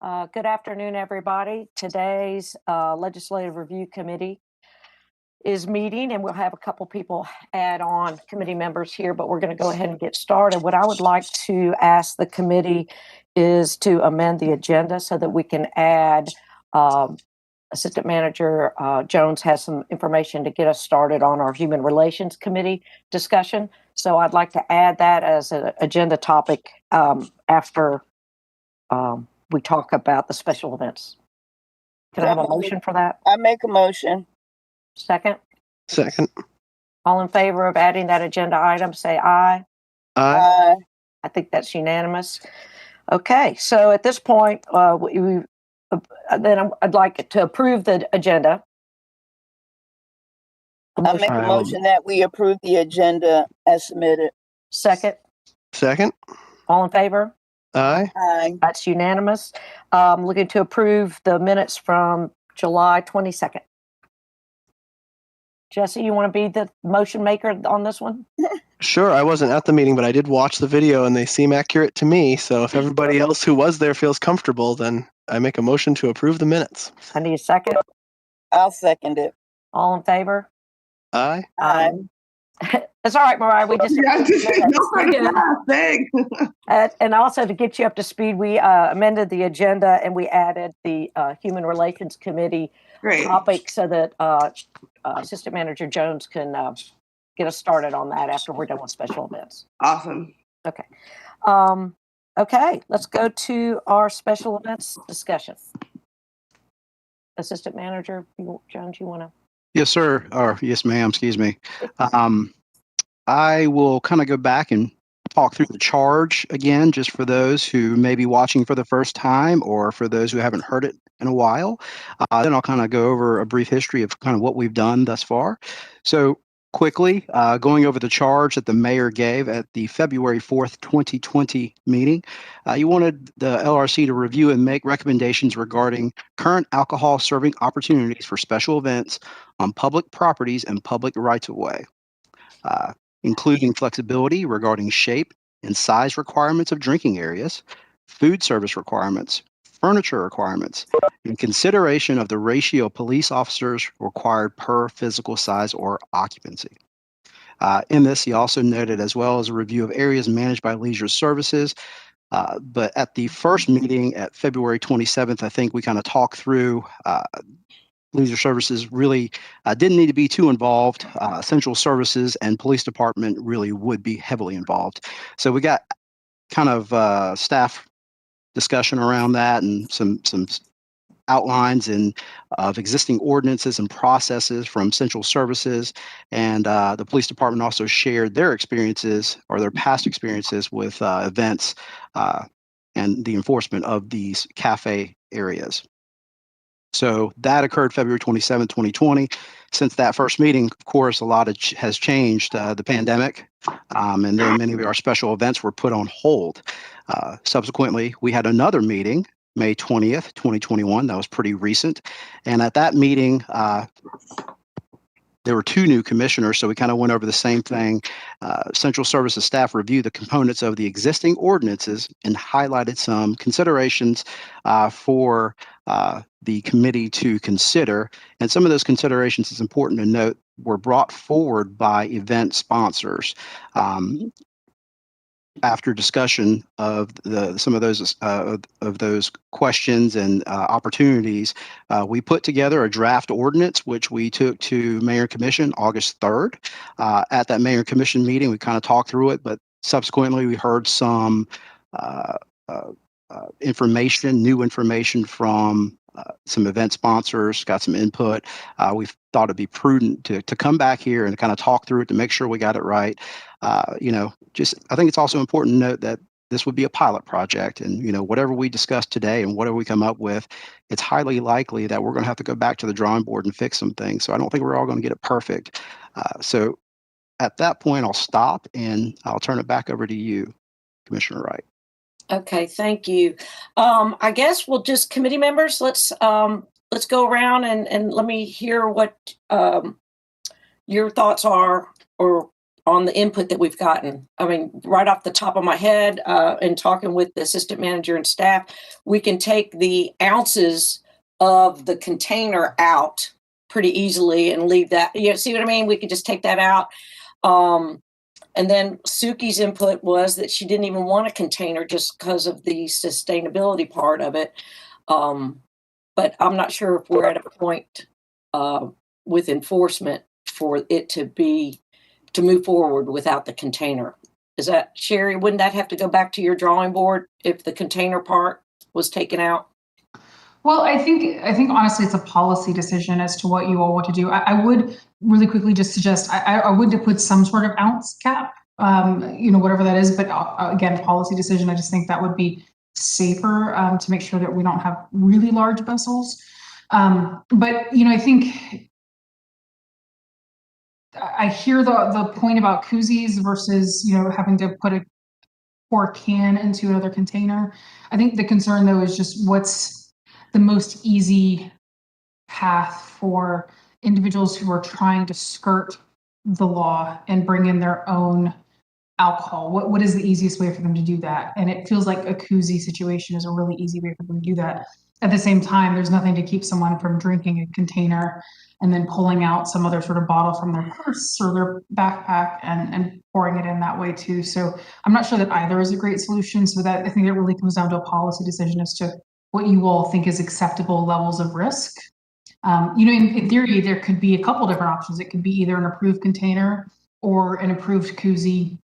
Good afternoon, everybody. Today's Legislative Review Committee is meeting, and we'll have a couple people add on committee members here, but we're going to go ahead and get started. What I would like to ask the committee is to amend the agenda so that we can add Assistant Manager Jones has some information to get us started on our Human Relations Committee discussion. So I'd like to add that as an agenda topic after we talk about the special events. Can I have a motion for that? I make a motion. Second? Second. All in favor of adding that agenda item, say aye. Aye. I think that's unanimous. Okay, so at this point, then I'd like to approve the agenda. I make a motion that we approve the agenda as submitted. Second? Second. All in favor? Aye. Aye. That's unanimous. Looking to approve the minutes from July 22nd. Jesse, you want to be the motion maker on this one? Sure. I wasn't at the meeting, but I did watch the video and they seem accurate to me. So if everybody else who was there feels comfortable, then I make a motion to approve the minutes. I need a second. I'll second it. All in favor? Aye. Aye. It's all right, Mariah. We just don't forget that thing. and also to get you up to speed, we amended the agenda and we added the Human Relations Committee topic so that Assistant Manager Jones can get us started on that after we're done with special events. Awesome. Okay. Okay, let's go to our special events discussion. Assistant Manager Jones, you want to? Yes, sir. Or yes, ma'am. Excuse me. I will kind of go back and talk through the charge again, just for those who may be watching for the first time or for those who haven't heard it in a while. Then I'll kind of go over a brief history of kind of what we've done thus far. So quickly, going over the charge that the mayor gave at the February 4th, 2020 meeting. You wanted the LRC to review and make recommendations regarding current alcohol serving opportunities for special events on public properties and public rights-of-way. Including flexibility regarding shape and size requirements of drinking areas, food service requirements, furniture requirements, and consideration of the ratio of police officers required per physical size or occupancy. In this, he also noted as well as a review of areas managed by leisure services. But at the first meeting at February 27th, I think we kind of talked through leisure services really didn't need to be too involved. Central services and police department really would be heavily involved. So we got kind of staff discussion around that and some outlines of existing ordinances and processes from central services. And the police department also shared their experiences or their past experiences with events and the enforcement of these cafe areas. So that occurred February 27, 2020. Since that first meeting, of course, a lot has changed. The pandemic, and then many of our special events were put on hold. Subsequently, we had another meeting, May 20th, 2021. That was pretty recent. And at that meeting, there were two new commissioners, so we kind of went over the same thing. Central Services staff reviewed the components of the existing ordinances and highlighted some considerations for the committee to consider. And some of those considerations, it's important to note, were brought forward by event sponsors. After discussion of some of those questions and opportunities, we put together a draft ordinance, which we took to Mayor and Commission August 3rd. At that Mayor and Commission meeting, we kind of talked through it, but subsequently we heard some new information from some event sponsors, got some input. We thought it'd be prudent to come back here and kind of talk through it to make sure we got it right. I think it's also important to note that this would be a pilot project, and whatever we discuss today and whatever we come up with, it's highly likely that we're going to have to go back to the drawing board and fix some things. So I don't think we're all going to get it perfect. So at that point, I'll stop and I'll turn it back over to you, Commissioner Wright. Okay, thank you. I guess we'll just committee members. Let's go around and let me hear what your thoughts are, or on the input that we've gotten. I mean, right off the top of my head, and talking with the assistant manager and staff, we can take the ounces of the container out pretty easily and leave that. You see what I mean? We could just take that out. And then Suki's input was that she didn't even want a container just because of the sustainability part of it. But I'm not sure if we're at a point with enforcement for it to move forward without the container. Is that, Sherry, wouldn't that have to go back to your drawing board if the container part was taken out? Well, I think honestly, it's a policy decision as to what you all want to do. I would really quickly just suggest I would to put some sort of ounce cap, whatever that is. But again, policy decision. I just think that would be safer to make sure that we don't have really large vessels. But I think I hear the point about koozies versus having to pour a can into another container. I think the concern though is just what's the most easy path for individuals who are trying to skirt the law and bring in their own alcohol. What is the easiest way for them to do that? And it feels like a koozie situation is a really easy way for them to do that. At the same time, there's nothing to keep someone from drinking a container and then pulling out some other sort of bottle from their purse or their backpack and pouring it in that way too. So I'm not sure that either is a great solution. So that I think it really comes down to a policy decision as to what you all think is acceptable levels of risk. In theory, there could be a couple different options. It could be either an approved container or an approved koozie.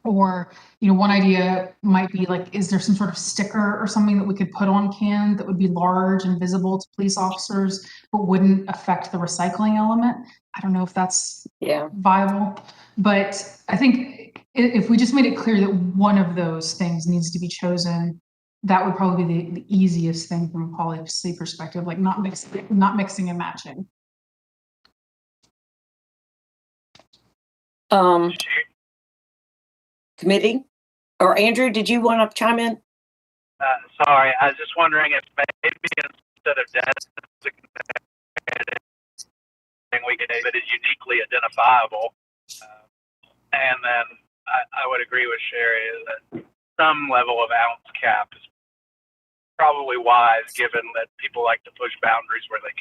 Or, one idea might be like, is there some sort of sticker or something that we could put on cans that would be large and visible to police officers, but wouldn't affect the recycling element? I don't know if that's viable, but I think if we just made it clear that one of those things needs to be chosen, that would probably be the easiest thing from a policy perspective, like not mixing and matching. Committee, or Andrew, did you want to chime in? Sorry, I was just wondering if maybe instead of designated, we could make it uniquely identifiable. And then I would agree with Sherry that some level of ounce cap is probably wise, given that people like to push boundaries where they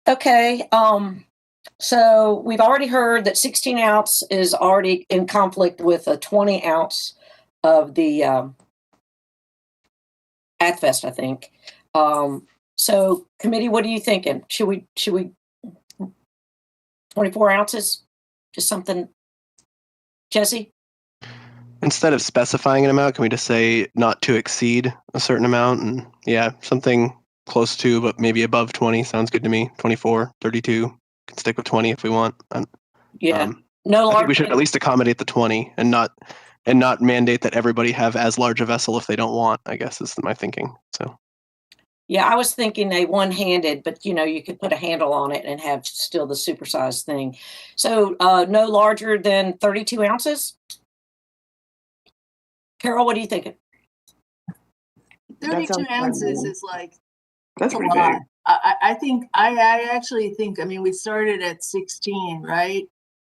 can. Okay. So we've already heard that 16 ounce is already in conflict with a 20 ounce of the Athfest, I think. So committee, what are you thinking? Should we 24 ounces? Just something, Jesse? Instead of specifying an amount, can we just say not to exceed a certain amount? And something close to, but maybe above 20 sounds good to me. 24, 32. Can stick with 20 if we want. No I think we should at least accommodate the 20 and not mandate that everybody have as large a vessel if they don't want, I guess is my thinking. So I was thinking a one-handed, but you could put a handle on it and have still the supersized thing. So no larger than 32 ounces. Carol, what are you thinking? 32 ounces is like, That's a pretty lot. big. I actually think, we started at 16, right?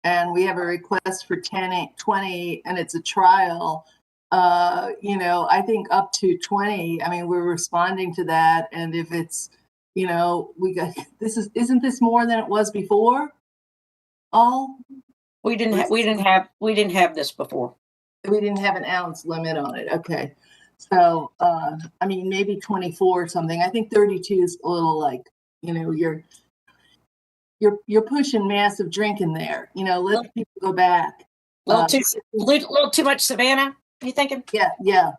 And we have a request for 20, and it's a trial. I think up to 20, we're responding to that. And if it's, we got, isn't this more than it was before? We didn't have this before. We didn't have an ounce limit on it. Okay. So, maybe 24 or something. I think 32 is a little like, you're pushing massive drinking there. Let people go back. Little too much Savannah, you thinking? Yeah.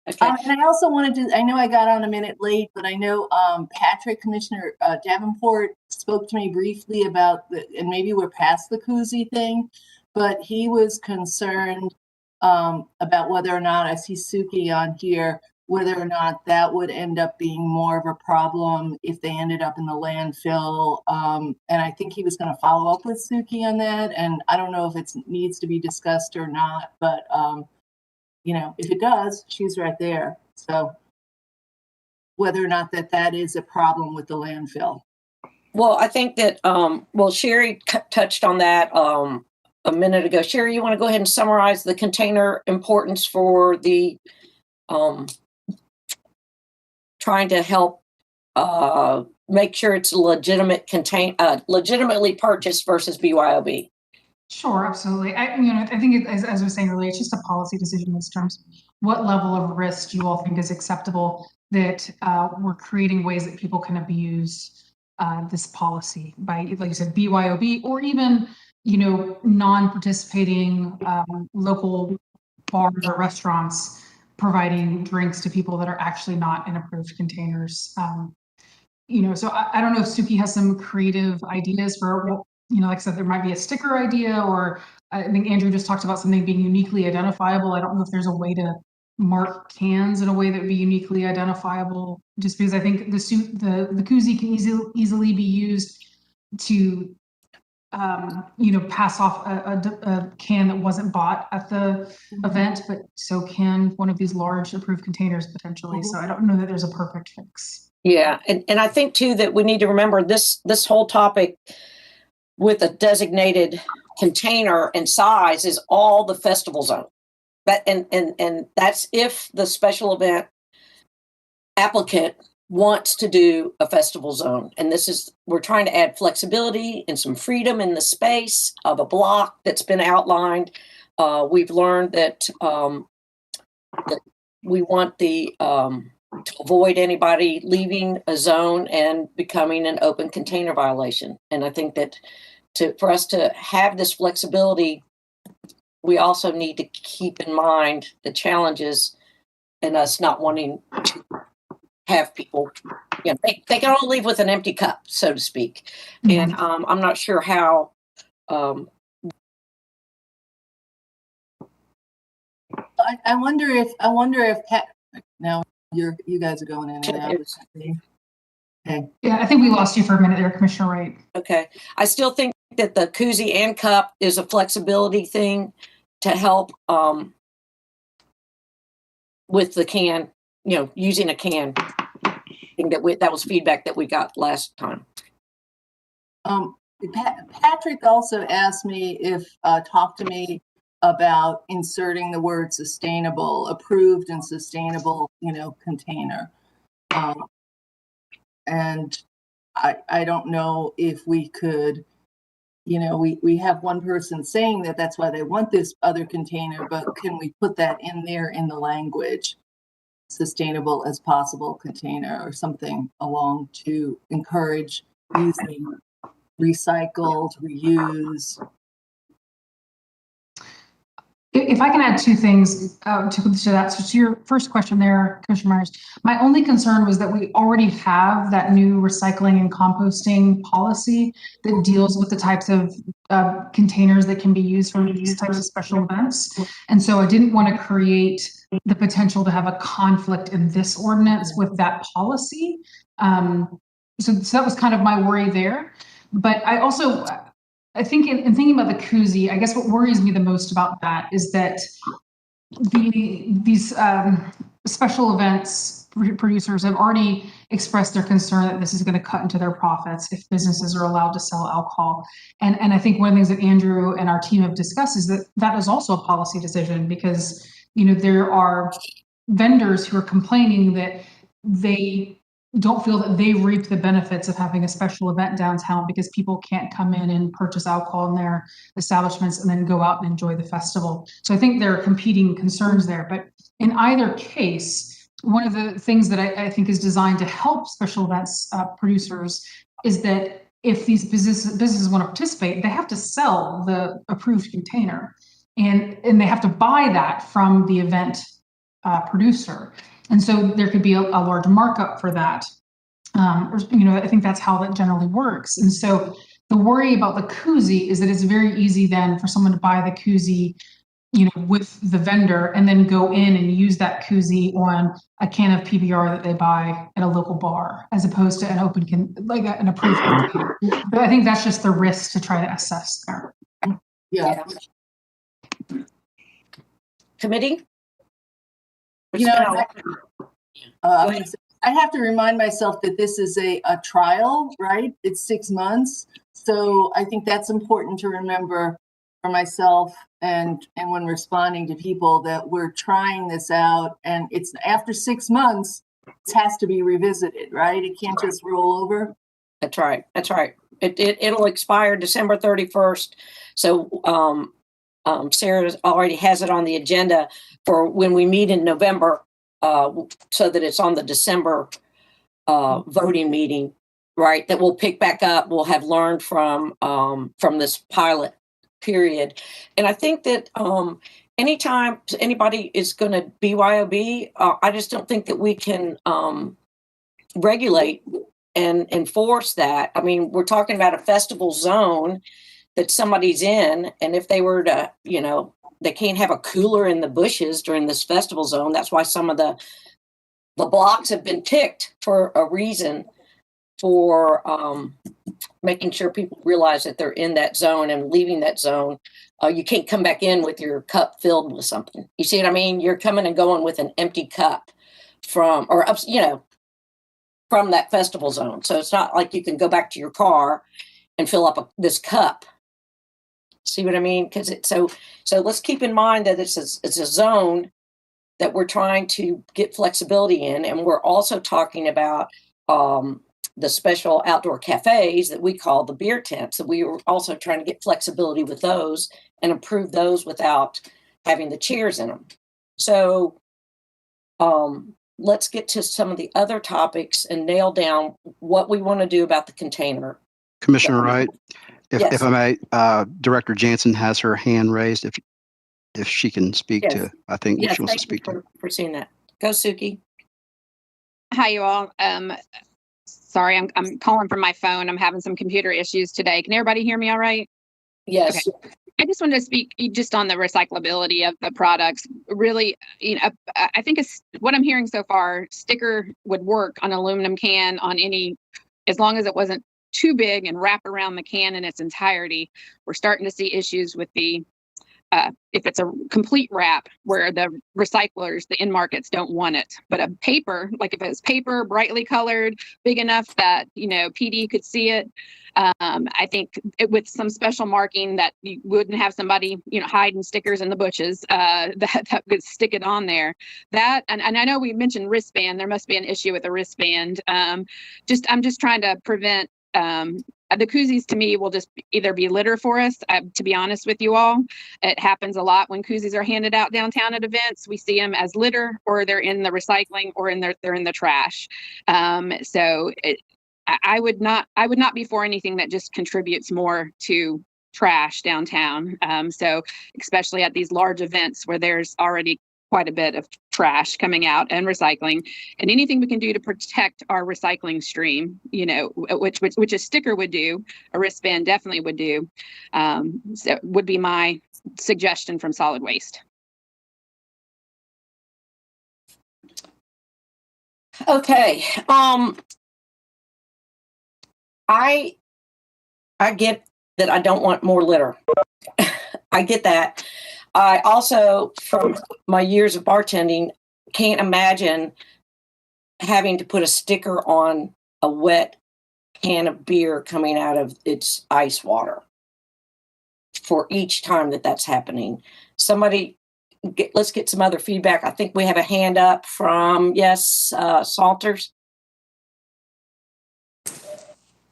Okay. And I also wanted to, I know I got on a minute late, but I know Commissioner Davenport spoke to me briefly about and maybe we're past the koozie thing, but he was concerned about whether or not, I see Suki on here, whether or not that would end up being more of a problem if they ended up in the landfill. And I think he was going to follow up with Suki on that. And I don't know if it needs to be discussed or not, but, if it does, she's right there. So whether or not that is a problem with the landfill. Well, I think that, well, Sherry touched on that a minute ago. Sherry, you want to go ahead and summarize the container importance for the trying to help make sure it's legitimately purchased versus BYOB? Sure, absolutely. I think as I was saying earlier, it's just a policy decision in terms of what level of risk you all think is acceptable, that we're creating ways that people can abuse this policy by, like you said, BYOB, or even, non-participating local bars or restaurants providing drinks to people that are actually not in approved containers. So I don't know if Suki has some creative ideas for, like I said, there might be a sticker idea, or I think Andrew just talked about something being uniquely identifiable. I don't know if there's a way to mark cans in a way that would be uniquely identifiable, just because I think the koozie can easily be used to, pass off a can that wasn't bought at the event, but so can one of these large approved containers potentially. So I don't know that there's a perfect fix. Yeah, and I think too that we need to remember this whole topic with a designated container and size is all the festival zone. That and that's if the special event applicant wants to do a festival zone. And we're trying to add flexibility and some freedom in the space of a block that's been outlined. We've learned that we want to avoid anybody leaving a zone and becoming an open container violation. And I think that for us to have this flexibility, we also need to keep in mind the challenges and us not wanting to have people, they can only leave with an empty cup, so to speak. Mm-hmm. And I'm not sure how. I wonder if now you guys are going in and out. Okay. Yeah, I think we lost you for a minute there, Commissioner Wright. Okay. I still think that the koozie and cup is a flexibility thing to help with the can, using a can. I think that was feedback that we got last time. Patrick also asked me talk to me about inserting the word sustainable, approved and sustainable, container. And I don't know if we could, we have one person saying that that's why they want this other container, but can we put that in there in the language, sustainable as possible container, or something along to encourage using recycled, reuse? If I can add two things to that. So to your first question there, Commissioner Myers, my only concern was that we already have that new recycling and composting policy that deals with the types of containers that can be used for these types of special events. And so I didn't want to create the potential to have a conflict in this ordinance with that policy. So that was kind of my worry there. But I think in thinking about the koozie, I guess what worries me the most about that is that these special events producers have already expressed their concern that this is going to cut into their profits if businesses are allowed to sell alcohol. And I think one of the things that Andrew and our team have discussed is that is also a policy decision, because there are vendors who are complaining that they don't feel that they reap the benefits of having a special event downtown because people can't come in and purchase alcohol in their establishments and then go out and enjoy the festival. So I think there are competing concerns there. But in either case, one of the things that I think is designed to help special events producers is that if these businesses want to participate, they have to sell the approved container, and they have to buy that from the event producer. And so there could be a large markup for that. I think that's how that generally works. And so the worry about the koozie is that it's very easy then for someone to buy the koozie, with the vendor, and then go in and use that koozie on a can of PBR that they buy at a local bar, as opposed to an open an approved container. But I think that's just the risk to try to assess there. Yeah. Committee? I have to remind myself that this is a trial, right? It's 6 months. So I think that's important to remember for myself and when responding to people, that we're trying this out, and it's after 6 months, it has to be revisited, right? It can't just roll over. That's right. That's right. It'll expire December 31st. So Sarah already has it on the agenda for when we meet in November, so that it's on the December voting meeting, right? That we'll pick back up. We'll have learned from this pilot period. And I think that anytime anybody is going to BYOB, I just don't think that we can regulate and enforce that. I mean, we're talking about a festival zone that somebody's in, and if they were to, they can't have a cooler in the bushes during this festival zone. That's why some of the blocks have been picked for a reason, for making sure people realize that they're in that zone and leaving that zone. You can't come back in with your cup filled with something. You see what I mean? You're coming and going with an empty cup from that festival zone. So it's not like you can go back to your car and fill up this cup. See what I mean? Because so let's keep in mind that it's a zone that we're trying to get flexibility in, and we're also talking about the special outdoor cafes that we call the beer tents. That we were also trying to get flexibility with those and improve those without having the chairs in them. So let's get to some of the other topics and nail down what we want to do about the container. Commissioner Wright, Yes. if I may, Director Jansen has her hand raised. If she can speak Yes. to, I think Yes, she wants to thank speak you to. for seeing that. Go, Suki. Hi, you all. Sorry, I'm calling from my phone. I'm having some computer issues today. Can everybody hear me all right? Yes. Okay. I just wanted to speak just on the recyclability of the products. Really, I think what I'm hearing so far, sticker would work on aluminum can on any, as long as it wasn't too big and wrap around the can in its entirety. We're starting to see issues with the if it's a complete wrap where the recyclers, the end markets don't want it. But a paper, like if it was paper, brightly colored, big enough that, PD could see it, I think with some special marking that you wouldn't have somebody, hiding stickers in the bushes, that would stick it on there. That, and I know we mentioned wristband, there must be an issue with a wristband. I'm just trying to prevent, the koozies to me will just either be litter for us. To be honest with you all, it happens a lot when koozies are handed out downtown at events. We see them as litter, or they're in the recycling, or they're in the trash. So I would not be for anything that just contributes more to trash downtown. So especially at these large events where there's already quite a bit of trash coming out and recycling, and anything we can do to protect our recycling stream, which a sticker would do, a wristband definitely would do. So would be my suggestion from solid waste. Okay. I get that I don't want more litter. I get that. I also, from my years of bartending, can't imagine having to put a sticker on a wet can of beer coming out of its ice water for each time that's happening. Let's get some other feedback. I think we have a hand up from, yes, Salters.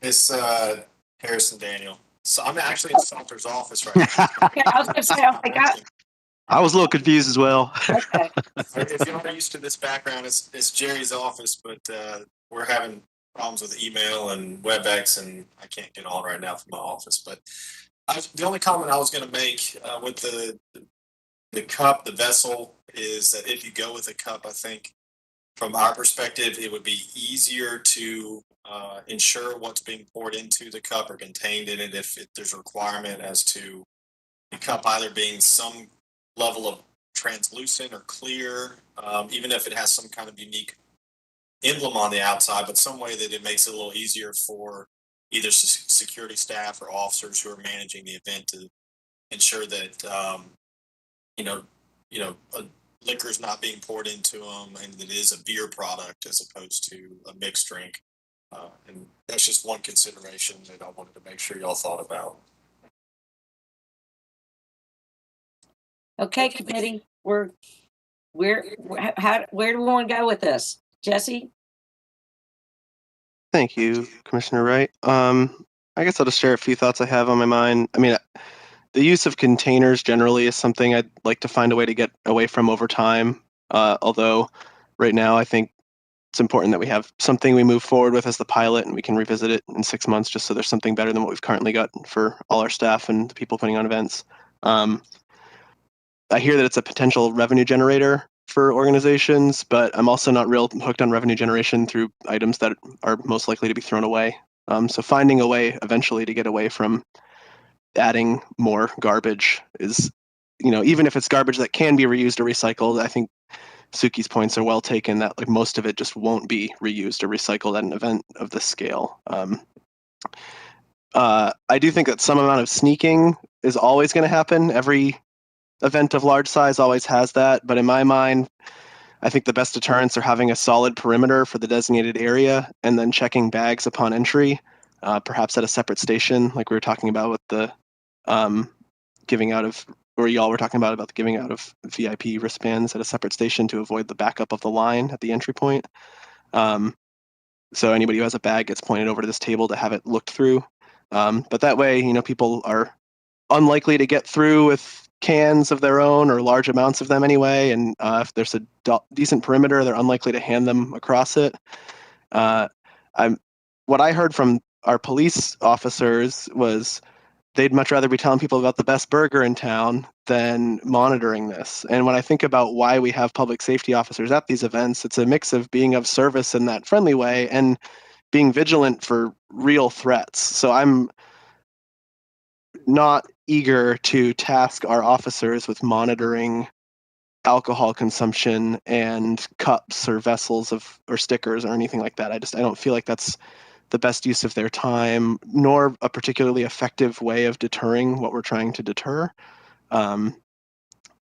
It's Harrison Daniel. So I'm actually in Salter's office right now. Okay, I was going to say, I was a little confused as well. Okay. If you're not used to this background, it's Jerry's office, but we're having problems with email and WebEx, and I can't get on right now from my office. But the only comment I was going to make with the cup, the vessel, is that if you go with a cup, I think from our perspective, it would be easier to ensure what's being poured into the cup or contained in it if there's a requirement as to the cup either being some level of translucent or clear, even if it has some kind of unique emblem on the outside, but some way that it makes it a little easier for either security staff or officers who are managing the event to ensure that liquor's not being poured into them, and it is a beer product as opposed to a mixed drink. And that's just one consideration that I wanted to make sure y'all thought about. Okay, committee, where do we want to go with this? Jesse? Thank you, Commissioner Wright. I guess I'll just share a few thoughts I have on my mind. I mean, the use of containers generally is something I'd like to find a way to get away from over time. Although right now I think it's important that we have something we move forward with as the pilot, and we can revisit it in 6 months just so there's something better than what we've currently got for all our staff and the people putting on events. I hear that it's a potential revenue generator for organizations, but I'm also not real hooked on revenue generation through items that are most likely to be thrown away. So finding a way eventually to get away from adding more garbage is, even if it's garbage that can be reused or recycled, I think Suki's points are well taken that like most of it just won't be reused or recycled at an event of this scale. I do think that some amount of sneaking is always going to happen. Every event of large size always has that, but in my mind, I think the best deterrents are having a solid perimeter for the designated area and then checking bags upon entry, perhaps at a separate station, like we were talking about with the giving out of, or y'all were talking about the giving out of VIP wristbands at a separate station to avoid the backup of the line at the entry point. So anybody who has a bag gets pointed over to this table to have it looked through. But that way, people are unlikely to get through with cans of their own or large amounts of them anyway. And if there's a decent perimeter, they're unlikely to hand them across it. What I heard from our police officers was they'd much rather be telling people about the best burger in town than monitoring this. And when I think about why we have public safety officers at these events, it's a mix of being of service in that friendly way and being vigilant for real threats. So I'm not eager to task our officers with monitoring alcohol consumption and cups or vessels or stickers or anything like that. I don't feel like that's the best use of their time, nor a particularly effective way of deterring what we're trying to deter. And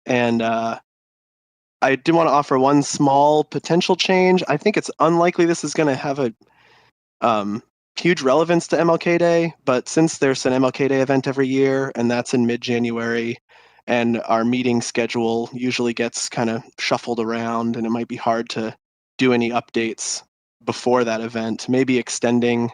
I do want to offer one small potential change. I think it's unlikely this is going to have a huge relevance to MLK Day, but since there's an MLK Day event every year, and that's in mid-January, and our meeting schedule usually gets kind of shuffled around, and it might be hard to do any updates before that event, maybe extending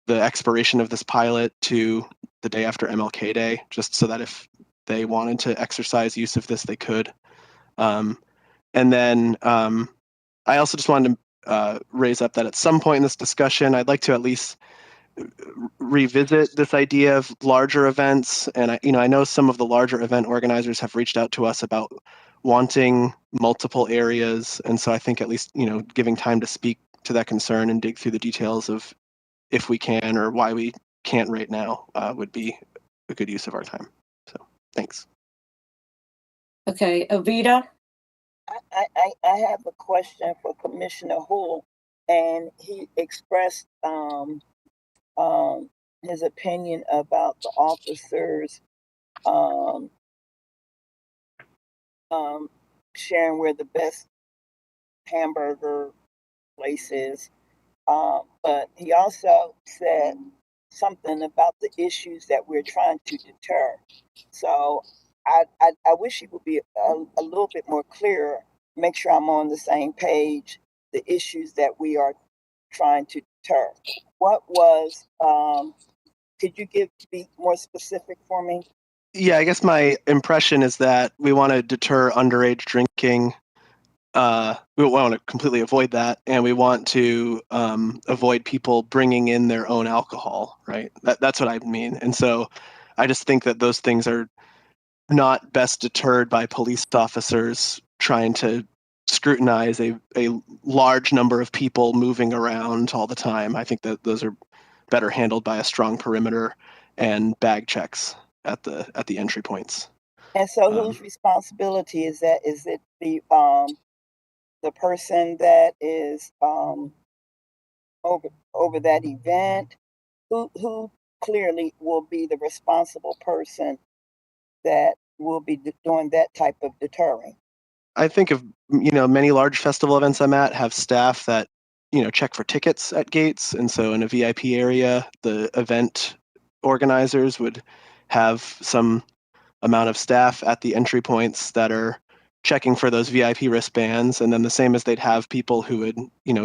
the expiration of this pilot to the day after MLK Day, just so that if they wanted to exercise use of this, they could. And then I also just wanted to raise up that at some point in this discussion, I'd like to at least revisit this idea of larger events. And I know some of the larger event organizers have reached out to us about wanting multiple areas. And so I think at least, giving time to speak to that concern and dig through the details of if we can or why we can't right now would be a good use of our time. So thanks. Okay, Avita? I have a question for Commissioner Hull, and he expressed his opinion about the officers sharing where the best hamburger place is. But he also said something about the issues that we're trying to deter. So I wish he would be a little bit more clear, make sure I'm on the same page, the issues that we are trying to deter. What was, could you be more specific for me? Yeah, I guess my impression is that we want to deter underage drinking. We want to completely avoid that, and we want to avoid people bringing in their own alcohol, right? That's what I mean. And so I just think that those things are not best deterred by police officers trying to scrutinize a large number of people moving around all the time. I think that those are better handled by a strong perimeter and bag checks at the entry points. And so whose responsibility is that? Is it the person that is over that event? Who clearly will be the responsible person that will be doing that type of deterring? I think of, many large festival events I'm at have staff that, check for tickets at gates. And so in a VIP area, the event organizers would have some amount of staff at the entry points that are checking for those VIP wristbands. And then the same as they'd have people who would,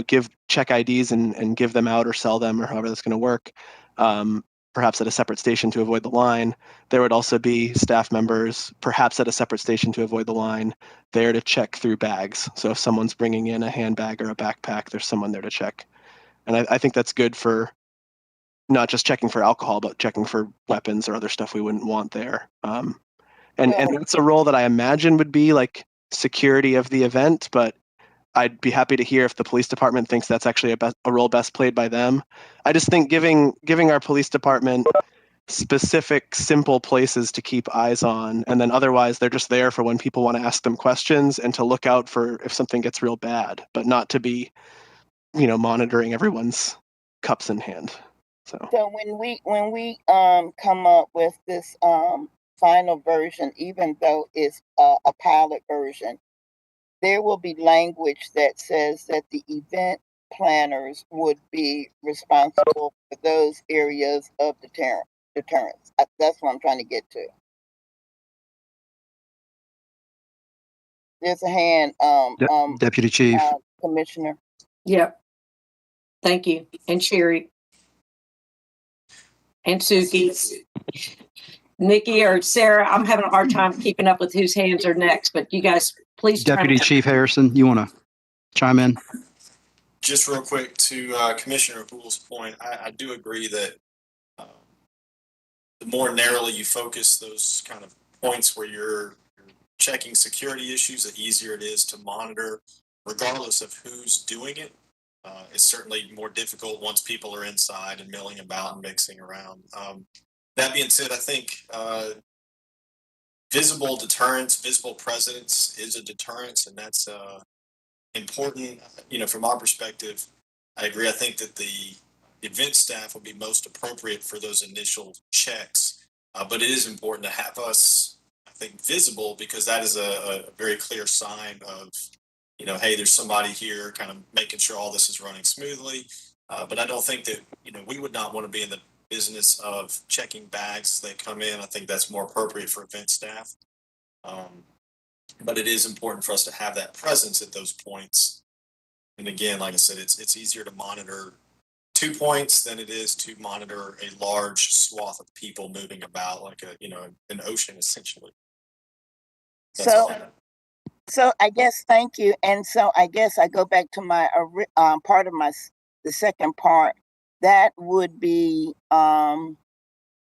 give check IDs and give them out or sell them or however that's going to work, perhaps at a separate station to avoid the line. There would also be staff members, perhaps at a separate station to avoid the line, there to check through bags. So if someone's bringing in a handbag or a backpack, there's someone there to check. And I think that's good for not just checking for alcohol, but checking for weapons or other stuff we wouldn't want there. And it's a role that I imagine would be like security of the event, but I'd be happy to hear if the police department thinks that's actually a role best played by them. I just think giving our police department specific, simple places to keep eyes on, and then otherwise they're just there for when people want to ask them questions and to look out for if something gets real bad, but not to be, monitoring everyone's cups in hand. So when we come up with this final version, even though it's a pilot version, there will be language that says that the event planners would be responsible for those areas of deterrence. That's what I'm trying to get to. There's a hand, Deputy Chief. Commissioner. Yep. Thank you. And Sherry. And Suki. Nikki or Sarah, I'm having a hard time keeping up with whose hands are next, but you guys, please. Deputy Chief Harrison, you want to chime in? Just real quick to Commissioner Poole's point, I do agree that the more narrowly you focus those kind of points where you're checking security issues, the easier it is to monitor, regardless of who's doing it. It's certainly more difficult once people are inside and milling about and mixing around. That being said, I think visible deterrence, visible presence is a deterrence, and that's important. From our perspective, I agree. I think that the event staff would be most appropriate for those initial checks, but it is important to have us, I think, visible, because that is a very clear sign of, hey, there's somebody here kind of making sure all this is running smoothly. But I don't think that, we would not want to be in the business of checking bags as they come in. I think that's more appropriate for event staff. But it is important for us to have that presence at those points. And again, like I said, it's easier to monitor 2 points than it is to monitor a large swath of people moving about like an ocean, essentially. So I guess, thank you. And so I guess I go back to my part of the second part. That would be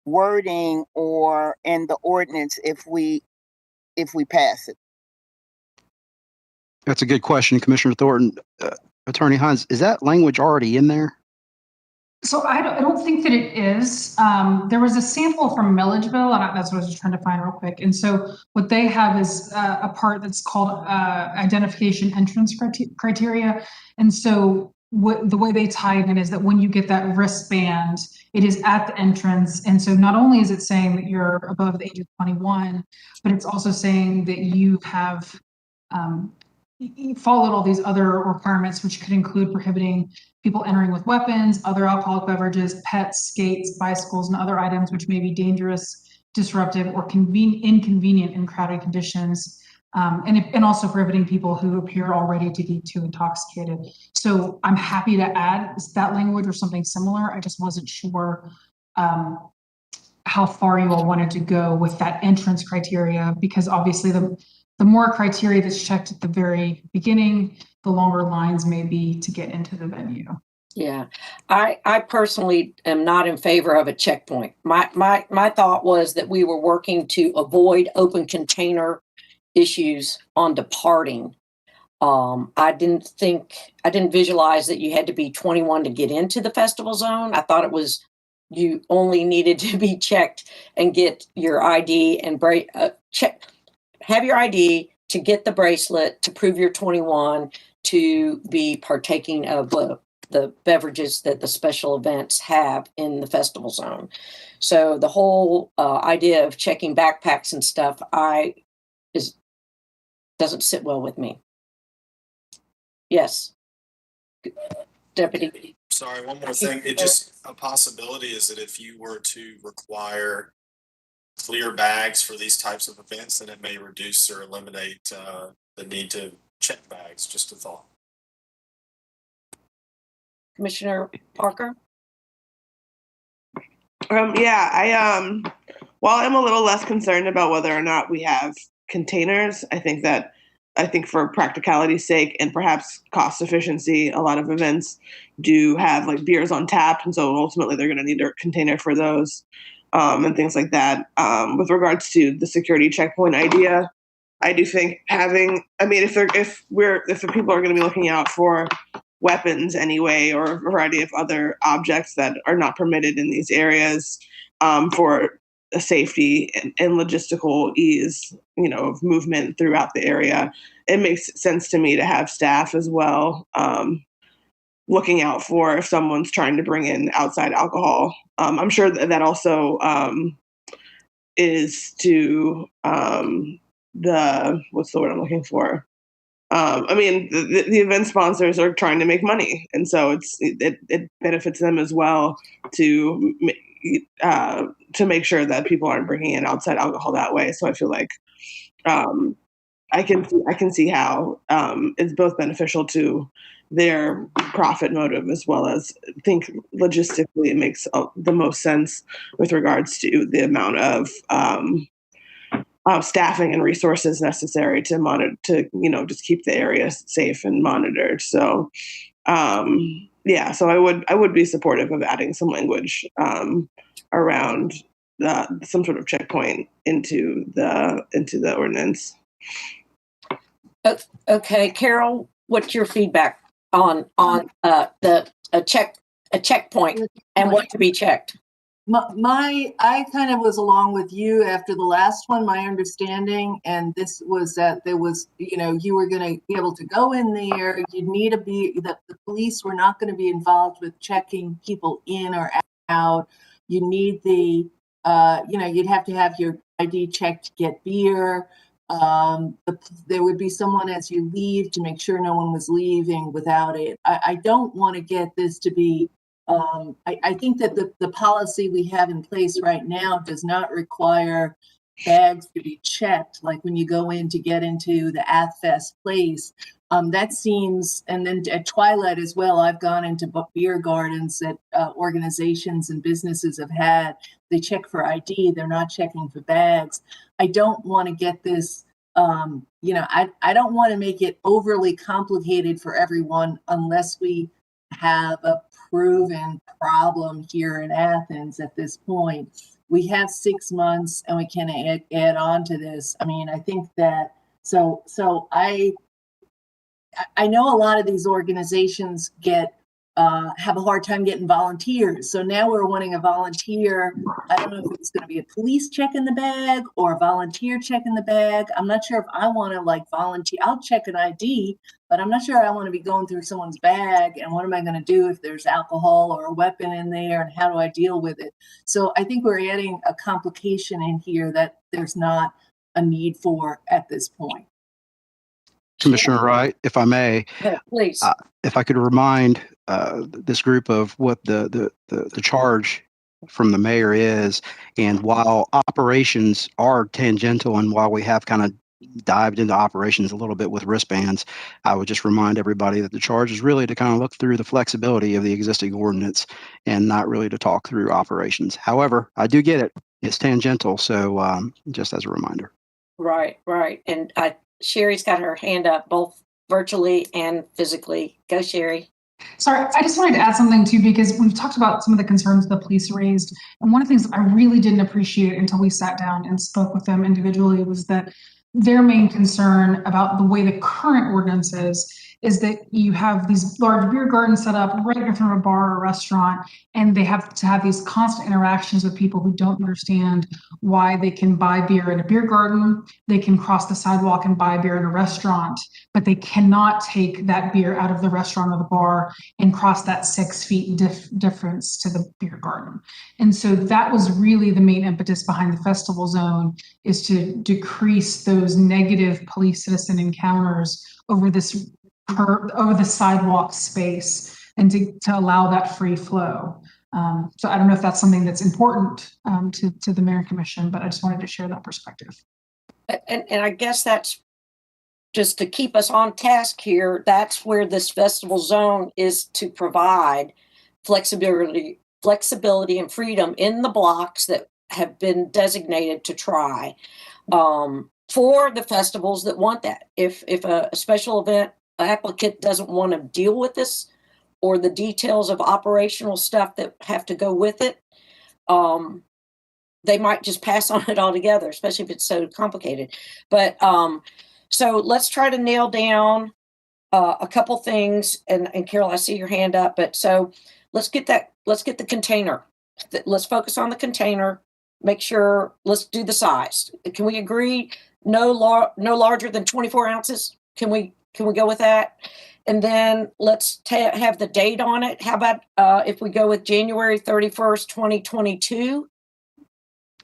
wording or in the ordinance if we pass it. That's a good question, Commissioner Thornton. Attorney Hines, is that language already in there? So I don't think that it is. There was a sample from Milledgeville, and that's what I was just trying to find real quick. And so what they have is a part that's called identification entrance criteria. And so the way they tie it in is that when you get that wristband, it is at the entrance. And so not only is it saying that you're above the age of 21, but it's also saying that you have you followed all these other requirements, which could include prohibiting people entering with weapons, other alcoholic beverages, pets, skates, bicycles, and other items which may be dangerous, disruptive, or inconvenient in crowded conditions, and also prohibiting people who appear already to be too intoxicated. So I'm happy to add that language or something similar. I just wasn't sure how far you all wanted to go with that entrance criteria, because obviously the more criteria that's checked at the very beginning, the longer lines may be to get into the venue. Yeah, I personally am not in favor of a checkpoint. My thought was that we were working to avoid open container issues on departing. I didn't visualize that you had to be 21 to get into the festival zone. I thought it was you only needed to be checked and get your ID and have your ID to get the bracelet to prove you're 21 to be partaking of the beverages that the special events have in the festival zone. So the whole idea of checking backpacks and stuff, doesn't sit well with me. Yes. Deputy. Sorry, one more thing. It just, a possibility is that if you were to require clear bags for these types of events, then it may reduce or eliminate the need to check bags. Just a thought. Commissioner Parker? Yeah, while I'm a little less concerned about whether or not we have containers, I think for practicality's sake and perhaps cost efficiency, a lot of events do have like beers on tap, and so ultimately they're going to need a container for those and things like that. With regards to the security checkpoint idea, I do think having, I mean, if the people are going to be looking out for weapons anyway, or a variety of other objects that are not permitted in these areas for safety and logistical ease, of movement throughout the area, it makes sense to me to have staff as well looking out for if someone's trying to bring in outside alcohol. I'm sure that also is to what's the word I'm looking for? I mean, the event sponsors are trying to make money, and so it benefits them as well to make sure that people aren't bringing in outside alcohol that way. So I feel like I can see how it's both beneficial to their profit motive as well as think logistically it makes the most sense with regards to the amount of staffing and resources necessary to monitor, just keep the area safe and monitored. So, so I would be supportive of adding some language around some sort of checkpoint into the ordinance. Okay, Carol, what's your feedback on a checkpoint and what to be checked? I kind of was along with you after the last one. My understanding, and this was that there was, you were going to be able to go in there. You'd need that the police were not going to be involved with checking people in or out. You need you'd have to have your ID checked to get beer. There would be someone as you leave to make sure no one was leaving without it. I don't want to get this to be. I think that the policy we have in place right now does not require bags to be checked, like when you go in to get into the Athens place. That seems, and then at Twilight as well, I've gone into beer gardens that organizations and businesses have had. They check for ID, they're not checking for bags. I don't want to get this, I don't want to make it overly complicated for everyone unless we have a proven problem here in Athens at this point. We have 6 months and we can add on to this. I mean, I think that, so I know a lot of these organizations have a hard time getting volunteers. So now we're wanting a volunteer. I don't know if it's going to be a police check in the bag or a volunteer check in the bag. I'm not sure if I want to volunteer. I'll check an ID, but I'm not sure I want to be going through someone's bag. And what am I going to do if there's alcohol or a weapon in there? And how do I deal with it? So I think we're adding a complication in here that there's not a need for at this point. Commissioner Wright, if I may, please, if I could remind this group of what the charge from the mayor is, and while operations are tangential, and while we have kind of dived into operations a little bit with wristbands, I would just remind everybody that the charge is really to kind of look through the flexibility of the existing ordinance and not really to talk through operations. However, I do get it; it's tangential, so just as a reminder. Right, and Sherry's got her hand up both virtually and physically. Go, Sherry. Sorry, I just wanted to add something too, because we've talked about some of the concerns the police raised. And one of the things I really didn't appreciate until we sat down and spoke with them individually was that their main concern about the way the current ordinance is that you have these large beer gardens set up right in front of a bar or a restaurant, and they have to have these constant interactions with people who don't understand why they can buy beer in a beer garden, they can cross the sidewalk and buy beer in a restaurant, but they cannot take that beer out of the restaurant or the bar and cross that 6 feet difference to the beer garden. And so that was really the main impetus behind the festival zone, is to decrease those negative police citizen encounters over this over the sidewalk space, and to allow that free flow. So I don't know if that's something that's important to the mayor and commission, but I just wanted to share that perspective. And I guess that's just to keep us on task here. That's where this festival zone is, to provide flexibility and freedom in the blocks that have been designated to try, for the festivals that want that. If a special event applicant doesn't want to deal with this, or the details of operational stuff that have to go with it, they might just pass on it altogether, especially if it's so complicated. But so let's try to nail down a couple things. And Carol, I see your hand up, but so let's get the container. Let's focus on the container. Make sure, let's do the size. Can we agree no larger than 24 ounces? Can we go with that? And then let's have the date on it. How about if we go with January 31st, 2022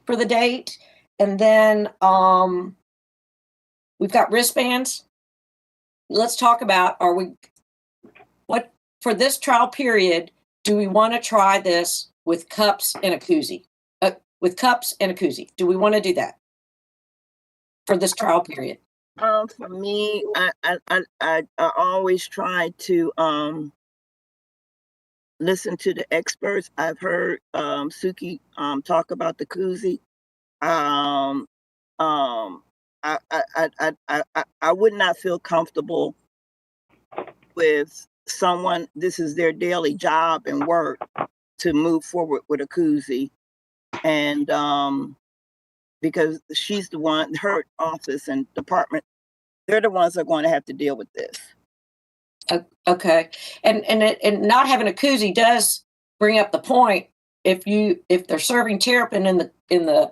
for the date? And then we've got wristbands. Let's talk about, what for this trial period, do we want to try this with cups and a koozie? Do we want to do that for this trial period? For me, I always try to listen to the experts. I've heard Suki talk about the koozie. I would not feel comfortable with someone, this is their daily job and work, to move forward with a koozie. And because she's the one, her office and department, they're the ones that are going to have to deal with this. Okay. And not having a koozie does bring up the point. If they're serving terrapin in the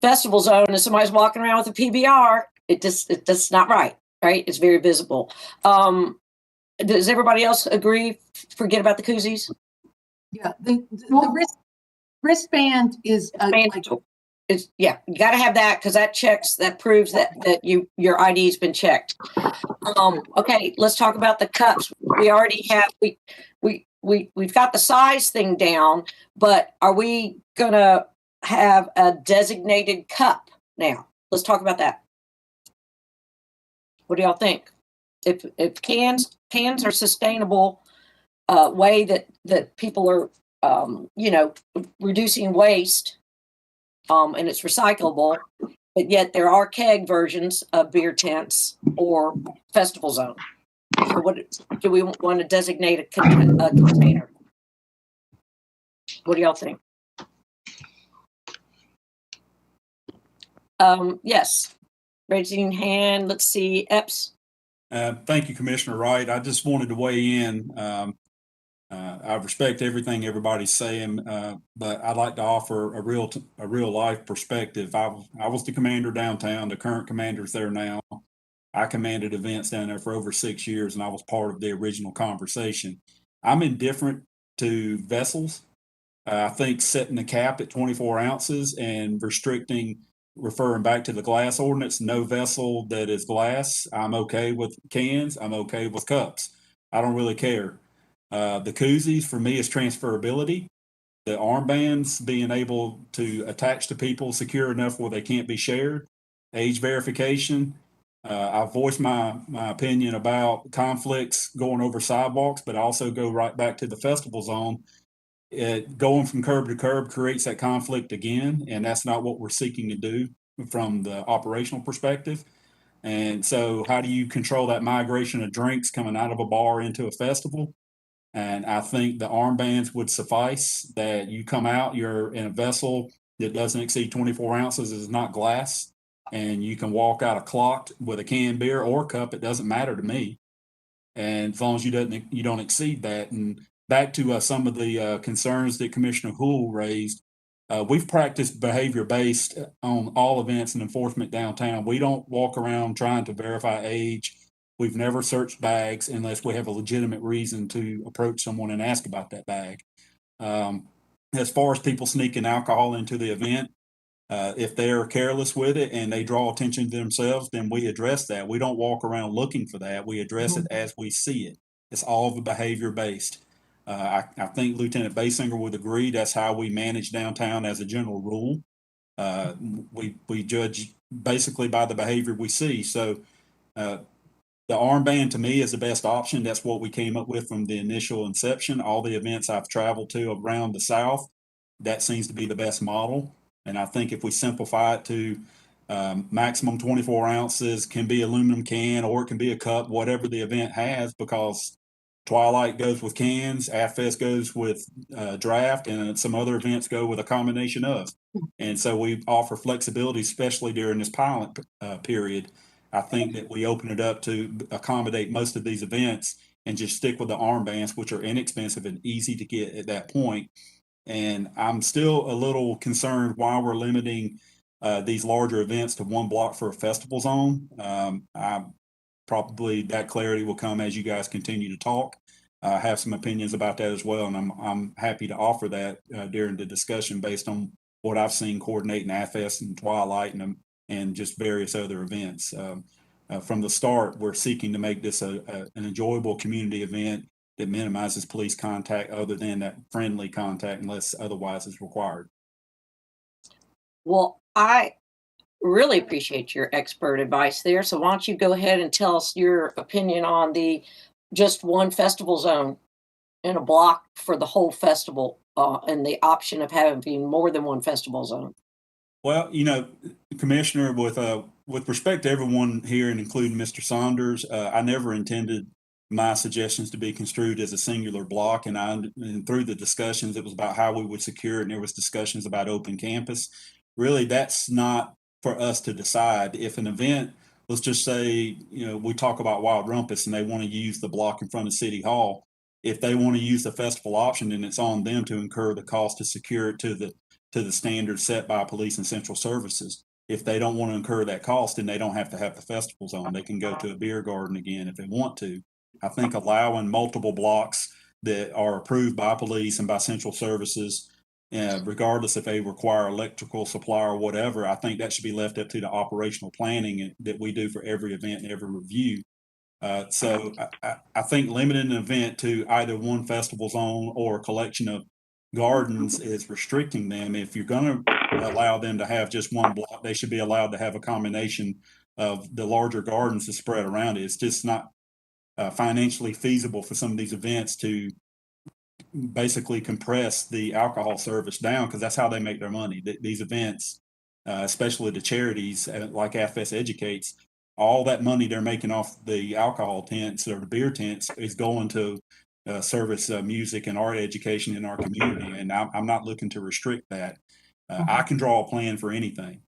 festival zone and somebody's walking around with a PBR, it's not right? It's very visible. Does everybody else agree? Forget about the koozies? Yeah, the wristband is you got to have that, because that proves that your ID's been checked. Okay, let's talk about the cups. We already have we've got the size thing down, but are we gonna have a designated cup now? Let's talk about that. What do y'all think? If cans are sustainable way that people are reducing waste, and it's recyclable, but yet there are keg versions of beer tents or festival zone. So what do we want to designate a container? What do y'all think? Yes, raising hand. Let's see, Epps. Thank you, Commissioner Wright. I just wanted to weigh in. I respect everything everybody's saying, but I'd like to offer a real life perspective. I was the commander downtown. The current commander's there now. I commanded events down there for over 6 years, and I was part of the original conversation. I'm indifferent to vessels. I think setting the cap at 24 ounces and referring back to the glass ordinance, no vessel that is glass. I'm okay with cans. I'm okay with cups. I don't really care. The koozies for me is transferability. The armbands being able to attach to people secure enough where they can't be shared. Age verification. I voiced my opinion about conflicts going over sidewalks, but I also go right back to the festival zone. Going from curb to curb creates that conflict again, and that's not what we're seeking to do from the operational perspective. And so how do you control that migration of drinks coming out of a bar into a festival? And I think the armbands would suffice, that you come out, you're in a vessel that doesn't exceed 24 ounces, is not glass, and you can walk out clocked with a canned beer or cup. It doesn't matter to me. And as long as you don't exceed that. And back to some of the concerns that Commissioner Houle raised, we've practiced behavior based on all events and enforcement downtown. We don't walk around trying to verify age. We've never searched bags unless we have a legitimate reason to approach someone and ask about that bag. As far as people sneaking alcohol into the event, if they're careless with it and they draw attention to themselves, then we address that. We don't walk around looking for that. We address it as we see it. It's all the behavior based. I think Lieutenant Basinger would agree that's how we manage downtown as a general rule. We judge basically by the behavior we see. So the armband to me is the best option. That's what we came up with from the initial inception. All the events I've traveled to around the South, that seems to be the best model. And I think if we simplify it to maximum 24 ounces, can be aluminum can, or it can be a cup, whatever the event has, because Twilight goes with cans, AFFest goes with draft, and some other events go with a combination of. And so we offer flexibility, especially during this pilot period. I think that we open it up to accommodate most of these events and just stick with the armbands, which are inexpensive and easy to get at that point. And I'm still a little concerned why we're limiting these larger events to one block for a festival zone. Probably that clarity will come as you guys continue to talk. I have some opinions about that as well, and I'm happy to offer that during the discussion based on what I've seen coordinating AFFest and Twilight and just various other events. From the start, we're seeking to make this an enjoyable community event that minimizes police contact other than that friendly contact unless otherwise is required. Well, I really appreciate your expert advice there. So why don't you go ahead and tell us your opinion on the just one festival zone in a block for the whole festival and the option of having more than one festival zone? Well, Commissioner, with respect to everyone here and including Mr. Saunders, I never intended my suggestions to be construed as a singular block. And through the discussions, it was about how we would secure it. And there was discussions about open campus. Really, that's not for us to decide. If an event, let's just say, we talk about Wild Rumpus and they want to use the block in front of City Hall. If they want to use the festival option, then it's on them to incur the cost to secure it to the standards set by police and central services. If they don't want to incur that cost, then they don't have to have the festival zone. They can go to a beer garden again if they want to. I think allowing multiple blocks that are approved by police and by central services, regardless if they require electrical supply or whatever, I think that should be left up to the operational planning that we do for every event and every review. So I think limiting an event to either one festival zone or a collection of gardens is restricting them. If you're going to allow them to have just one block, they should be allowed to have a combination of the larger gardens to spread around it. It's just not financially feasible for some of these events to basically compress the alcohol service down, because that's how they make their money. These events, especially the charities like AFFest Educates, all that money they're making off the alcohol tents or the beer tents is going to service music and art education in our community. And I'm not looking to restrict that. I can draw a plan for anything.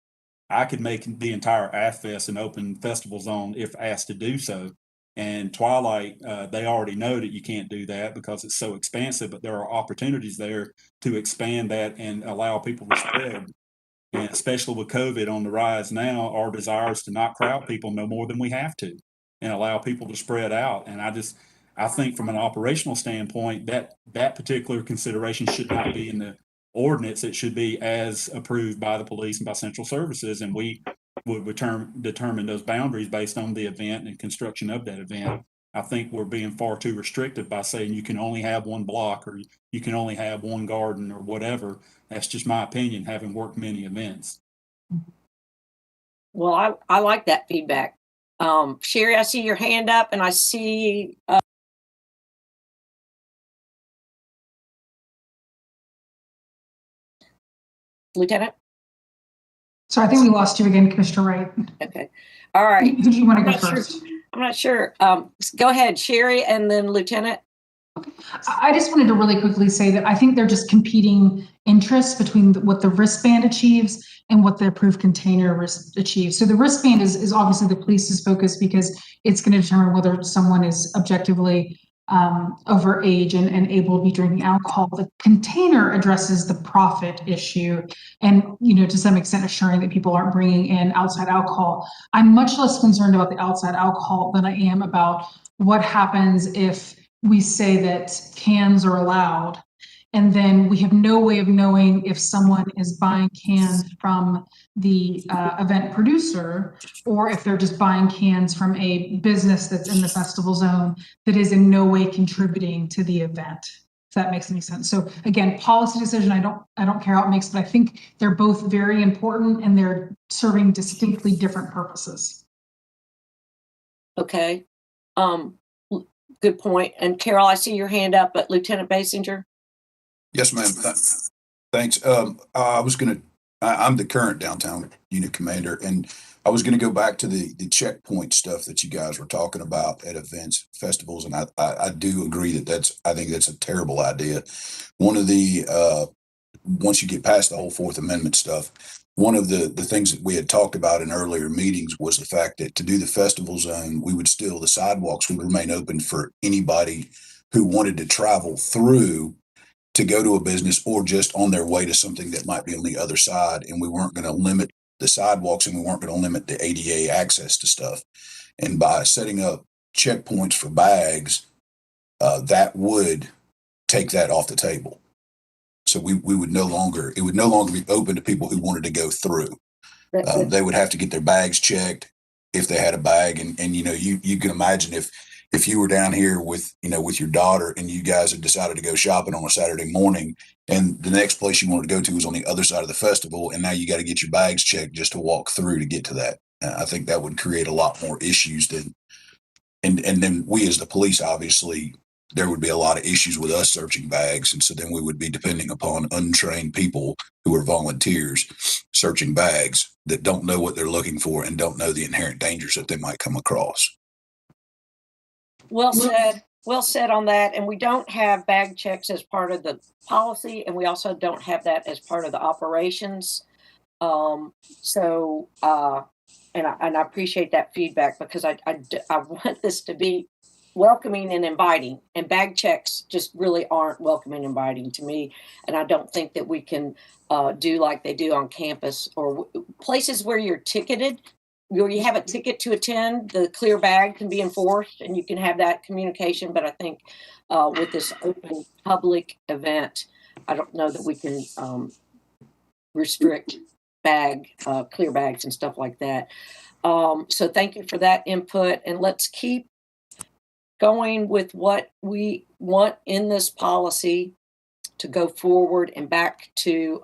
I could make the entire AFFest an open festival zone if asked to do so. And Twilight, they already know that you can't do that because it's so expansive, but there are opportunities there to expand that and allow people to spread. And especially with COVID on the rise now, our desire is to not crowd people no more than we have to and allow people to spread out. And I think from an operational standpoint, that particular consideration should not be in the ordinance. It should be as approved by the police and by central services. And we would determine those boundaries based on the event and construction of that event. I think we're being far too restrictive by saying you can only have one block or you can only have one garden or whatever. That's just my opinion, having worked many events. Well, I like that feedback. Sherry, I see your hand up and I see Lieutenant. So I think we lost you again, Commissioner Wright. Okay. All right. Who do you want to go first? I'm not sure. Go ahead, Sherry, and then Lieutenant. I just wanted to really quickly say that I think they're just competing interests between what the wristband achieves and what the approved container achieves. So the wristband is obviously the police's focus because it's going to determine whether someone is objectively over age and able to be drinking alcohol. The container addresses the profit issue and, to some extent assuring that people aren't bringing in outside alcohol. I'm much less concerned about the outside alcohol than I am about what happens if we say that cans are allowed, and then we have no way of knowing if someone is buying cans from the event producer or if they're just buying cans from a business that's in the festival zone that is in no way contributing to the event. If that makes any sense. So again, policy decision, I don't care how it makes, but I think they're both very important and they're serving distinctly different purposes. Okay. Good point. And Carol, I see your hand up, but Lieutenant Basinger. Yes, ma'am. Thanks. I'm the current downtown unit commander, and I was going to go back to the checkpoint stuff that you guys were talking about at events, festivals, and I do agree I think that's a terrible idea. One of the once you get past the whole Fourth Amendment stuff, one of the things that we had talked about in earlier meetings was the fact that to do the festival zone, the sidewalks would remain open for anybody who wanted to travel through to go to a business or just on their way to something that might be on the other side. And we weren't going to limit the sidewalks and we weren't going to limit the ADA access to stuff. And by setting up checkpoints for bags, that would take that off the table. So it would no longer be open to people who wanted to go through. They would have to get their bags checked if they had a bag. And you can imagine if you were down here with your daughter and you guys had decided to go shopping on a Saturday morning and the next place you wanted to go to was on the other side of the festival, and now you got to get your bags checked just to walk through to get to that. I think that would create a lot more issues and then we as the police, obviously, there would be a lot of issues with us searching bags. And so then we would be depending upon untrained people who are volunteers searching bags that don't know what they're looking for and don't know the inherent dangers that they might come across. Well said on that. And we don't have bag checks as part of the policy. And we also don't have that as part of the operations. And I appreciate that feedback because I want this to be welcoming and inviting, and bag checks just really aren't welcoming and inviting to me. And I don't think that we can do like they do on campus or places where you're ticketed, where you have a ticket to attend. The clear bag can be enforced and you can have that communication. But I think with this open public event, I don't know that we can restrict clear bags and stuff like that. So thank you for that input, and let's keep going with what we want in this policy to go forward and back to,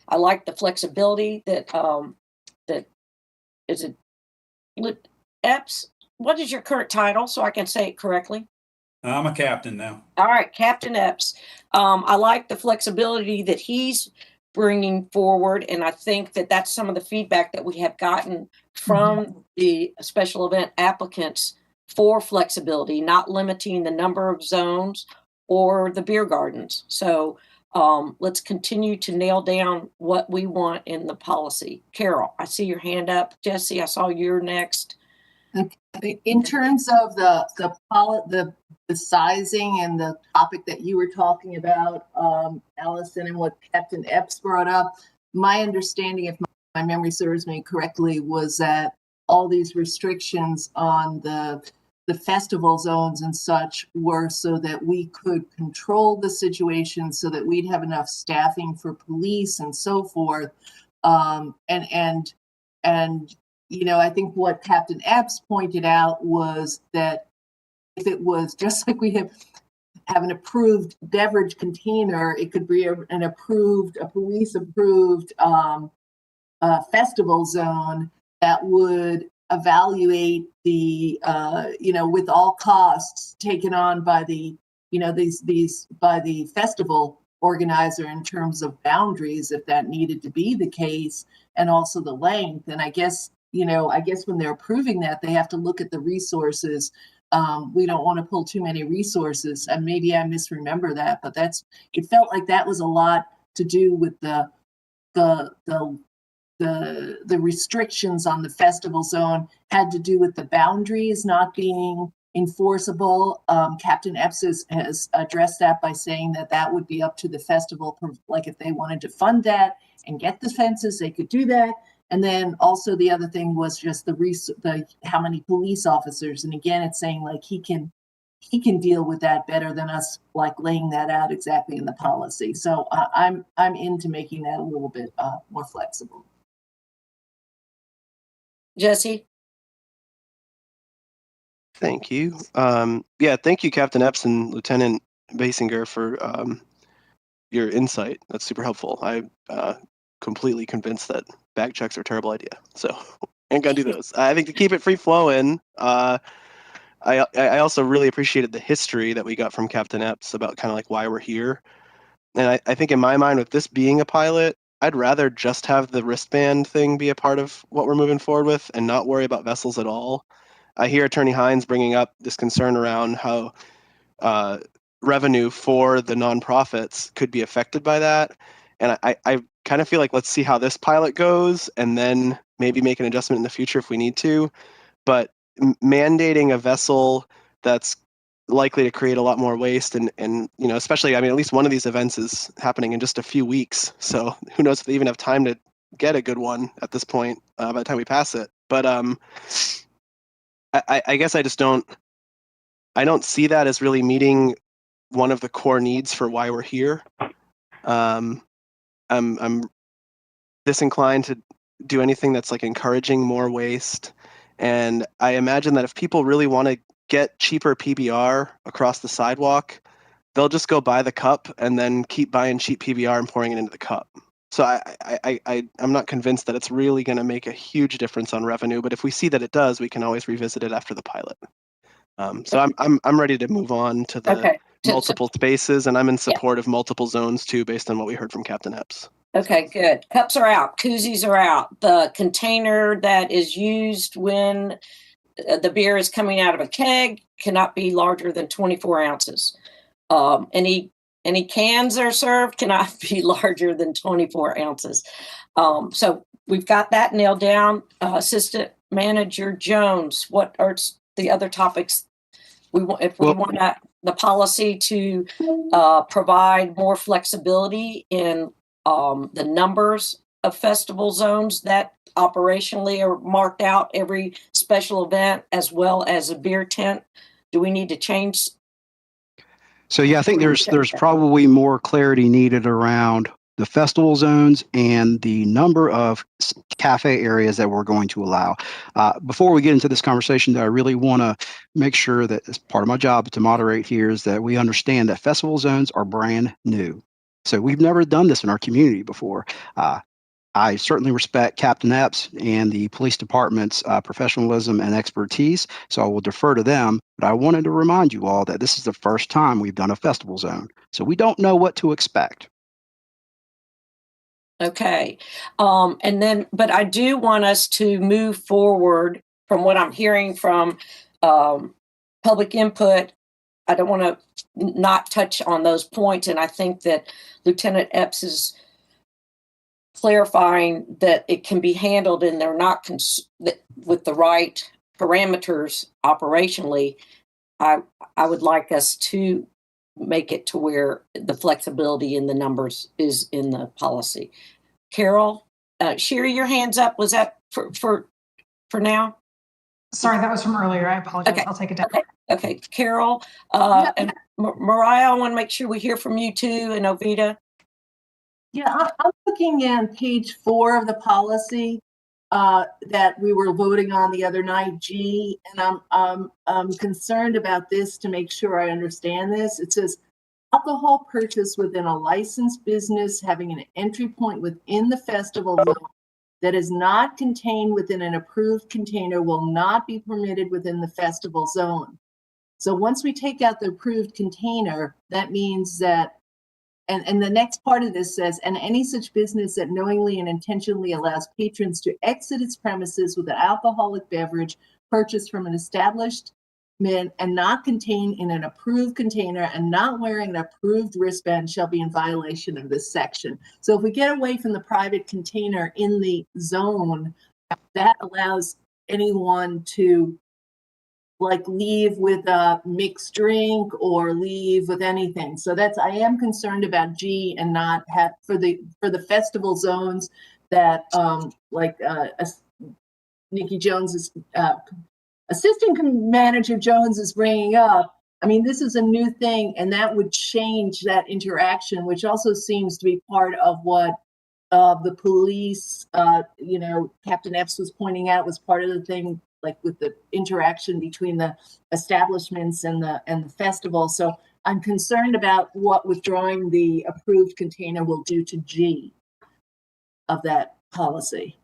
I like the flexibility that is it Epps? What is your current title so I can say it correctly? I'm a captain now. All right, Captain Epps. I like the flexibility that he's bringing forward, and I think that that's some of the feedback that we have gotten from the special event applicants for flexibility, not limiting the number of zones or the beer gardens. So let's continue to nail down what we want in the policy. Carol, I see your hand up. Jesse, I saw you're next. In terms of the sizing and the topic that you were talking about, Allison, and what Captain Epps brought up, my understanding, if my memory serves me correctly, was that all these restrictions on the festival zones and such were so that we could control the situation, so that we'd have enough staffing for police and so forth. I think what Captain Epps pointed out was that if it was just like we have an approved beverage container, it could be a police approved festival zone that would evaluate the with all costs taken on by the by the festival organizer in terms of boundaries, if that needed to be the case, and also the length. And I guess when they're approving that, they have to look at the resources we don't want to pull too many resources. And maybe I misremember that, but it felt like that was a lot to do with the restrictions on the festival zone had to do with the boundaries not being enforceable. Captain Epps has addressed that by saying that would be up to the festival. Like if they wanted to fund that and get the fences, they could do that. And then also the other thing was just the how many police officers. And again, it's saying like he can deal with that better than us, like laying that out exactly in the policy. So I'm into making that a little bit more flexible. Jesse? Thank you. Yeah, thank you, Captain Epps and Lieutenant Basinger, for your insight. That's super helpful. I'm completely convinced that bag checks are a terrible idea. So ain't gonna do those. I think to keep it free flowing, I also really appreciated the history that we got from Captain Epps about kind of like why we're here. And I think in my mind, with this being a pilot, I'd rather just have the wristband thing be a part of what we're moving forward with and not worry about vessels at all. I hear Attorney Hines bringing up this concern around how revenue for the nonprofits could be affected by that. And I kind of feel like let's see how this pilot goes and then maybe make an adjustment in the future if we need to. But mandating a vessel that's likely to create a lot more waste and you know, especially, I mean, at least one of these events is happening in just a few weeks. So who knows if they even have time to get a good one at this point by the time we pass it. But I guess I don't see that as really meeting one of the core needs for why we're here. I'm disinclined to do anything that's like encouraging more waste. And I imagine that if people really want to get cheaper PBR across the sidewalk, they'll just go buy the cup and then keep buying cheap PBR and pouring it into the cup. So I'm not convinced that it's really going to make a huge difference on revenue. But if we see that it does, we can always revisit it after the pilot. So I'm ready to move on to the multiple spaces, and I'm in support of multiple zones too, based on what we heard from Captain Epps. Okay, good. Cups are out. Koozies are out. The container that is used when the beer is coming out of a keg cannot be larger than 24 ounces. Any cans that are served cannot be larger than 24 ounces. So we've got that nailed down. Assistant Manager Jones, what are the other topics we want? If we want the policy to provide more flexibility in the numbers of festival zones that operationally are marked out every special event, as well as a beer tent, do we need to change? So yeah, I think there's probably more clarity needed around the festival zones and the number of cafe areas that we're going to allow. Before we get into this conversation, I really want to make sure that as part of my job to moderate here is that we understand that festival zones are brand new. So we've never done this in our community before. I certainly respect Captain Epps and the police department's professionalism and expertise, so I will defer to them. But I wanted to remind you all that this is the first time we've done a festival zone, so we don't know what to expect. Okay. But I do want us to move forward from what I'm hearing from public input. I don't want to not touch on those points. And I think that Lieutenant Epps is clarifying that it can be handled and they're not with the right parameters operationally. I would like us to make it to where the flexibility in the numbers is in the policy. Carol, Sherry, your hands up. Was that for now? Sorry, that was from earlier. I apologize. Okay. I'll take it down. Okay. Carol, and Mariah, I want to make sure we hear from you too, and Ovita. Yeah, I'm looking at page 4 of the policy that we were voting on the other night, G, and I'm concerned about this to make sure I understand this. It says, alcohol purchased within a licensed business having an entry point within the festival zone that is not contained within an approved container will not be permitted within the festival zone. So once we take out the approved container, that means that, and the next part of this says, and any such business that knowingly and intentionally allows patrons to exit its premises with an alcoholic beverage purchased from an established and not contained in an approved container and not wearing an approved wristband shall be in violation of this section. So if we get away from the private container in the zone, that allows anyone to like leave with a mixed drink or leave with anything. So I am concerned about G and not have for the festival zones that Nikki Jones is assistant manager Jones is bringing up. I mean, this is a new thing, and that would change that interaction, which also seems to be part of what the police, Captain Epps was pointing out was part of the thing, like with the interaction between the establishments and the festival. So I'm concerned about what withdrawing the approved container will do to G of that policy.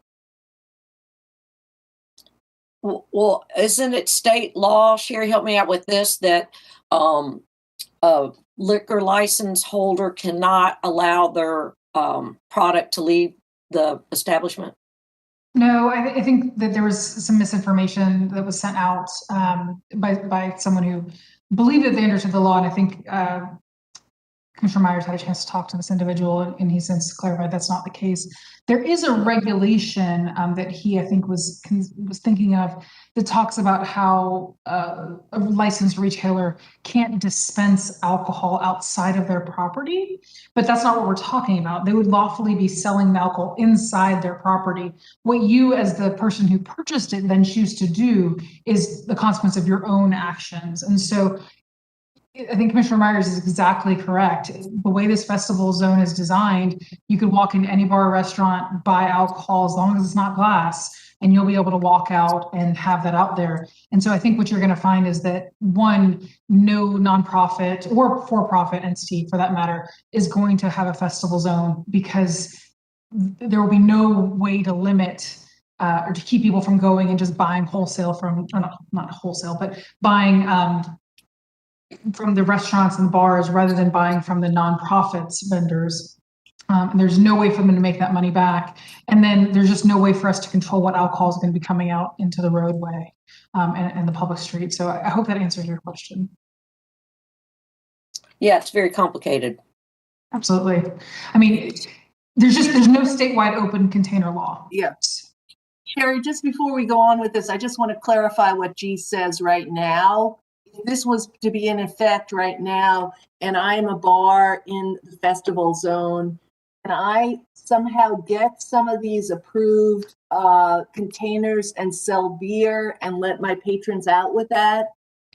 Well, isn't it state law, Sherry, help me out with this, that a liquor license holder cannot allow their product to leave the establishment? No, I think that there was some misinformation that was sent out by someone who believed that they understood the law, and I think Commissioner Myers had a chance to talk to this individual, and he since clarified that's not the case. There is a regulation that he, I think, was thinking of that talks about how a licensed retailer can't dispense alcohol outside of their property, but that's not what we're talking about. They would lawfully be selling the alcohol inside their property. What you, as the person who purchased it, then choose to do is the consequence of your own actions. And so I think Commissioner Myers is exactly correct. The way this festival zone is designed, you could walk into any bar or restaurant, buy alcohol as long as it's not glass, and you'll be able to walk out and have that out there. And so I think what you're going to find is that, one, no nonprofit or for-profit entity, for that matter, is going to have a festival zone, because there will be no way to limit or to keep people from going and just buying wholesale from, or not wholesale, but buying from the restaurants and the bars rather than buying from the nonprofits vendors. And there's no way for them to make that money back. And then there's just no way for us to control what alcohol is going to be coming out into the roadway and the public street. So I hope that answers your question. Yeah, it's very complicated. Absolutely. I mean, there's no statewide open container law. Yes. Sherry, just before we go on with this, I just want to clarify what G says right now. If this was to be in effect right now, and I am a bar in the festival zone, and I somehow get some of these approved containers and sell beer and let my patrons out with that,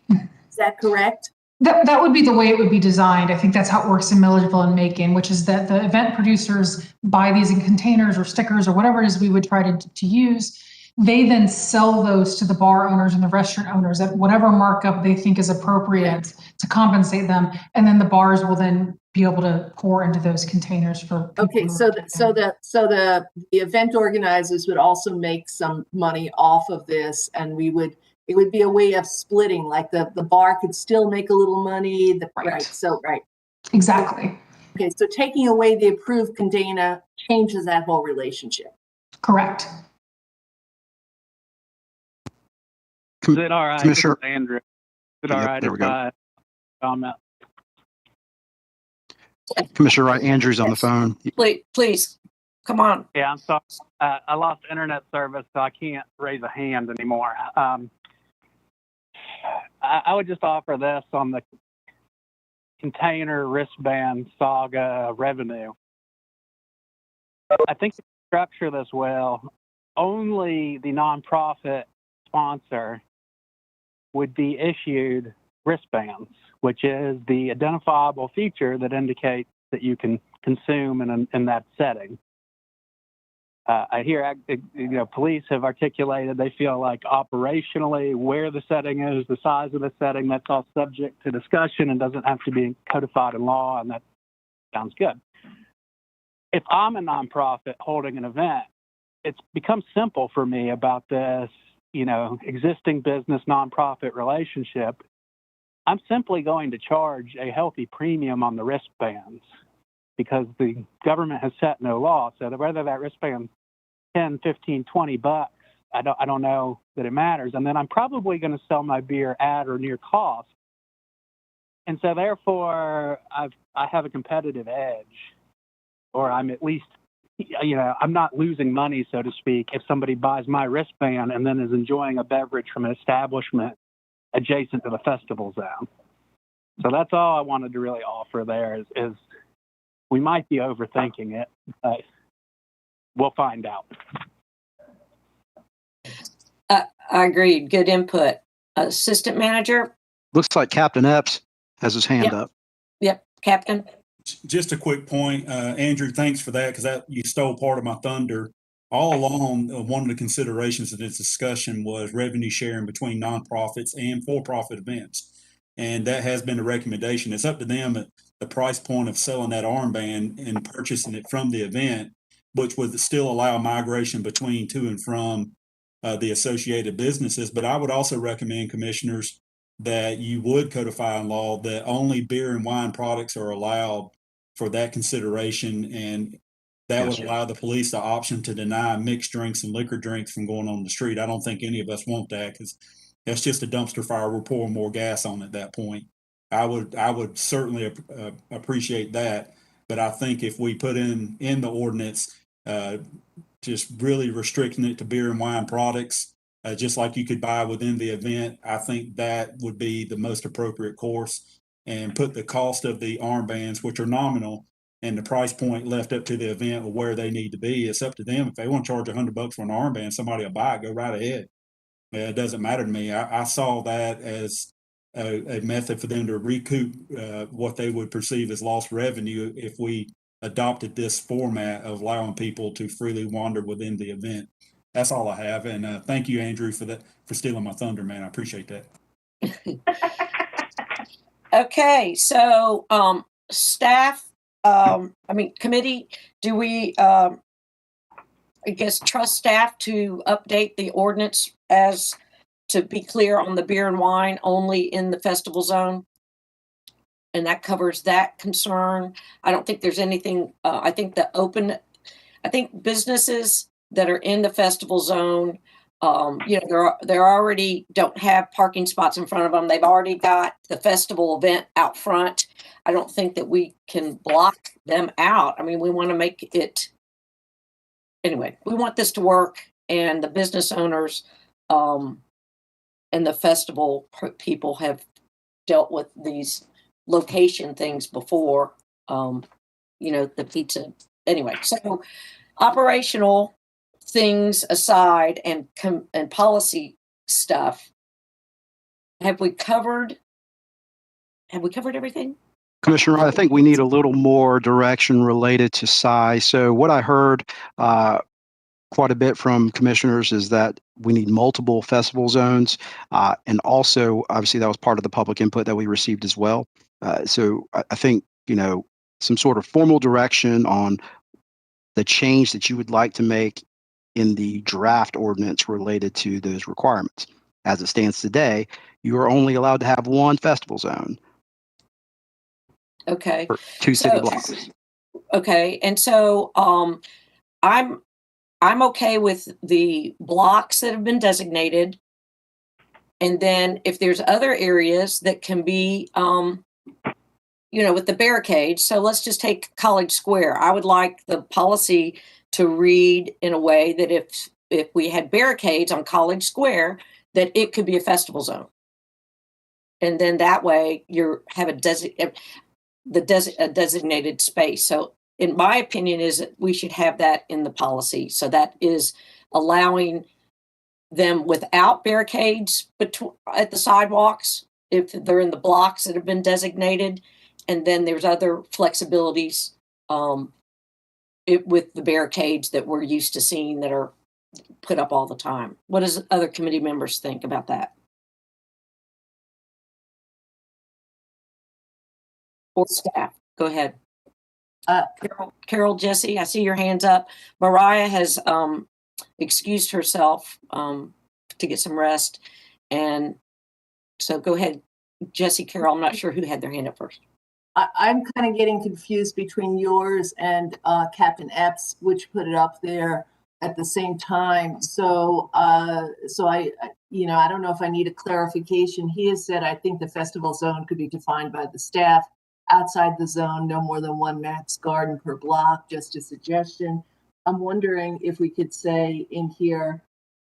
is that correct? That would be the way it would be designed. I think that's how it works in Milledgeville and Macon, which is that the event producers buy these in containers or stickers or whatever it is we would try to use. They then sell those to the bar owners and the restaurant owners at whatever markup they think is appropriate to compensate them. And then the bars will then be able to pour into those containers for. Okay, so the event organizers would also make some money off of this, and it would be a way of splitting, like the bar could still make a little money. Right. Exactly. Okay, so taking away the approved container changes that whole relationship. Correct. Is it all right, Commissioner Andrew? Is it all right there we if go. I comment? Commissioner Wright, Andrew's on the phone. Please, come on. Yeah, I'm sorry. I lost internet service, so I can't raise a hand anymore. I would just offer this on the container wristband saga revenue. I think if you structure this well, only the nonprofit sponsor would be issued wristbands, which is the identifiable feature that indicates that you can consume in that setting. I hear, police have articulated they feel like operationally where the setting is, the size of the setting, that's all subject to discussion and doesn't have to be codified in law, and that sounds good. If I'm a nonprofit holding an event, it's become simple for me about this, existing business nonprofit relationship. I'm simply going to charge a healthy premium on the wristbands because the government has set no law. So whether that wristband's $10, $15, $20, I don't know that it matters. And then I'm probably going to sell my beer at or near cost. And so therefore I have a competitive edge, or I'm at least, I'm not losing money, so to speak, if somebody buys my wristband and then is enjoying a beverage from an establishment adjacent to the festival zone. So that's all I wanted to really offer there is we might be overthinking it, but we'll find out. I agree. Good input. Assistant manager. Looks like Captain Epps has his hand Yep. up. Yep. Captain. Just a quick point, Andrew, thanks for that, because you stole part of my thunder. All along, one of the considerations of this discussion was revenue sharing between nonprofits and for-profit events. And that has been a recommendation. It's up to them at the price point of selling that armband and purchasing it from the event, which would still allow migration between to and from the associated businesses. But I would also recommend, commissioners, that you would codify in law that only beer and wine products are allowed for that consideration, and that would allow the police the option to deny mixed drinks and liquor drinks from going on the street. I don't think any of us want that, because that's just a dumpster fire. We're pouring more gas on at that point. I would certainly appreciate that, but I think if we put in the ordinance just really restricting it to beer and wine products, just like you could buy within the event, I think that would be the most appropriate course, and put the cost of the armbands, which are nominal, and the price point left up to the event or where they need to be. It's up to them. If they want to charge $100 for an armband, somebody will buy it, go right ahead. It doesn't matter to me. I saw that as a method for them to recoup what they would perceive as lost revenue if we adopted this format of allowing people to freely wander within the event. That's all I have. And thank you, Andrew, for stealing my thunder, man. I appreciate that. Okay, so staff, committee, do we, I guess, trust staff to update the ordinance as to be clear on the beer and wine only in the festival zone? And that covers that concern. I don't think there's anything, I think businesses that are in the festival zone, they're already don't have parking spots in front of them. They've already got the festival event out front. I don't think that we can block them out. I mean, we want to make it, anyway, we want this to work, and the business owners and the festival people have dealt with these location things before, the pizza. Anyway, so operational things aside and policy stuff, have we covered everything? Commissioner, I think we need a little more direction related to size. So what I heard quite a bit from commissioners is that we need multiple festival zones. And also, obviously, that was part of the public input that we received as well. So I think, some sort of formal direction on the change that you would like to make in the draft ordinance related to those requirements. As it stands today, you are only allowed to have one festival zone. Okay. For two city blocks. Okay. And so I'm okay with the blocks that have been designated. And then if there's other areas that can be, with the barricades. So let's just take College Square. I would like the policy to read in a way that if we had barricades on College Square, that it could be a festival zone. And then that way you have a designated space. So in my opinion is that we should have that in the policy. So that is allowing them without barricades at the sidewalks, if they're in the blocks that have been designated. And then there's other flexibilities with the barricades that we're used to seeing that are put up all the time. What does other committee members think about that? Or staff? Go ahead. Carol, Jesse, I see your hands up. Mariah has excused herself to get some rest. And so go ahead, Jesse, Carol. I'm not sure who had their hand up first. I'm kind of getting confused between yours and Captain Epps, which put it up there. at the same time. So I don't know if I need a clarification. He has said, I think the festival zone could be defined by the staff. Outside the zone, no more than one max garden per block, just a suggestion. I'm wondering if we could say in here,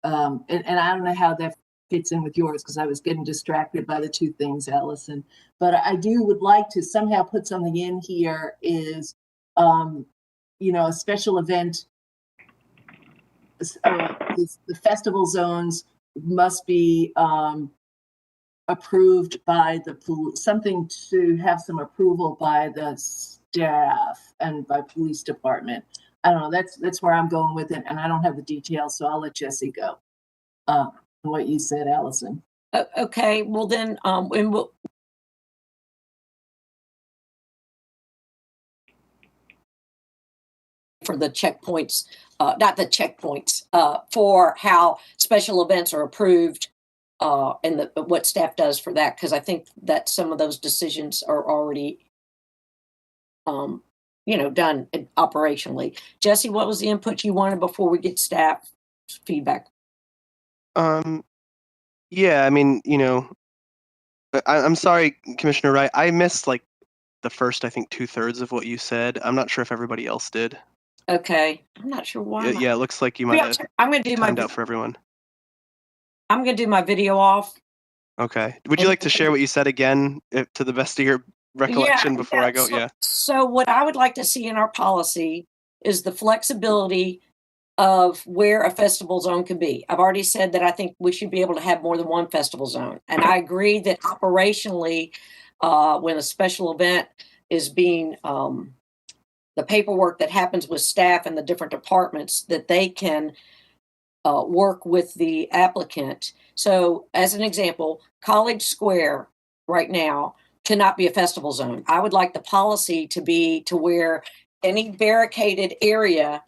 and I don't know how that fits in with yours because I was getting distracted by the two things, Allison. But I would like to somehow put something in here is, a special event. The festival zones must be approved by the police, something to have some approval by the staff and by police department. I don't know. That's where I'm going with it, and I don't have the details, so I'll let Jesse go. What you said, Allison. Okay. Well, then, and we'll. For the checkpoints, not the checkpoints, for how special events are approved, and what staff does for that, because I think that some of those decisions are already, done operationally. Jesse, what was the input you wanted before we get staff feedback? Yeah, I mean, I'm sorry, Commissioner Wright. I missed like the first, I think, 2/3 of what you said. I'm not sure if everybody else did. Okay, I'm not sure why. Yeah, it looks like you might have I'm going to do timed out for everyone. I'm going to do my video off. Okay. Would you like to share what you said again, to the best of your recollection before I go? Yeah. So what I would like to see in our policy is the flexibility of where a festival zone can be. I've already said that I think we should be able to have more than one festival zone. And I agree that operationally, when a special event is being, the paperwork that happens with staff and the different departments, that they can work with the applicant. So as an example, College Square right now cannot be a festival zone. I would like the policy to be to where any barricaded area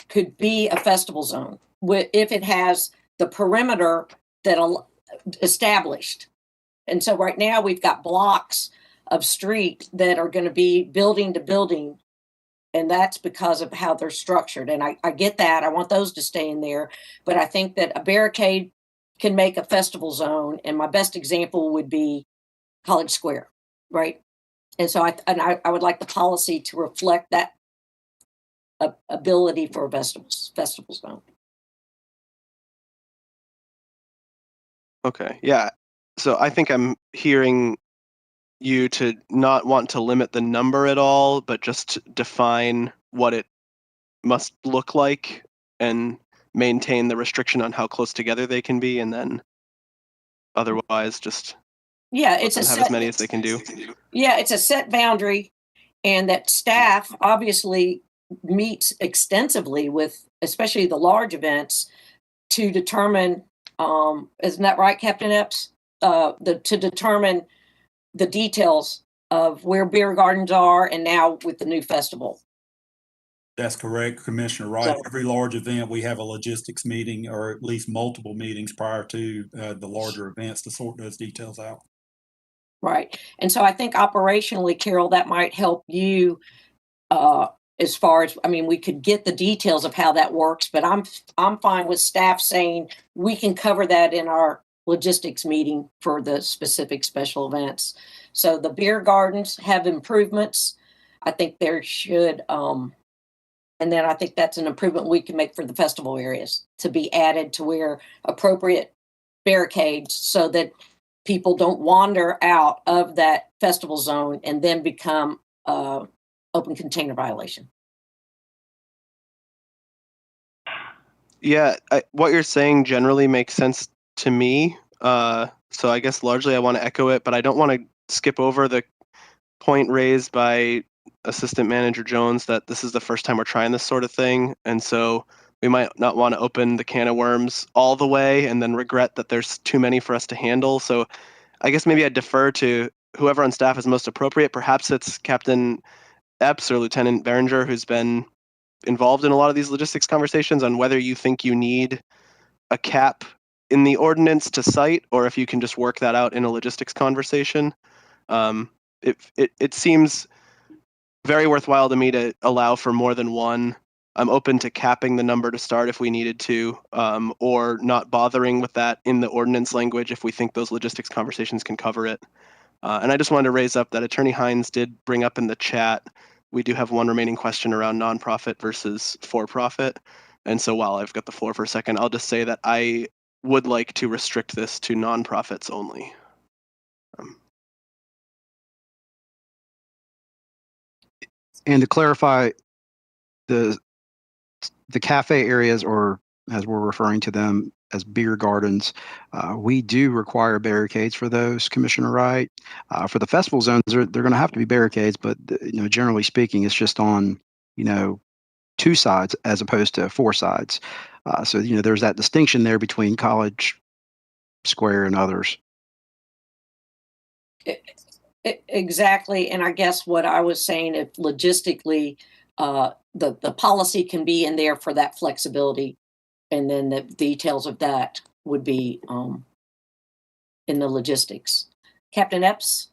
could be a festival zone if it has the perimeter that established. And so right now we've got blocks of street that are going to be building to building, and that's because of how they're structured. And I get that. I want those to stay in there, but I think that a barricade can make a festival zone, and my best example would be College Square, right? And so I would like the policy to reflect that ability for festival zone. Okay. Yeah. So I think I'm hearing you to not want to limit the number at all, but just define what it must look like and maintain the restriction on how close together they can be, and then otherwise just it's have as many as they can do. Yeah, it's a set boundary, and that staff obviously meets extensively with, especially the large events, to determine, isn't that right, Captain Epps? To determine the details of where beer gardens are, and now with the new festival. That's correct, Commissioner Wright. Every large event, we have a logistics meeting or at least multiple meetings prior to the larger events to sort those details out. Right. And so I think operationally, Carol, that might help you as far as, we could get the details of how that works, but I'm fine with staff saying we can cover that in our logistics meeting for the specific special events. So the beer gardens have improvements. I think there should, and then I think that's an improvement we can make for the festival areas to be added to where appropriate barricades so that people don't wander out of that festival zone and then become open container violation. Yeah, what you're saying generally makes sense to me. So I guess largely I want to echo it, but I don't want to skip over the point raised by Assistant Manager Jones that this is the first time we're trying this sort of thing. And so we might not want to open the can of worms all the way and then regret that there's too many for us to handle. So I guess maybe I'd defer to whoever on staff is most appropriate. Perhaps it's Captain Epps or Lieutenant Berenger, who's been involved in a lot of these logistics conversations, on whether you think you need a cap in the ordinance to cite, or if you can just work that out in a logistics conversation. It seems very worthwhile to me to allow for more than one. I'm open to capping the number to start if we needed to, or not bothering with that in the ordinance language if we think those logistics conversations can cover it. And I just wanted to raise up that Attorney Hines did bring up in the chat, we do have one remaining question around nonprofit versus for-profit. And so while I've got the floor for a second, I'll just say that I would like to restrict this to nonprofits only. And to clarify, the cafe areas, or as we're referring to them as beer gardens, we do require barricades for those, Commissioner Wright. For the festival zones, they're going to have to be barricades, but generally speaking, it's just on 2 sides as opposed to 4 sides. So there's that distinction there between College Square and others. Exactly. And I guess what I was saying, if logistically, the policy can be in there for that flexibility, and then the details of that would be in the logistics. Captain Epps?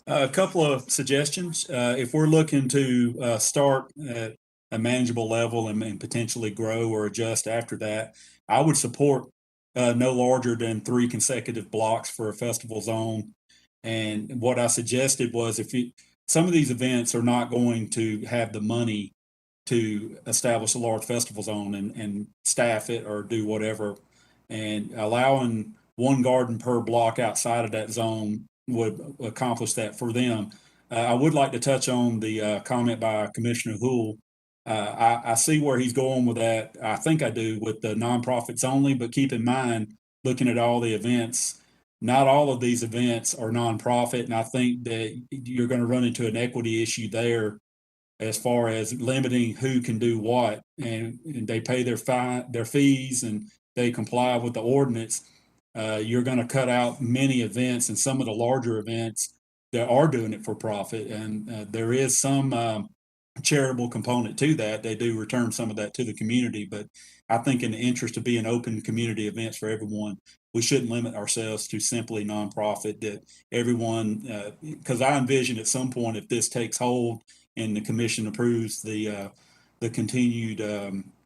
A couple of suggestions. If we're looking to start at a manageable level and potentially grow or adjust after that, I would support no larger than 3 consecutive blocks for a festival zone. And what I suggested was, some of these events are not going to have the money to establish a large festival zone and staff it or do whatever, and allowing 1 garden per block outside of that zone would accomplish that for them. I would like to touch on the comment by Commissioner Houle. I see where he's going with that. I think I do, with the nonprofits only, but keep in mind, looking at all the events, not all of these events are nonprofit, and I think that you're going to run into an equity issue there as far as limiting who can do what, and they pay their fees and they comply with the ordinance. You're going to cut out many events, and some of the larger events that are doing it for profit, and there is some charitable component to that. They do return some of that to the community, but I think in the interest of being open community events for everyone, we shouldn't limit ourselves to simply nonprofit. That everyone, because I envision at some point, if this takes hold and the commission approves the continued,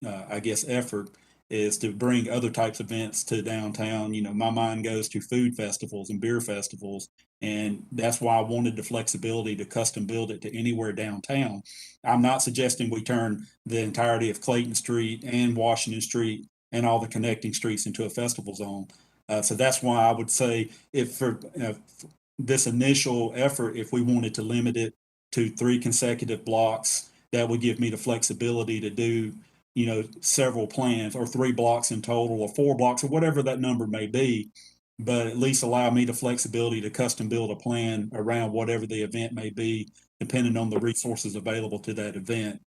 I guess, effort, is to bring other types of events to downtown. My mind goes to food festivals and beer festivals, and that's why I wanted the flexibility to custom build it to anywhere downtown. I'm not suggesting we turn the entirety of Clayton Street and Washington Street and all the connecting streets into a festival zone. So that's why I would say, if for this initial effort, if we wanted to limit it to 3 consecutive blocks, that would give me the flexibility to do several plans, or 3 blocks in total, or 4 blocks, or whatever that number may be, but at least allow me the flexibility to custom build a plan around whatever the event may be, depending on the resources available to that event.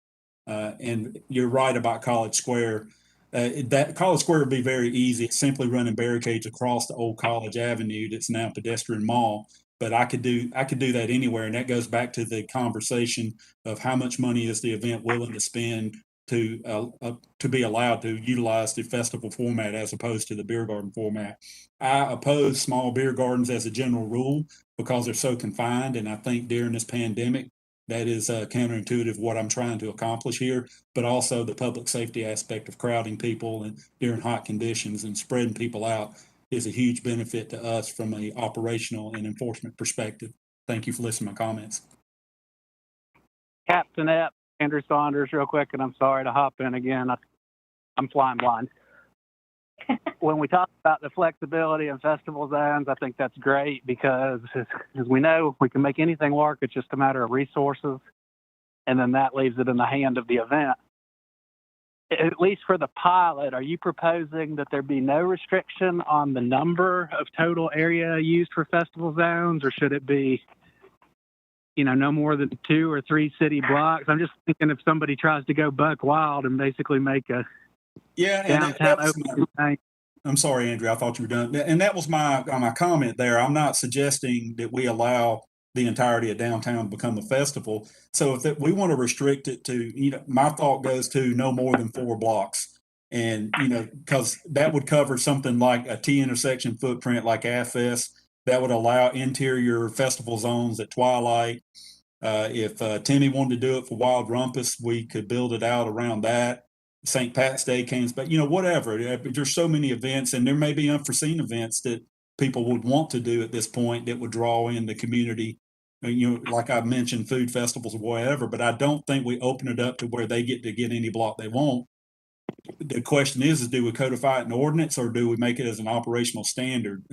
And you're right about College Square. That College Square would be very easy. It's simply running barricades across the old College Avenue that's now pedestrian mall. But I could do that anywhere, and that goes back to the conversation of how much money is the event willing to spend to be allowed to utilize the festival format as opposed to the beer garden format. I oppose small beer gardens as a general rule because they're so confined, and I think during this pandemic, that is counterintuitive what I'm trying to accomplish here, but also the public safety aspect of crowding people and during hot conditions and spreading people out is a huge benefit to us from an operational and enforcement perspective. Thank you for listening to my comments. Captain Epps, Andrew Saunders, real quick, and I'm sorry to hop in again. I'm flying blind. When we talk about the flexibility in festival zones, I think that's great because, as we know, we can make anything work. It's just a matter of resources, and then that leaves it in the hand of the event. At least for the pilot, are you proposing that there be no restriction on the number of total area used for festival zones, or should it be, no more than 2 or 3 city blocks? I'm just thinking if somebody tries to go buck wild and basically make a downtown open thing. I'm sorry, Andrew. I thought you were done. And that was my comment there. I'm not suggesting that we allow the entirety of downtown to become a festival. So if we want to restrict it to, my thought goes to no more than 4 blocks. And, because that would cover something like a T intersection footprint like AFS, that would allow interior festival zones at twilight, If Timmy wanted to do it for Wild Rumpus, we could build it out around that. St. Pat's Day came, but whatever. There's so many events, and there may be unforeseen events that people would want to do at this point that would draw in the community. Like I mentioned, food festivals or whatever. But I don't think we open it up to where they get to get any block they want. The question is do we codify it in ordinance or do we make it as an operational standard?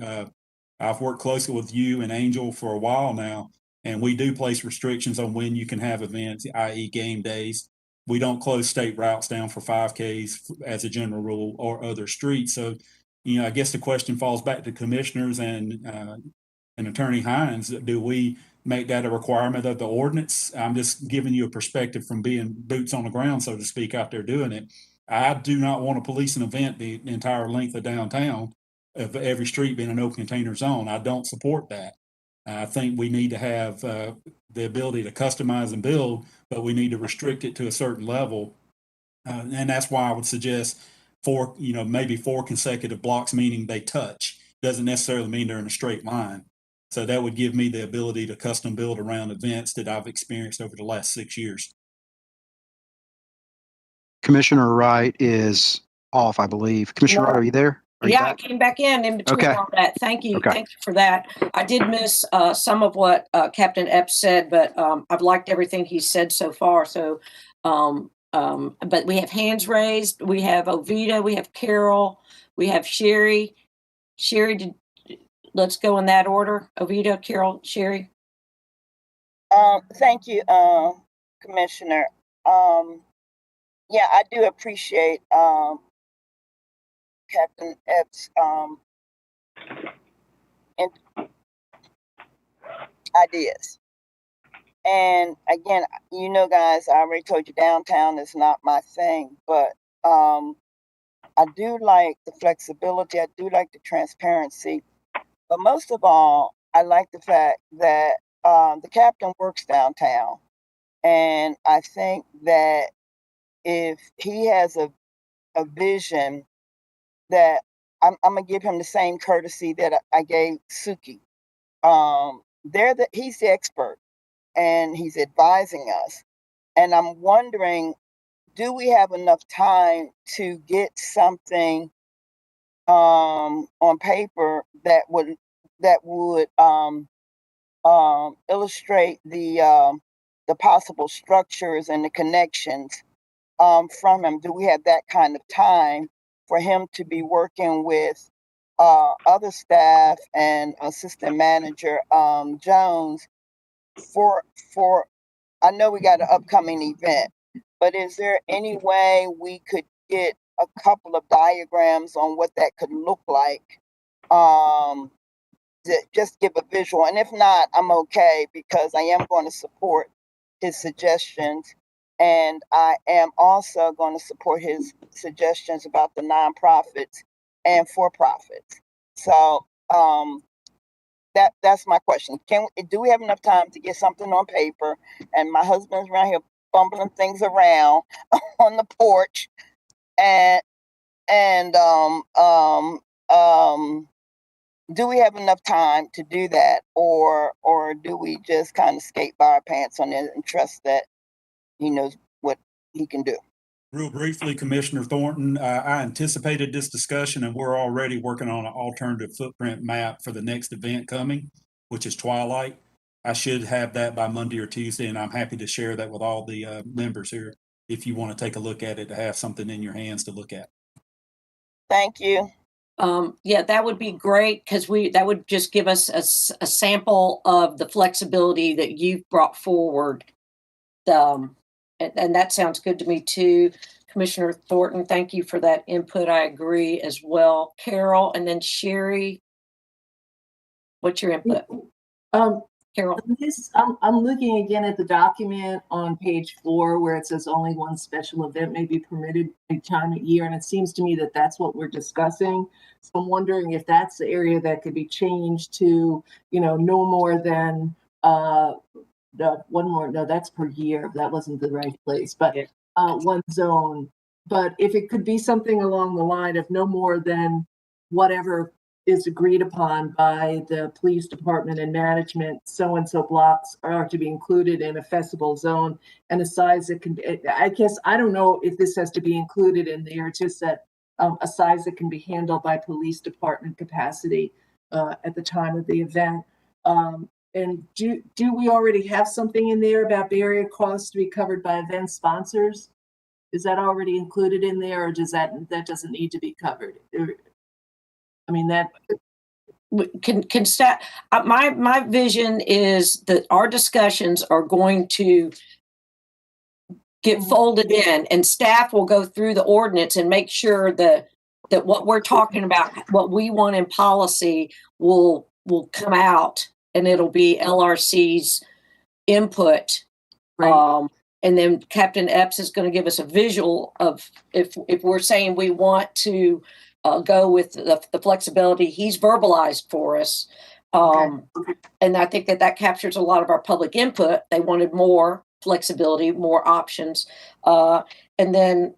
I've worked closely with you and Angel for a while now, and we do place restrictions on when you can have events, i.e. game days. We don't close state routes down for 5Ks as a general rule or other streets. So, I guess the question falls back to commissioners and Attorney Hines. Do we make that a requirement of the ordinance? I'm just giving you a perspective from being boots on the ground, so to speak, out there doing it. I do not want to police an event the entire length of downtown of every street being an open container zone. I don't support that. I think we need to have the ability to customize and build, but we need to restrict it to a certain level. And that's why I would suggest maybe 4 consecutive blocks, meaning they touch. Doesn't necessarily mean they're in a straight line. So that would give me the ability to custom build around events that I've experienced over the last 6 years. Commissioner Wright is off, I believe. Commissioner Wright, are you there? Yeah, I came back in between all that. Thank you. Okay. Thank you for that. I did miss some of what Captain Epps said, but I've liked everything he said so far. So, but we have hands raised. We have Ovita. We have Carol. We have Sherry. Sherry, let's go in that order. Ovita, Carol, Sherry. Thank you, Commissioner. Yeah, I do appreciate Captain Epps' ideas. And again, guys, I already told you downtown is not my thing, but I do like the flexibility. I do like the transparency. But most of all, I like the fact that the captain works downtown. And I think that if he has a vision, that I'm gonna give him the same courtesy that I gave Suki. He's the expert, and he's advising us. And I'm wondering, do we have enough time to get something on paper that would illustrate the possible structures and the connections from him? Do we have that kind of time for him to be working with other staff and assistant manager Jones for I know we got an upcoming event, but is there any way we could get a couple of diagrams on what that could look like to just give a visual? And if not, I'm okay, because I am going to support his suggestions. And I am also going to support his suggestions about the nonprofits and for-profits. So that's my question. Do we have enough time to get something on paper? And my husband's around here bumbling things around on the porch. And do we have enough time to do that, or do we just kind of skate by our pants on it and trust that he knows what he can do? Real briefly, Commissioner Thornton, I anticipated this discussion, and we're already working on an alternative footprint map for the next event coming, which is Twilight. I should have that by Monday or Tuesday, and I'm happy to share that with all the members here if you want to take a look at it, to have something in your hands to look at. Thank you. Yeah, that would be great, because that would just give us a sample of the flexibility that you've brought forward. And that sounds good to me too. Commissioner Thornton, thank you for that input. I agree as well. Carol, and then Sherry, what's your input? Carol. I'm looking again at the document on page 4 where it says only one special event may be permitted a time a year, and it seems to me that that's what we're discussing. So I'm wondering if that's the area that could be changed to, no more than no, that's per year. That wasn't the right place, but one zone. But if it could be something along the line of no more than whatever is agreed upon by the police department and management, so-and-so blocks are to be included in a festival zone and a size that can, I guess, I don't know if this has to be included in there, just that a size that can be handled by police department capacity at the time of the event. And do we already have something in there about barrier costs to be covered by event sponsors? Is that already included in there, or does that doesn't need to be covered? I mean, that can staff, my vision is that our discussions are going to get folded in, and staff will go through the ordinance and make sure that what we're talking about, what we want in policy, will come out, and it'll be LRC's input. right. And then Captain Epps is going to give us a visual of if we're saying we want to go with the flexibility he's verbalized for us. And I think that captures a lot of our public input. They wanted more flexibility, more options. And then,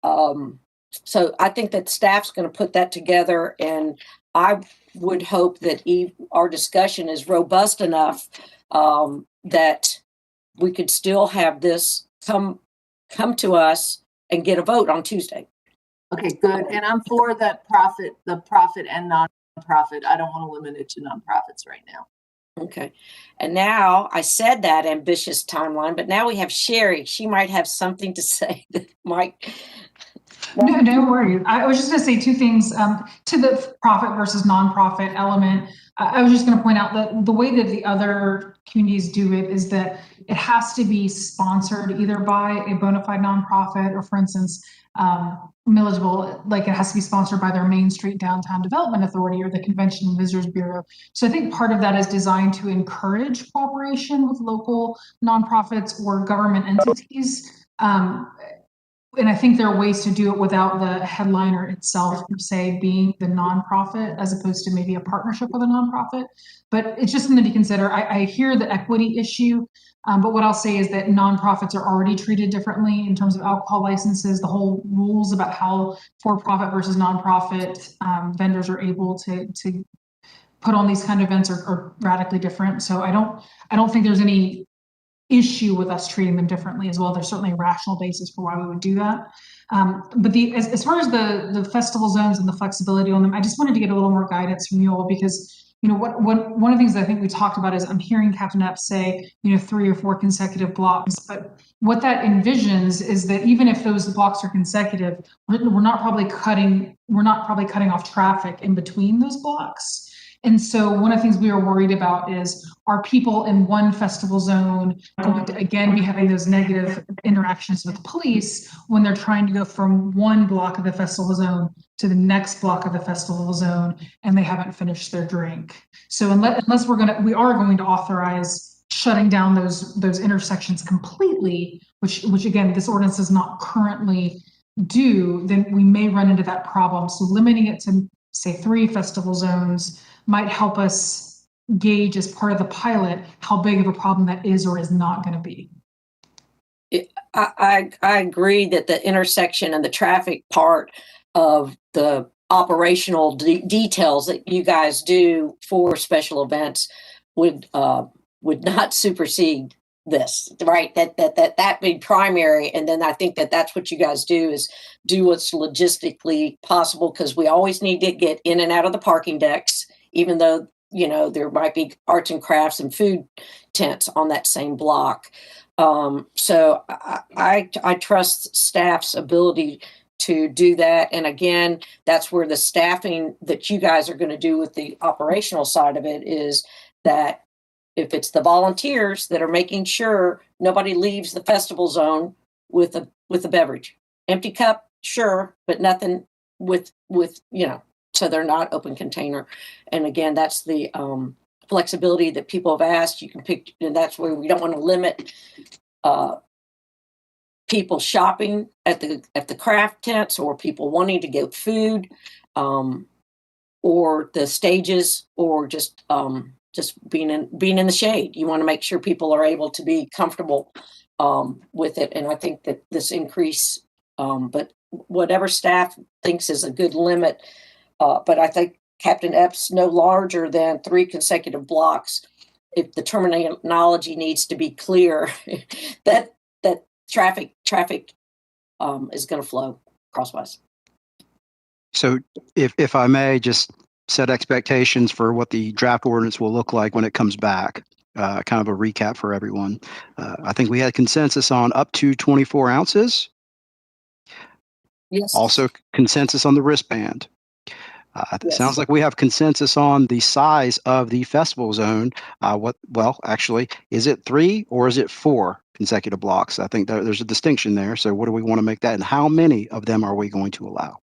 so I think that staff's going to put that together, and I would hope that our discussion is robust enough that we could still have this come to us and get a vote on Tuesday. Okay, good. And I'm for the profit and nonprofit. I don't want to limit it to nonprofits right now. Okay. And now I said that ambitious timeline, but now we have Sherry. She might have something to say that might. No worries. I was just going to say two things to the profit versus nonprofit element. I was just going to point out that the way that the other communities do it is that it has to be sponsored either by a bona fide nonprofit, or for instance, Milledgeville, like it has to be sponsored by their Main Street Downtown Development Authority or the Convention and Visitors Bureau. So I think part of that is designed to encourage cooperation with local nonprofits or government entities. And I think there are ways to do it without the headliner itself, say, being the nonprofit, as opposed to maybe a partnership with a nonprofit. But it's just something to consider. I hear the equity issue, but what I'll say is that nonprofits are already treated differently in terms of alcohol licenses. The whole rules about how for-profit versus nonprofit vendors are able to put on these kind of events are radically different. So I don't think there's any issue with us treating them differently as well. There's certainly a rational basis for why we would do that. But as far as the festival zones and the flexibility on them, I just wanted to get a little more guidance from you all, because one of the things that I think we talked about is I'm hearing Captain Epps say 3 or 4 consecutive blocks, but what that envisions is that even if those blocks are consecutive, we're not probably cutting off traffic in between those blocks. And so one of the things we are worried about is, are people in one festival zone going to again be having those negative interactions with police when they're trying to go from one block of the festival zone to the next block of the festival zone and they haven't finished their drink? So unless we are going to authorize shutting down those intersections completely, which again, this ordinance does not currently do, then we may run into that problem. So limiting it to, say, 3 festival zones might help us gauge, as part of the pilot, how big of a problem that is or is not going to be. I agree that the intersection and the traffic part of the operational details that you guys do for special events would not supersede this, right? That be primary, and then I think that's what you guys do, is do what's logistically possible, because we always need to get in and out of the parking decks, even though there might be arts and crafts and food tents on that same block. So I trust staff's ability to do that. And again, that's where the staffing that you guys are going to do with the operational side of it is that if it's the volunteers that are making sure nobody leaves the festival zone with a beverage, empty cup, sure, but nothing with so they're not open container. And again, that's the flexibility that people have asked. You can pick, and that's where we don't want to limit people shopping at the craft tents, or people wanting to get food, or the stages, or just being in the shade. You want to make sure people are able to be comfortable with it. And I think that this increase, but whatever staff thinks is a good limit. But I think Captain Epps, no larger than 3 consecutive blocks. If the terminology needs to be clear, that traffic is going to flow crosswise. So if I may just set expectations for what the draft ordinance will look like when it comes back, kind of a recap for everyone. I think we had consensus on up to 24 ounces. Yes. Also consensus on the wristband. It Yes. sounds like we have consensus on the size of the festival zone. Actually, is it 3 or is it 4 consecutive blocks? I think there's a distinction there. So what do we want to make that, and how many of them are we going to allow?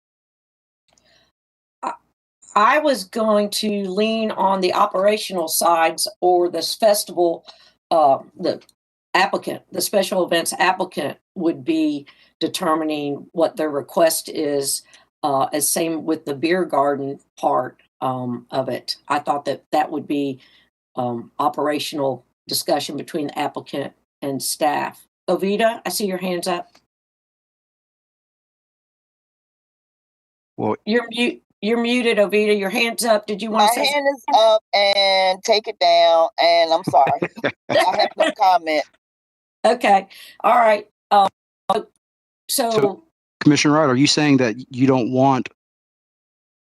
I was going to lean on the operational sides, or this festival, the special events applicant would be determining what their request is, as same with the beer garden part of it. I thought that would be operational discussion between the applicant and staff. Ovita, I see your hands up. Well, You're muted, Ovita. Your hand's up. Did you want to say? My hand is up, and take it down. And I'm sorry. I have no comment. Okay. All right. So, Commissioner Wright, are you saying that you don't want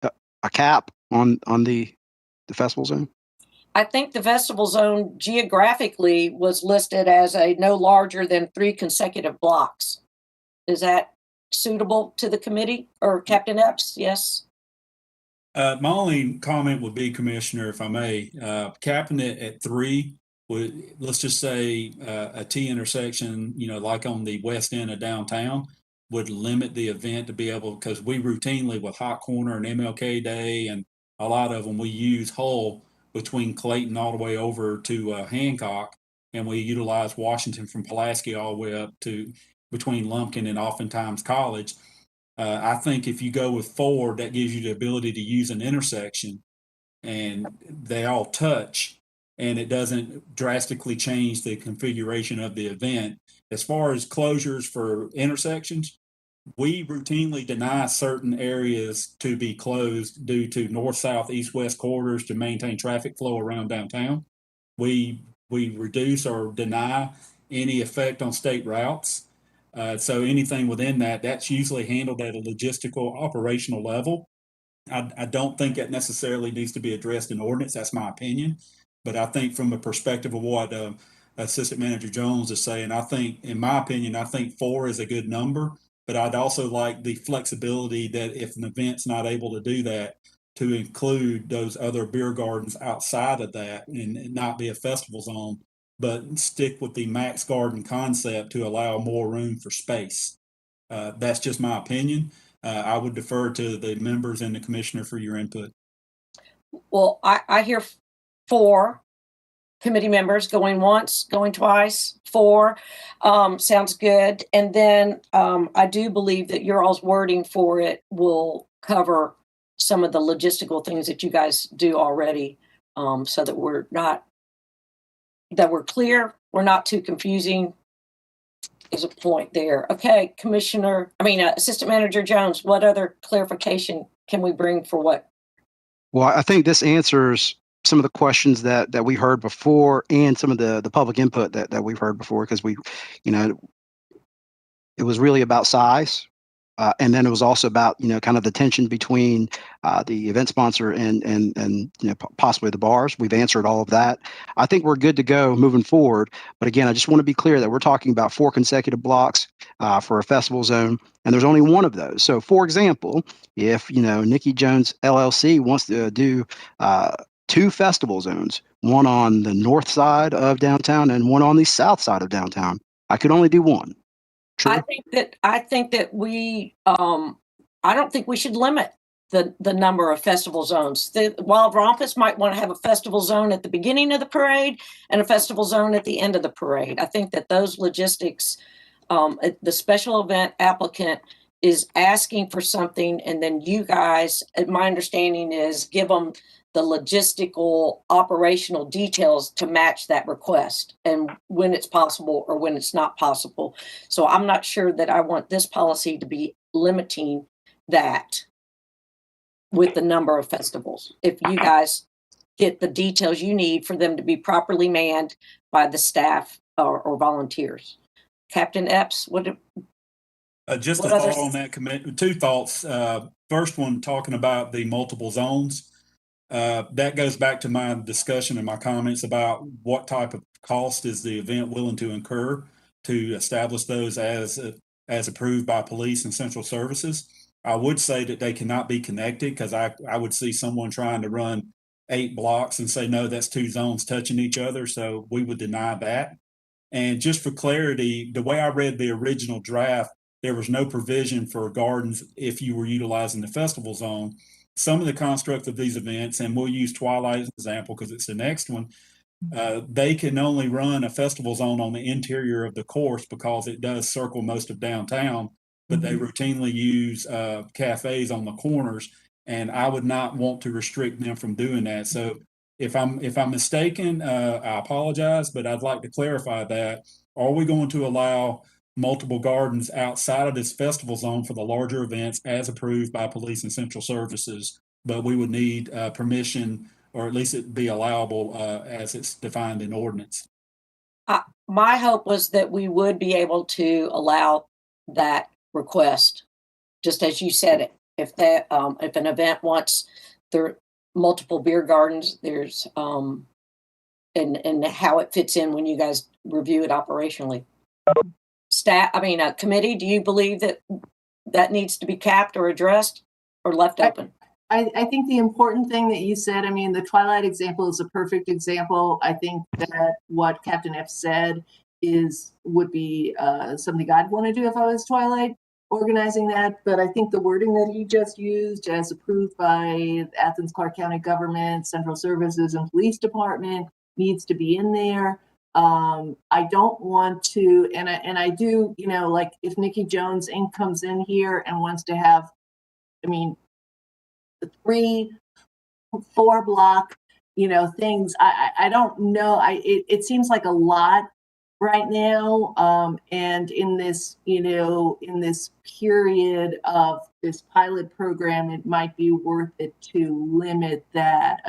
a cap on the festival zone? I think the festival zone geographically was listed as a no larger than 3 consecutive blocks. Is that suitable to the committee or Captain Epps? Yes. My only comment would be, Commissioner, if I may, capping it at 3 would, let's just say, a T intersection, like on the west end of downtown, would limit the event to be able, because we routinely with Hot Corner and MLK Day and a lot of them, we use Hull between Clayton all the way over to Hancock, and we utilize Washington from Pulaski all the way up to between Lumpkin and oftentimes College. I think if you go with 4, that gives you the ability to use an intersection and they all touch, and it doesn't drastically change the configuration of the event. As far as closures for intersections, we routinely deny certain areas to be closed due to north, south, east, west corridors to maintain traffic flow around downtown. We reduce or deny any effect on state routes. So anything within that's usually handled at a logistical operational level. I don't think that necessarily needs to be addressed in ordinance. That's my opinion. But I think from the perspective of what Assistant Manager Jones is saying, in my opinion, I think 4 is a good number. But I'd also like the flexibility that if an event's not able to do that, to include those other beer gardens outside of that and not be a festival zone, but stick with the max garden concept to allow more room for space. That's just my opinion. I would defer to the members and the commissioner for your input. Well, I hear 4 committee members going once, going twice. 4 sounds good. And then I do believe that your all's wording for it will cover some of the logistical things that you guys do already, so that we're clear, we're not too confusing. Is a point there. Okay, Assistant Manager Jones, what other clarification can we bring for what? Well, I think this answers some of the questions that we heard before, and some of the public input that we've heard before, because it was really about size. And then it was also about, kind of the tension between the event sponsor and possibly the bars. We've answered all of that. I think we're good to go moving forward. But again, I just want to be clear that we're talking about 4 consecutive blocks for a festival zone, and there's only one of those. So, for example, if Nikki Jones LLC wants to do 2 festival zones, one on the north side of downtown and one on the south side of downtown, I could only do one. True. I think that we I don't think we should limit the number of festival zones. The Wild Rompus might want to have a festival zone at the beginning of the parade and a festival zone at the end of the parade. I think that those logistics, the special event applicant is asking for something, and then you guys, my understanding is, give them the logistical operational details to match that request, and when it's possible or when it's not possible. So I'm not sure that I want this policy to be limiting that. with the number of festivals. If you guys get the details you need for them to be properly manned by the staff or volunteers. Captain Epps, Just what a other- thought on that commit. Two thoughts. First one, talking about the multiple zones. That goes back to my discussion and my comments about what type of cost is the event willing to incur to establish those as approved by police and central services. I would say that they cannot be connected, because I would see someone trying to run 8 blocks and say, no, that's 2 zones touching each other. So we would deny that. And just for clarity, the way I read the original draft, there was no provision for gardens if you were utilizing the festival zone. Some of the construct of these events, and we'll use Twilight as an example because it's the next one, they can only run a festival zone on the interior of the course because it does circle most of downtown, but they routinely use cafes on the corners, and I would not want to restrict them from doing that. So if I'm mistaken, I apologize, but I'd like to clarify that. Are we going to allow multiple gardens outside of this festival zone for the larger events as approved by police and central services, but we would need permission, or at least it be allowable as it's defined in ordinance? My hope was that we would be able to allow that request, just as you said it. If an event wants there multiple beer gardens, there's and how it fits in when you guys review it operationally. Committee, do you believe that needs to be capped or addressed or left open? I think the important thing that you said, the Twilight example is a perfect example. I think that what Captain F said would be something I'd want to do if I was Twilight organizing that. But I think the wording that he just used, as approved by Athens-Clarke County government, central services, and police department, needs to be in there. I don't want to, and I do, like if Nikki Jones Inc. comes in here and wants to have, the 3-4 block, things. I don't know. It seems like a lot right now. And in this, in this period of this pilot program, it might be worth it to limit that.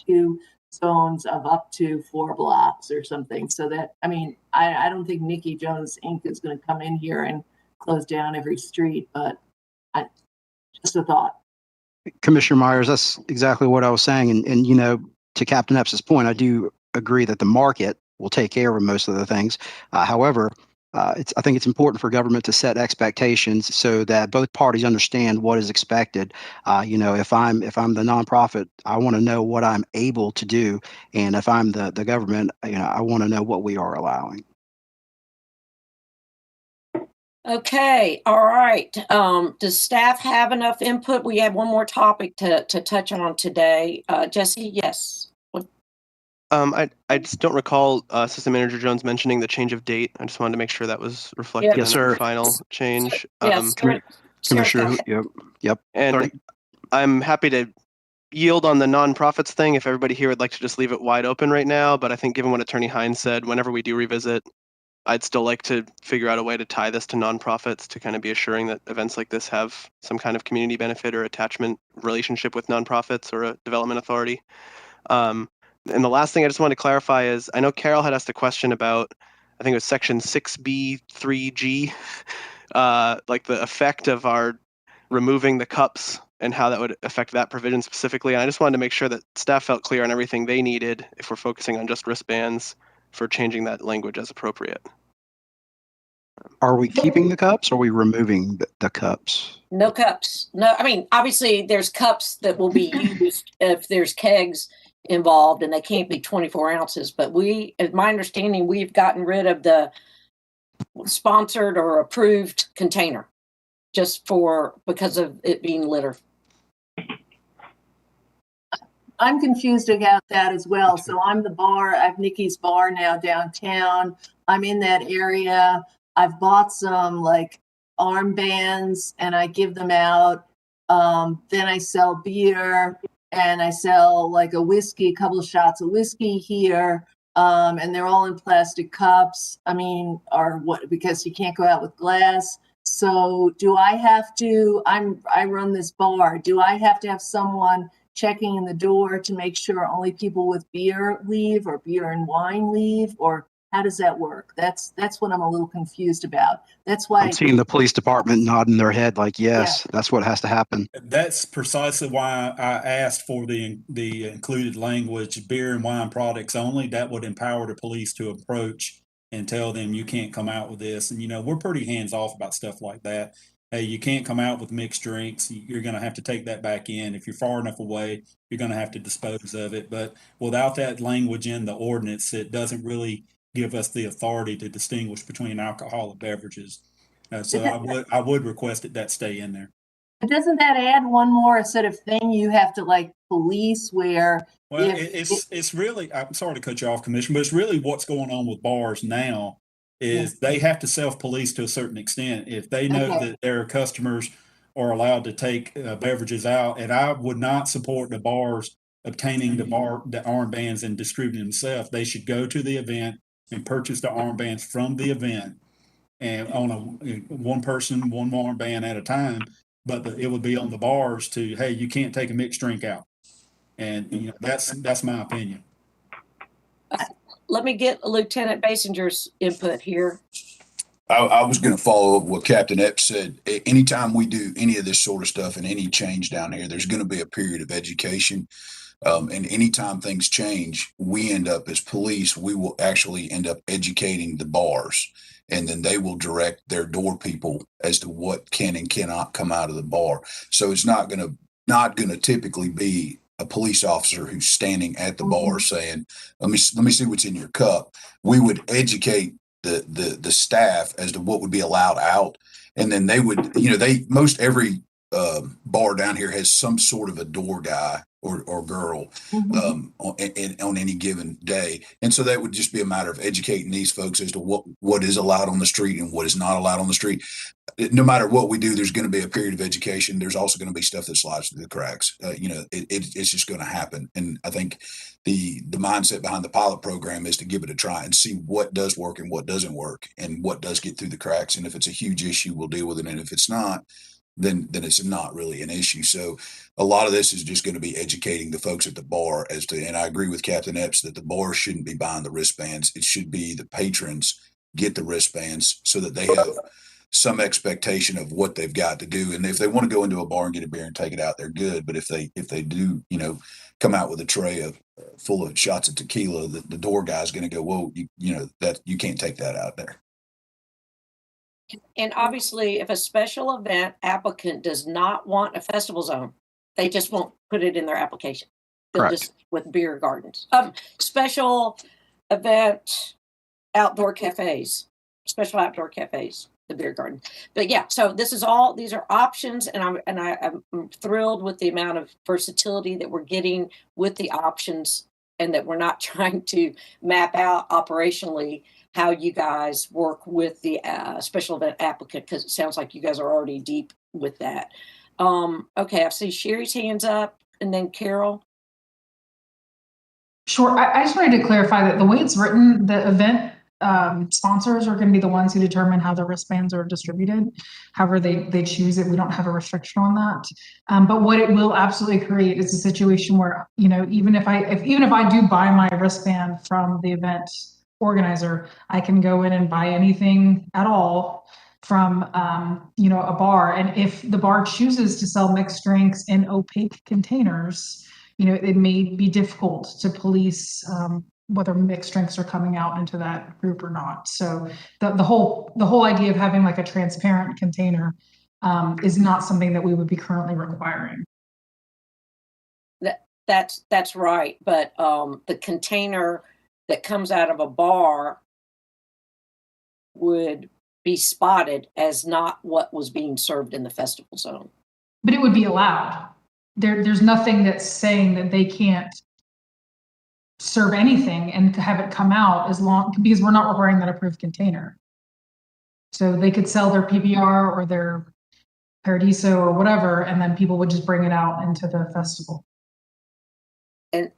To zones of up to 4 blocks or something. So that, I don't think Nikki Jones Inc. is going to come in here and close down every street, but just a thought. Commissioner Myers, that's exactly what I was saying. And to Captain Epps' point, I do agree that the market will take care of most of the things. However, I think it's important for government to set expectations so that both parties understand what is expected. If I'm the nonprofit, I want to know what I'm able to do, and if I'm the government, I want to know what we are allowing. Okay, all right. Does staff have enough input? We have one more topic to touch on today. Jesse, yes. I just don't recall Assistant Manager Jones mentioning the change of date. I just wanted to make sure that was reflected Yes, in the sir. final change. Yes, Commissioner, yep. And Sorry. I'm happy to yield on the nonprofits thing if everybody here would like to just leave it wide open right now. But I think given what Attorney Hines said, whenever we do revisit, I'd still like to figure out a way to tie this to nonprofits to kind of be assuring that events like this have some kind of community benefit or attachment relationship with nonprofits or a development authority. And the last thing I just wanted to clarify is, I know Carol had asked a question about, I think it was section 6B3G, like the effect of our removing the cups and how that would affect that provision specifically. And I just wanted to make sure that staff felt clear on everything they needed if we're focusing on just wristbands for changing that language as appropriate. Are we keeping the cups or are we removing the cups? No cups. No, obviously there's cups that will be used if there's kegs involved and they can't be 24 ounces. But my understanding, we've gotten rid of the sponsored or approved container just because of it being litter. I'm confused about that as well. So I'm the bar. I have Nikki's Bar now downtown. I'm in that area. I've bought some armbands and I give them out. Then I sell beer and I sell a whiskey, a couple of shots of whiskey here. And they're all in plastic cups. Because you can't go out with glass. So do I have to, I run this bar, do I have to have someone checking in the door to make sure only people with beer leave or beer and wine leave? Or how does that work? That's what I'm a little confused about. That's why. I'm seeing the police department nodding their head like, yes, that's what has to happen. That's precisely why I asked for the included language, beer and wine products only. That would empower the police to approach and tell them you can't come out with this. And, you know, we're pretty hands off about stuff like that. Hey, you can't come out with mixed drinks. You're going to have to take that back in. If you're far enough away, you're going to have to dispose of it. But without that language in the ordinance, it doesn't really give us the authority to distinguish between alcoholic beverages. So I would request that stay in there. Doesn't that add one more sort of thing you have to like police where? Well, it's really, I'm sorry to cut you off, Commissioner, but it's really what's going on with bars now is they have to self-police to a certain extent. If they know that their customers are allowed to take beverages out, and I would not support the bars obtaining the armbands and distributing themselves. They should go to the event and purchase the armbands from the event and on one person, one armband at a time. But it would be on the bars to, hey, you can't take a mixed drink out. And you know, that's my opinion. Let me get Lieutenant Basinger's input here. I was going to follow up what Captain Epps said. Anytime we do any of this sort of stuff and any change down here, there's going to be a period of education. And anytime things change, we end up as police, we will actually end up educating the bars. And then they will direct their door people as to what can and cannot come out of the bar. So it's not going to typically be a police officer who's standing at the bar saying, let me see what's in your cup. We would educate the staff as to what would be allowed out. And then they would, you know, most every bar down here has some sort of a door guy or girl on any given day. And so that would just be a matter of educating these folks as to what is allowed on the street and what is not allowed on the street. No matter what we do, there's going to be a period of education. There's also going to be stuff that slides through the cracks. You know, it's just going to happen. And I think the mindset behind the pilot program is to give it a try and see what does work and what doesn't work and what does get through the cracks. And if it's a huge issue, we'll deal with it. And if it's not, then it's not really an issue. So a lot of this is just going to be educating the folks at the bar as to, and I agree with Captain Epps that the bar shouldn't be buying the wristbands. It should be the patrons get the wristbands so that they have some expectation of what they've got to do. And if they want to go into a bar and get a beer and take it out, they're good. But if they do, you know, come out with a tray of full of shots of tequila, the door guy's going to go, whoa, you know, that you can't take that out there. And obviously, if a special event applicant does not want a festival zone, they just won't put it in their application. They'll just with beer gardens. Special event outdoor cafes, special outdoor cafes, the beer garden. But yeah, so these are options, and I'm thrilled with the amount of versatility that we're getting with the options, and that we're not trying to map out operationally how you guys work with the special event applicant, because it sounds like you guys are already deep with that. Okay, I see Sherry's hands up, and then Carol. Sure. I just wanted to clarify that the way it's written, the event sponsors are going to be the ones who determine how the wristbands are distributed. However they choose it. We don't have a restriction on that. But what it will absolutely create is a situation where, you know, even if I do buy my wristband from the event organizer, I can go in and buy anything at all from you know, a bar. And if the bar chooses to sell mixed drinks in opaque containers, you know, it may be difficult to police whether mixed drinks are coming out into that group or not. So the whole idea of having like a transparent container is not something that we would be currently requiring. That's right. But the container that comes out of a bar would be spotted as not what was being served in the festival zone. But it would be allowed. There's nothing that's saying that they can't serve anything and have it come out because we're not requiring that approved container. So they could sell their PBR or their Paradiso or whatever, and then people would just bring it out into the festival.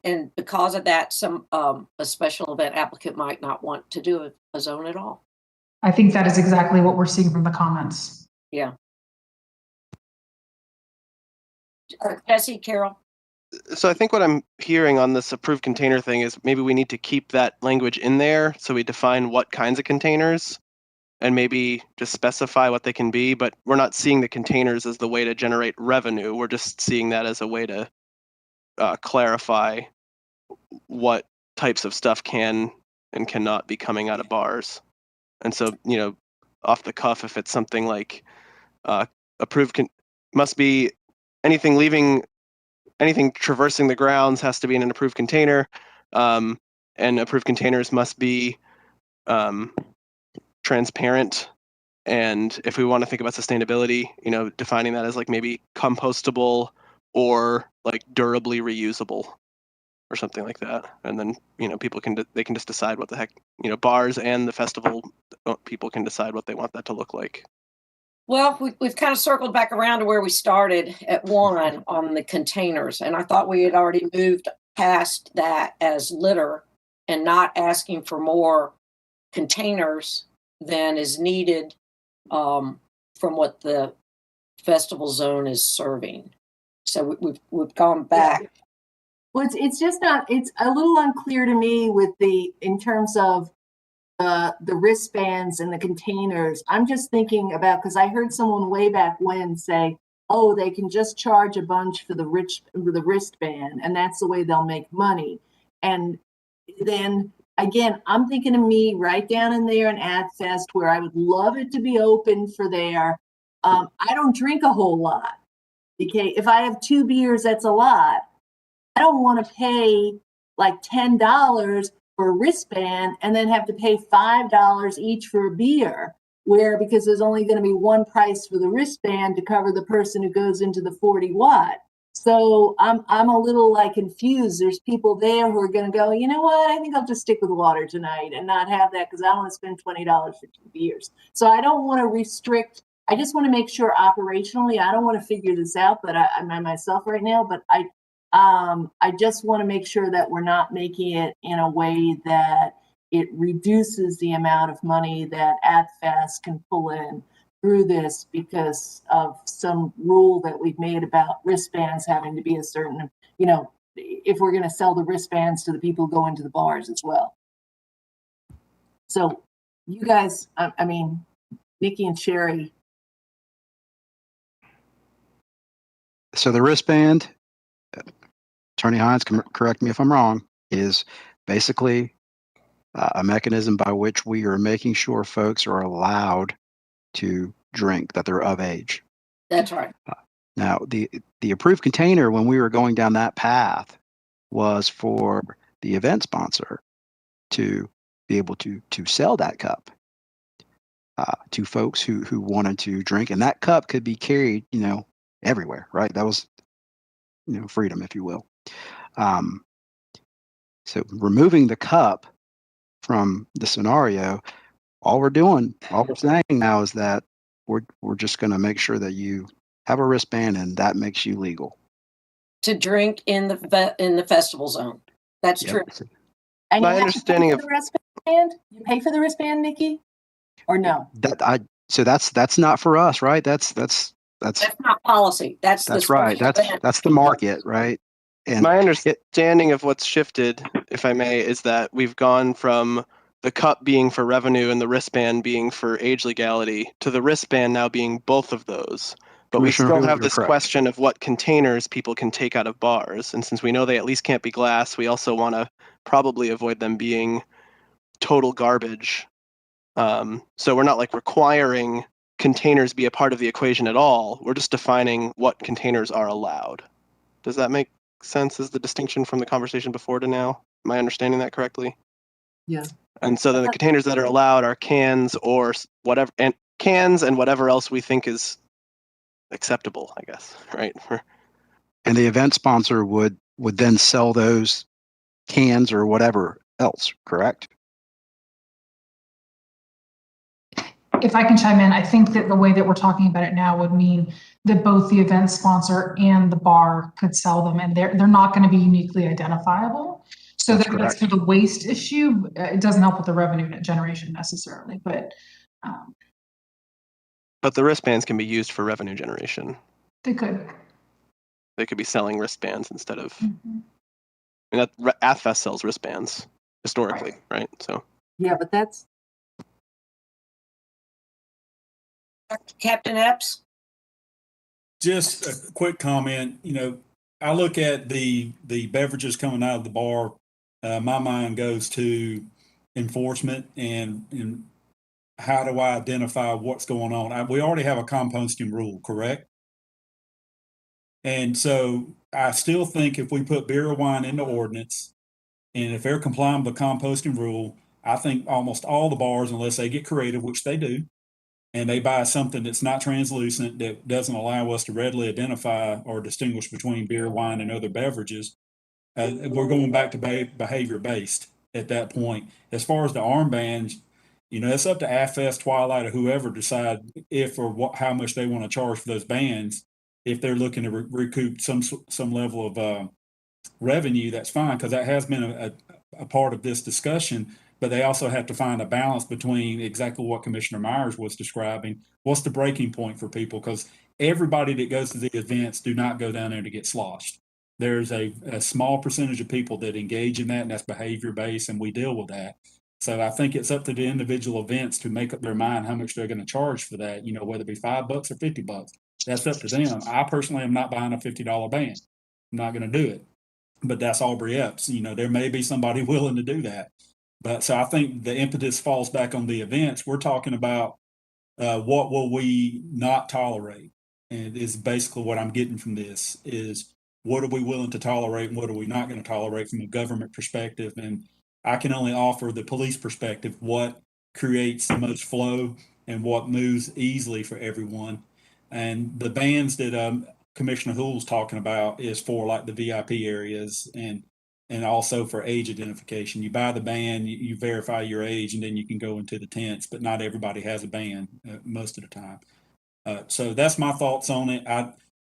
And because of that, a special event applicant might not want to do a zone at all. I think that is exactly what we're seeing from the comments. Yeah. Jesse, Carol? So I think what I'm hearing on this approved container thing is maybe we need to keep that language in there so we define what kinds of containers and maybe just specify what they can be, but we're not seeing the containers as the way to generate revenue. We're just seeing that as a way to clarify what types of stuff can and cannot be coming out of bars. And so, off the cuff, if it's something like approved must be anything traversing the grounds has to be in an approved container, and approved containers must be transparent. And if we want to think about sustainability, defining that as like maybe compostable or like durably reusable or something like that. And then, people can just decide what the heck, bars and the festival people can decide what they want that to look like. Well, we've kind of circled back around to where we started at 1 on the containers. And I thought we had already moved past that as litter and not asking for more containers than is needed from what the festival zone is serving. So we've gone back. Yeah. Well, it's just not, it's a little unclear to me in terms of the wristbands and the containers. I'm just thinking about, because I heard someone way back when say, oh, they can just charge a bunch for the wristband, and that's the way they'll make money. And then again, I'm thinking of me right down in there in AdFest, where I would love it to be open for there. I don't drink a whole lot. Okay, if I have 2 beers, that's a lot. I don't want to pay like $10 for a wristband and then have to pay $5 each for a beer, because there's only going to be one price for the wristband to cover the person who goes into the 40 watt. So I'm a little like confused. There's people there who are going to go, you know what? I think I'll just stick with water tonight and not have that because I don't want to spend $20 for 2 beers. So I don't want to restrict. I just want to make sure operationally, I don't want to figure this out, but I'm myself right now, but I just want to make sure that we're not making it in a way that it reduces the amount of money that AdFest can pull in through this because of some rule that we've made about wristbands having to be a certain, if we're going to sell the wristbands to the people who go into the bars as well. So you guys, Nikki and Sherry. So the wristband, Attorney Hines, correct me if I'm wrong, is basically a mechanism by which we are making sure folks are allowed to drink, that they're of age. That's right. Now, the approved container, when we were going down that path, was for the event sponsor to be able to sell that cup to folks who wanted to drink, and that cup could be carried, everywhere, right? That was, freedom, if you will. So removing the cup from the scenario, all we're saying now is that we're just going to make sure that you have a wristband, and that makes you legal to drink in the festival zone. That's true. And my understanding of the wristband, you pay for the wristband, Nikki, or no? So that's not for us, right? That's not policy. That's right. That's the market, right? And my understanding of what's shifted, if I may, is that we've gone from the cup being for revenue and the wristband being for age legality to the wristband now being both of those. But we still have this question of what containers people can take out of bars. And since we know they at least can't be glass, we also want to probably avoid them being total garbage. So we're not like requiring containers be a part of the equation at all. We're just defining what containers are allowed. Does that make sense as the distinction from the conversation before to now? Am I understanding that correctly? Yeah. And so then the containers that are allowed are cans or whatever, and cans and whatever else we think is acceptable, I guess, right? And the event sponsor would then sell those cans or whatever else, correct? If I can chime in, I think that the way that we're talking about it now would mean that both the event sponsor and the bar could sell them, and they're not going to be uniquely identifiable. So that's for the waste issue. It doesn't help with the revenue generation necessarily, but But the wristbands can be used for revenue generation. They could. They could be selling wristbands instead of. Mhm. I mean, that Athfest sells wristbands historically, right? So. Yeah, but that's Captain Epps? Just a quick comment. I look at the beverages coming out of the bar. My mind goes to enforcement and how do I identify what's going on? We already have a composting rule, correct? And so I still think if we put beer or wine in the ordinance, and if they're complying with the composting rule, I think almost all the bars, unless they get creative, which they do, and they buy something that's not translucent, that doesn't allow us to readily identify or distinguish between beer, wine, and other beverages, we're going back to behavior based at that point. As far as the armbands, it's up to AFS, Twilight, or whoever decide if or how much they want to charge for those bands. If they're looking to recoup some level of revenue, that's fine, because that has been a part of this discussion. But they also have to find a balance between exactly what Commissioner Myers was describing. What's the breaking point for people? Because everybody that goes to the events do not go down there to get sloshed. There's a small percentage of people that engage in that, and that's behavior based, and we deal with that. So I think it's up to the individual events to make up their mind how much they're going to charge for that, whether it be $5 or $50. That's up to them. I personally am not buying a $50 band. I'm not going to do it. But that's Aubrey Epps. There may be somebody willing to do that. But so I think the impetus falls back on the events. We're talking about what will we not tolerate, and is basically what I'm getting from this is what are we willing to tolerate and what are we not going to tolerate from a government perspective. And I can only offer the police perspective, what creates the most flow and what moves easily for everyone. And the bans that Commissioner Hoole's talking about is for like the VIP areas and also for age identification. You buy the band, you verify your age, and then you can go into the tents, but not everybody has a band most of the time. So that's my thoughts on it.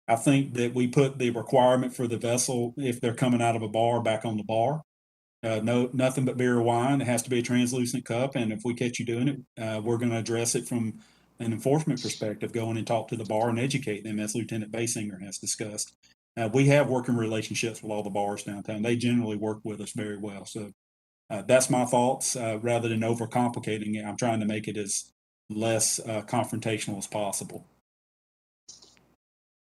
I think that we put the requirement for the vessel, if they're coming out of a bar, back on the bar. Nothing but beer or wine. It has to be a translucent cup, and if we catch you doing it, we're going to address it from an enforcement perspective, go in and talk to the bar and educate them, as Lieutenant Basinger has discussed. We have working relationships with all the bars downtown. They generally work with us very well. So that's my thoughts. Rather than overcomplicating it, I'm trying to make it as less confrontational as possible.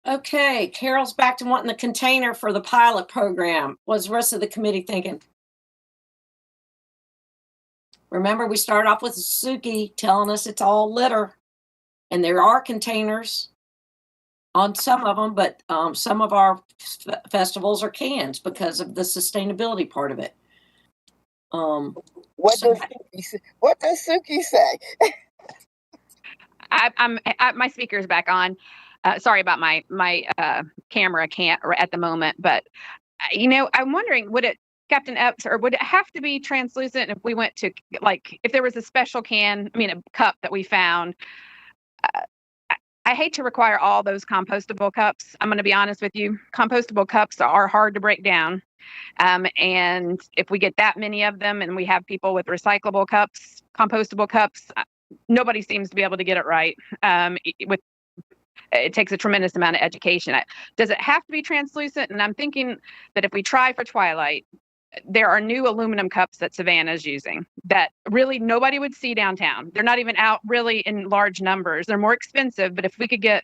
Okay, Carol's back to wanting the container for the pilot program. What's the rest of the committee thinking? Remember, we started off with Suki telling us it's all litter, and there are containers on some of them, but some of our festivals are cans because of the sustainability part of it. What does Suki say? My speaker's back on. Sorry about my camera can't at the moment, but I'm wondering, would it, Captain Epps, or would it have to be translucent if we went to, like, if there was a special can, a cup that we found? I hate to require all those compostable cups. I'm going to be honest with you. Compostable cups are hard to break down. And if we get that many of them and we have people with recyclable cups, compostable cups, nobody seems to be able to get it right. It takes a tremendous amount of education. Does it have to be translucent? And I'm thinking that if we try for Twilight, there are new aluminum cups that Savannah is using that really nobody would see downtown. They're not even out really in large numbers. They're more expensive, but if we could get,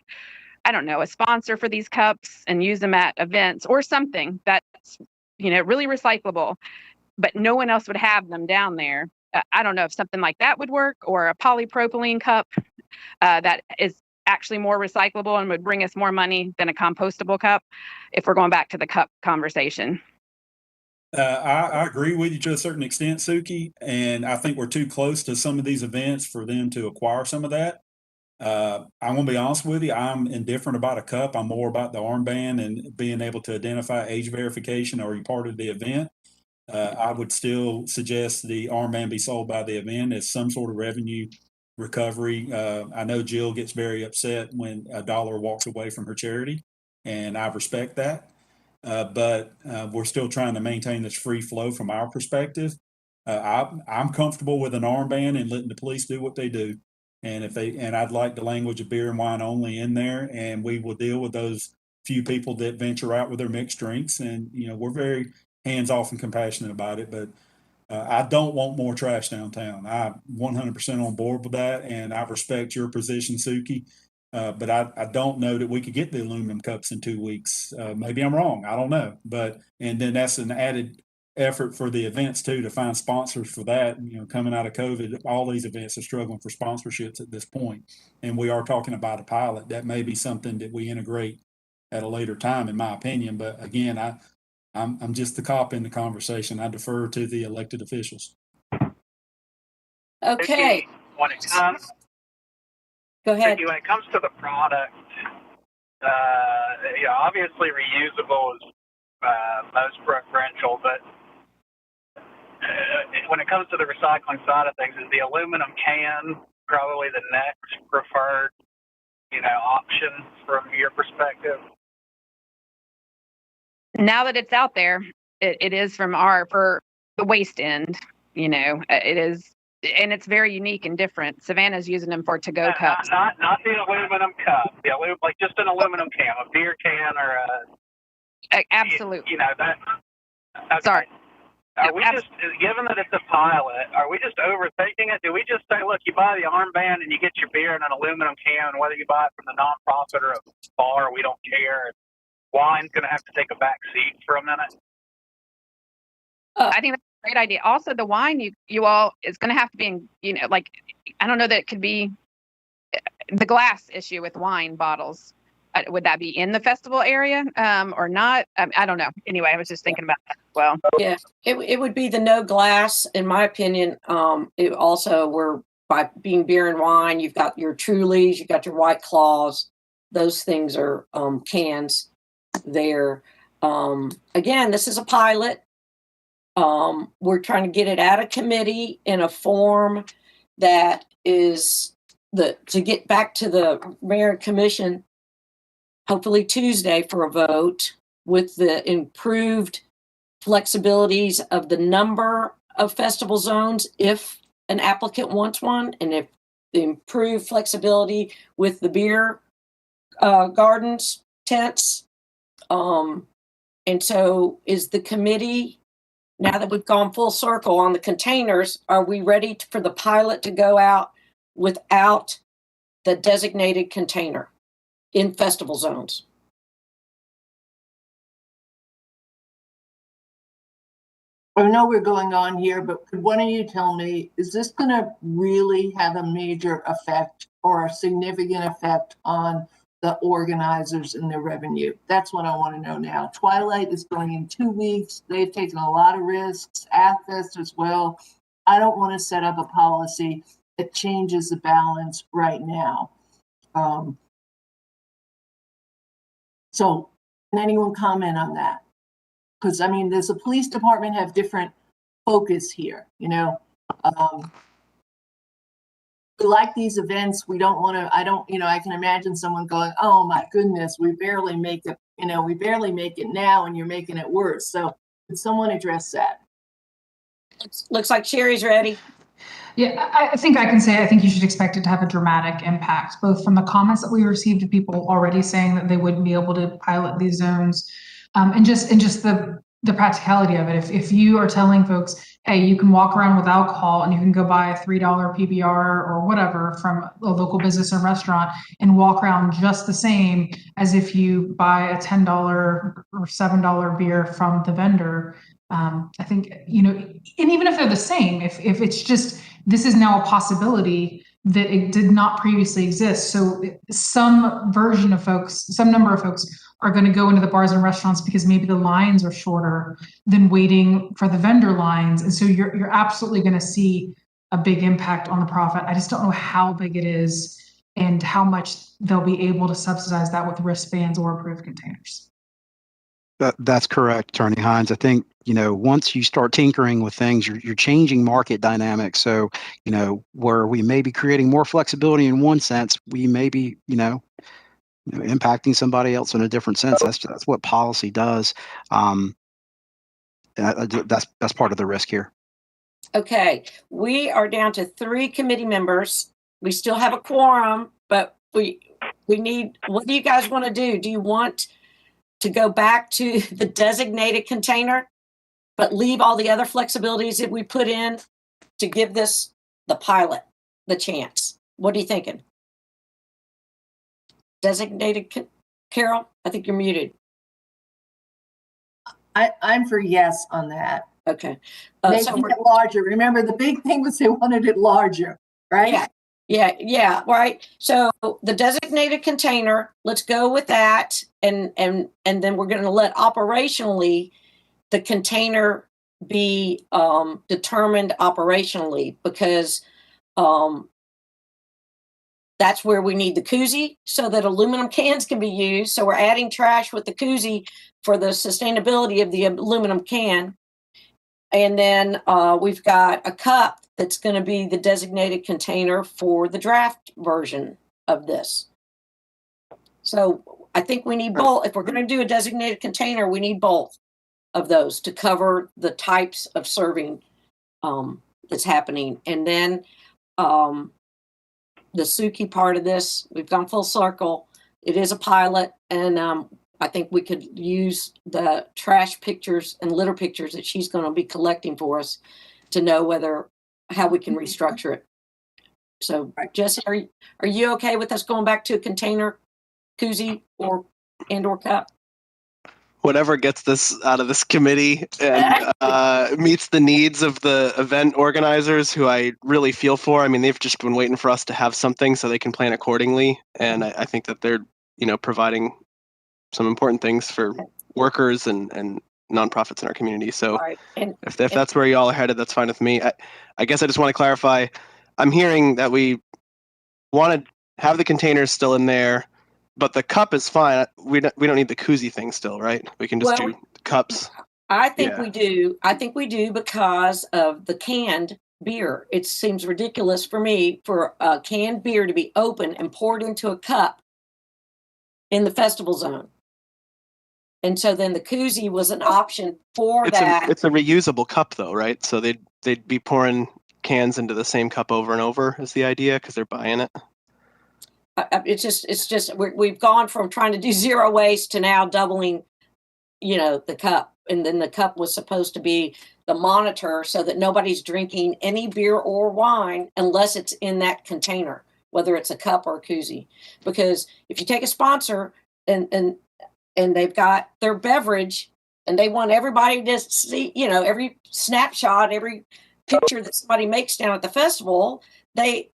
I don't know, a sponsor for these cups and use them at events or something that's, really recyclable, but no one else would have them down there. I don't know if something like that would work, or a polypropylene cup that is actually more recyclable and would bring us more money than a compostable cup, if we're going back to the cup conversation. I agree with you to a certain extent, Suki, and I think we're too close to some of these events for them to acquire some of that. I'm going to be honest with you. I'm indifferent about a cup. I'm more about the armband and being able to identify age verification. Are you part of the event? I would still suggest the armband be sold by the event as some sort of revenue recovery. I know Jill gets very upset when a dollar walks away from her charity, and I respect that. But we're still trying to maintain this free flow from our perspective. I'm comfortable with an armband and letting the police do what they do. And I'd like the language of beer and wine only in there, and we will deal with those few people that venture out with their mixed drinks. And, we're very hands off and compassionate about it, but I don't want more trash downtown. I'm 100% on board with that, and I respect your position, Suki. But I don't know that we could get the aluminum cups in 2 weeks. Maybe I'm wrong. I don't know. And then that's an added effort for the events too, to find sponsors for that. Coming out of COVID, all these events are struggling for sponsorships at this point. And we are talking about a pilot. That may be something that we integrate at a later time, in my opinion. But again, I'm just the cop in the conversation. I defer to the elected officials. Okay. When it comes, Go ahead. when it comes to the product, obviously reusable is most preferential, but when it comes to the recycling side of things, is the aluminum can probably the next preferred, option from your perspective? Now that it's out there, it is for the waste end, it is, and it's very unique and different. Savannah's using them for to-go cups. Not the aluminum cup, like just an aluminum can, a beer can or a. Absolutely. That. Okay. Sorry. Are we just, given that it's a pilot, are we just overthinking it? Do we just say, look, you buy the armband and you get your beer in an aluminum can, and whether you buy it from the nonprofit or a bar, we don't care. Wine's going to have to take a back seat for a minute. I think that's a great idea. Also, the wine you all is going to have to be in, I don't know that it could be the glass issue with wine bottles. Would that be in the festival area or not? I don't know. Anyway, I was just thinking about that as well. Yeah, it would be the no glass, in my opinion. It also, by being beer and wine, you've got your Trulies, you've got your White Claws. Those things are cans there. Again, this is a pilot. We're trying to get it out of committee in a form that is to get back to the mayor and commission, hopefully Tuesday for a vote, with the improved flexibilities of the number of festival zones if an applicant wants one, and if the improved flexibility with the beer gardens, tents. And so is the committee, now that we've gone full circle on the containers, are we ready for the pilot to go out without the designated container in festival zones? I know we're going on here, but could one of you tell me, is this going to really have a major effect or a significant effect on the organizers and their revenue? That's what I want to know now. Twilight is going in 2 weeks. They've taken a lot of risks. Athens as well. I don't want to set up a policy that changes the balance right now. So can anyone comment on that? Because does the police department have different focus here? We like these events. We don't want to, I can imagine someone going, oh my goodness, we barely make it, we barely make it now and you're making it worse. So could someone address that? Looks like Sherry's ready. Yeah, I think I can say I think you should expect it to have a dramatic impact, both from the comments that we received of people already saying that they wouldn't be able to pilot these zones, and just the practicality of it. If you are telling folks, hey, you can walk around with alcohol and you can go buy a $3 PBR or whatever from a local business or restaurant and walk around just the same as if you buy a $10 or $7 beer from the vendor. I think, and even if they're the same, if it's just, this is now a possibility that it did not previously exist. So some number of folks are going to go into the bars and restaurants because maybe the lines are shorter than waiting for the vendor lines. And so you're absolutely going to see a big impact on the profit. I just don't know how big it is and how much they'll be able to subsidize that with wristbands or approved containers. That's correct, Attorney Hines. I think, once you start tinkering with things, you're changing market dynamics. So, where we may be creating more flexibility in one sense, we may be, impacting somebody else in a different sense. That's what policy does. That's part of the risk here. Okay, we are down to 3 committee members We still have a quorum, but we need, what do you guys want to do? Do you want to go back to the designated container, but leave all the other flexibilities that we put in to give the pilot, the chance? What are you thinking? Designated, Carol? I think you're muted. I'm for yes on that. Okay. Making it larger. Remember, the big thing was they wanted it larger, right? Yeah, right. So the designated container, let's go with that. And then we're going to let operationally the container be determined operationally, because that's where we need the koozie so that aluminum cans can be used. So we're adding trash with the koozie for the sustainability of the aluminum can. And then we've got a cup that's going to be the designated container for the draft version of this. So I think we need both. If we're going to do a designated container, we need both of those to cover the types of serving that's happening. And then the Suki part of this, we've gone full circle. It is a pilot, and I think we could use the trash pictures and litter pictures that she's going to be collecting for us to know how we can restructure it. So, Jesse, are you okay with us going back to a container, koozie, or cup? Whatever gets this out of this committee and meets the needs of the event organizers, who I really feel for. I mean, they've just been waiting for us to have something so they can plan accordingly. And I think that they're, providing some important things for workers and nonprofits in our community. So if that's where y'all are headed, that's fine with me. I guess I just want to clarify. I'm hearing that we want to have the containers still in there, but the cup is fine. We don't need the koozie thing still, right? We can just do cups. I think we do. I think we do because of the canned beer. It seems ridiculous for me for a canned beer to be open and poured into a cup in the festival zone. And so then the koozie was an option for that. It's a reusable cup though, right? So they'd be pouring cans into the same cup over and over is the idea, because they're buying it. It's just we've gone from trying to do zero waste to now doubling, the cup. And then the cup was supposed to be the monitor so that nobody's drinking any beer or wine unless it's in that container, whether it's a cup or a koozie. Because if you take a sponsor and they've got their beverage and they want everybody to see, every snapshot, every picture that somebody makes down at the festival, they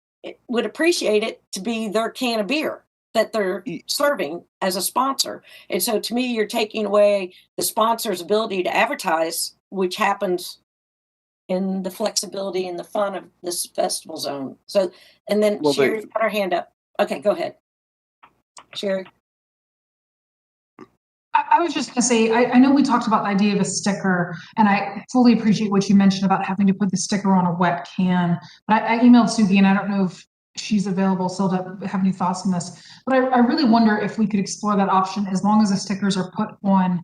would appreciate it to be their can of beer that they're serving as a sponsor. And so to me, you're taking away the sponsor's ability to advertise, which happens in the flexibility and the fun of this festival zone. So, and then Sherry's got her hand up. Okay, go ahead. Sherry. I was just going to say, I know we talked about the idea of a sticker, and I fully appreciate what you mentioned about having to put the sticker on a wet can. But I emailed Suki, and I don't know if she's available still to have any thoughts on this. But I really wonder if we could explore that option as long as the stickers are put on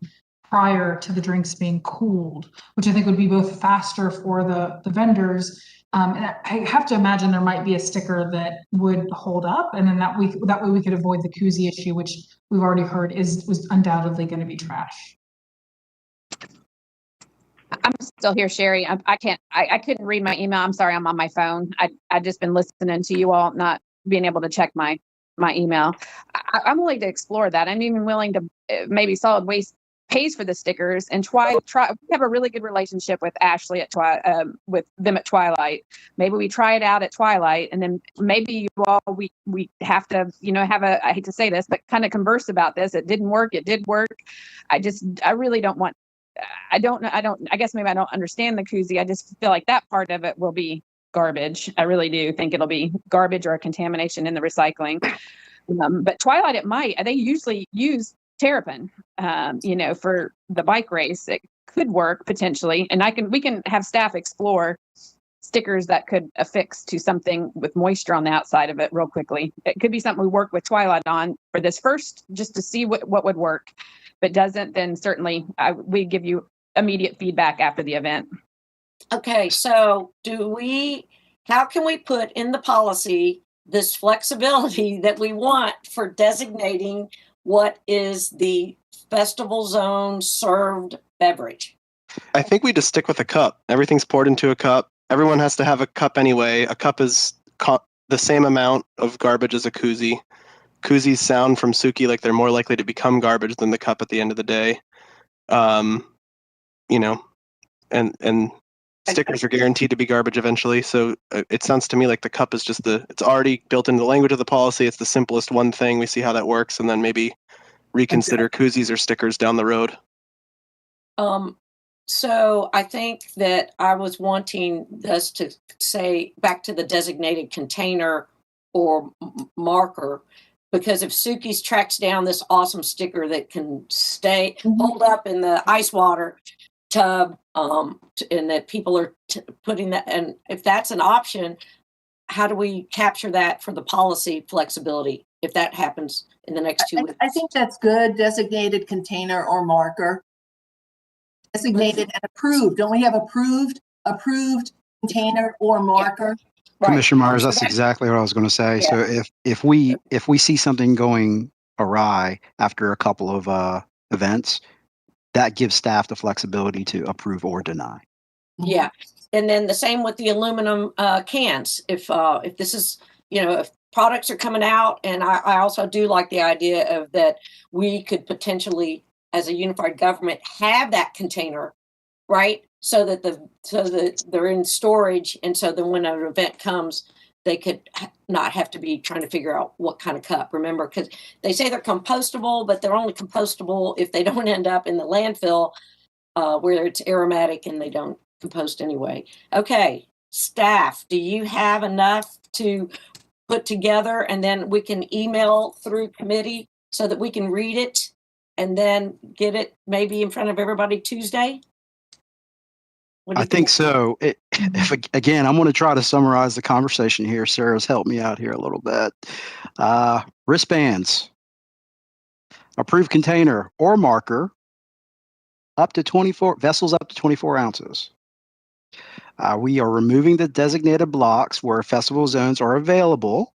prior to the drinks being cooled, which I think would be both faster for the vendors. And I have to imagine there might be a sticker that would hold up, and then that way we could avoid the koozie issue, which we've already heard was undoubtedly going to be trash. I'm still here, Sherry. I couldn't read my email. I'm sorry, I'm on my phone. I just been listening to you all, not being able to check my email. I'm willing to explore that. I'm even willing to maybe solid waste pays for the stickers and try. We have a really good relationship with Ashley with them at Twilight. Maybe we try it out at Twilight, and then maybe you all we have to have I hate to say this, but kind of converse about this. It didn't work. It did work. I really don't want. I guess maybe I don't understand the koozie. I just feel like that part of it will be garbage. I really do think it'll be garbage or a contamination in the recycling. But Twilight, it might. They usually use Terrapin, for the bike race. It could work potentially, and we can have staff explore stickers that could affix to something with moisture on the outside of it real quickly. It could be something we work with Twilight on for this first, just to see what would work. If it doesn't, then certainly we give you immediate feedback after the event. Okay, so how can we put in the policy this flexibility that we want for designating what is the festival zone served beverage. I think we just stick with a cup. Everything's poured into a cup. Everyone has to have a cup anyway. A cup is the same amount of garbage as a koozie. Koozies sound from Suki like they're more likely to become garbage than the cup at the end of the day. You know, and stickers are guaranteed to be garbage eventually. So it sounds to me like the cup is just it's already built into the language of the policy. It's the simplest one thing. We see how that works, and then maybe reconsider koozies or stickers down the road. So I think that I was wanting us to say back to the designated container or marker, because if Suki's tracks down this awesome sticker that can hold up in the ice water tub, and that people are putting that, and if that's an option, how do we capture that for the policy flexibility if that happens in the next 2 weeks? I think that's good. Designated container or marker. Designated and approved. Don't we have approved container or marker? Right. Commissioner Myers, that's exactly what I was going to say. Yeah. So if we see something going awry after a couple of events, that gives staff the flexibility to approve or deny. Yeah, and then the same with the aluminum cans. If this is, if products are coming out, and I also do like the idea of that we could potentially, as a unified government, have that container, right? So that they're in storage, and so then when an event comes, they could not have to be trying to figure out what kind of cup. Remember, because they say they're compostable, but they're only compostable if they don't end up in the landfill where it's aromatic and they don't compost anyway. Okay, staff, do you have enough to put together, and then we can email through committee so that we can read it and then get it maybe in front of everybody Tuesday? I think so. Again, I'm going to try to summarize the conversation here. Sarah's helped me out here a little bit. Wristbands, approved container or marker, up to 24 vessels, up to 24 ounces. We are removing the designated blocks where festival zones are available,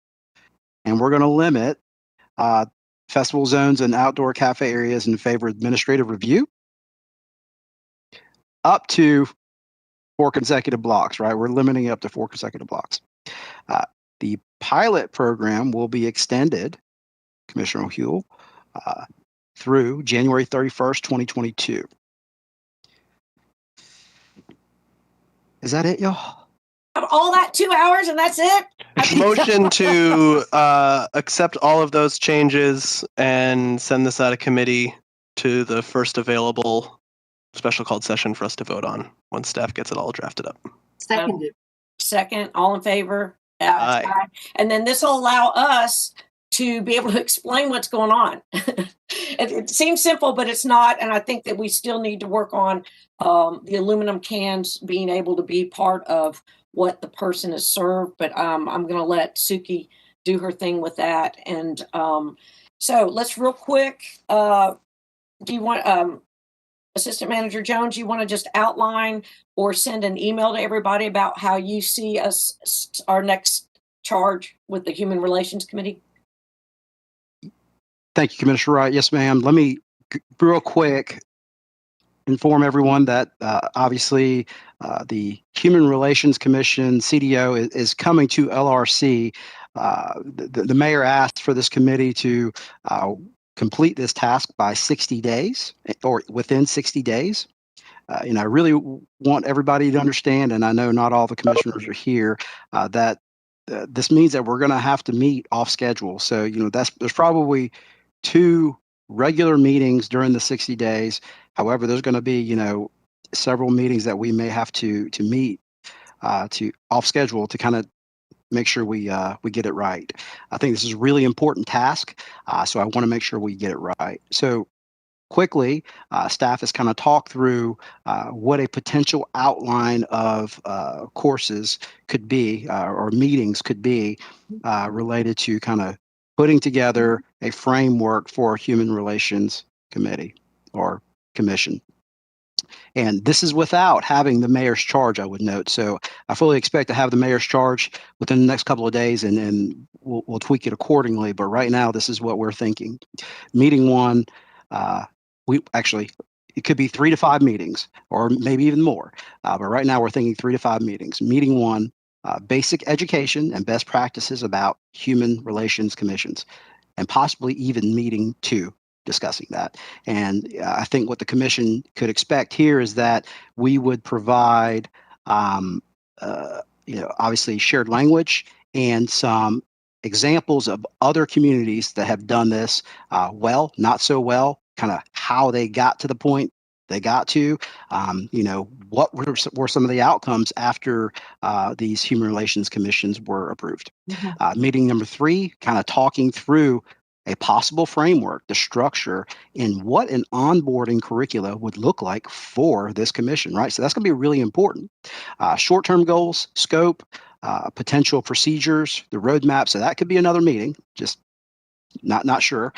and we're going to limit festival zones and outdoor cafe areas in favor of administrative review up to 4 consecutive blocks, right? We're limiting it up to 4 consecutive blocks. The pilot program will be extended, Commissioner O'Huel, through January 31st, 2022. Is that it, y'all? All that 2 hours and that's it? Motion to accept all of those changes and send this out of committee to the first available special called session for us to vote on once staff gets it all drafted up. Seconded. Second, all in favor? Aye. And then this will allow us to be able to explain what's going on. It seems simple, but it's not. And I think that we still need to work on the aluminum cans being able to be part of what the person is served. But I'm going to let Suki do her thing with that. And so let's real quick. Do you want Assistant Manager Jones, you want to just outline or send an email to everybody about how you see our next charge with the Human Relations Committee? Thank you, Commissioner Wright. Yes, ma'am. Let me real quick inform everyone that obviously the Human Relations Commission, CDO, is coming to LRC. The mayor asked for this committee to complete this task by 60 days or within 60 days. I really want everybody to understand, and I know not all the commissioners are here, that this means that we're going to have to meet off schedule. So, there's probably 2 regular meetings during the 60 days. However, there's going to be, several meetings that we may have to meet to off schedule to kind of make sure we get it right. I think this is a really important task, so I want to make sure we get it right. So quickly, staff has kind of talked through what a potential outline of courses could be or meetings could be related to kind of putting together a framework for a Human Relations Committee or Commission. And this is without having the mayor's charge, I would note. So I fully expect to have the mayor's charge within the next couple of days, and we'll tweak it accordingly. But right now, this is what we're thinking. Meeting one, it could be 3 to 5 meetings, or maybe even more. But right now, we're thinking 3 to 5 meetings. Meeting one, basic education and best practices about human relations commissions, and possibly even meeting two, discussing that. And I think what the commission could expect here is that we would provide, obviously shared language and some examples of other communities that have done this well, not so well, kind of how they got to the point they got to, what were some of the outcomes after these human relations commissions were approved. Meeting number 3, kind of talking through a possible framework, the structure, and what an onboarding curricula would look like for this commission, right? So that's going to be really important. Short-term goals, scope, potential procedures, the roadmap. So that could be another meeting, just not sure.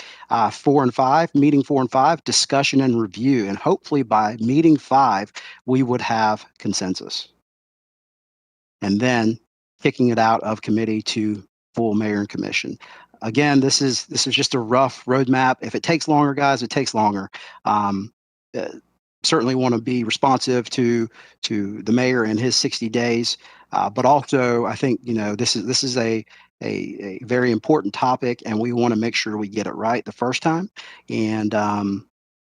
4 and 5, meeting 4 and 5, discussion and review. And hopefully by meeting 5, we would have consensus. And then kicking it out of committee to full mayor and commission. Again, this is just a rough roadmap. If it takes longer, guys, it takes longer. Certainly want to be responsive to the mayor and his 60 days, but also I think this is a very important topic, and we want to make sure we get it right the first time. And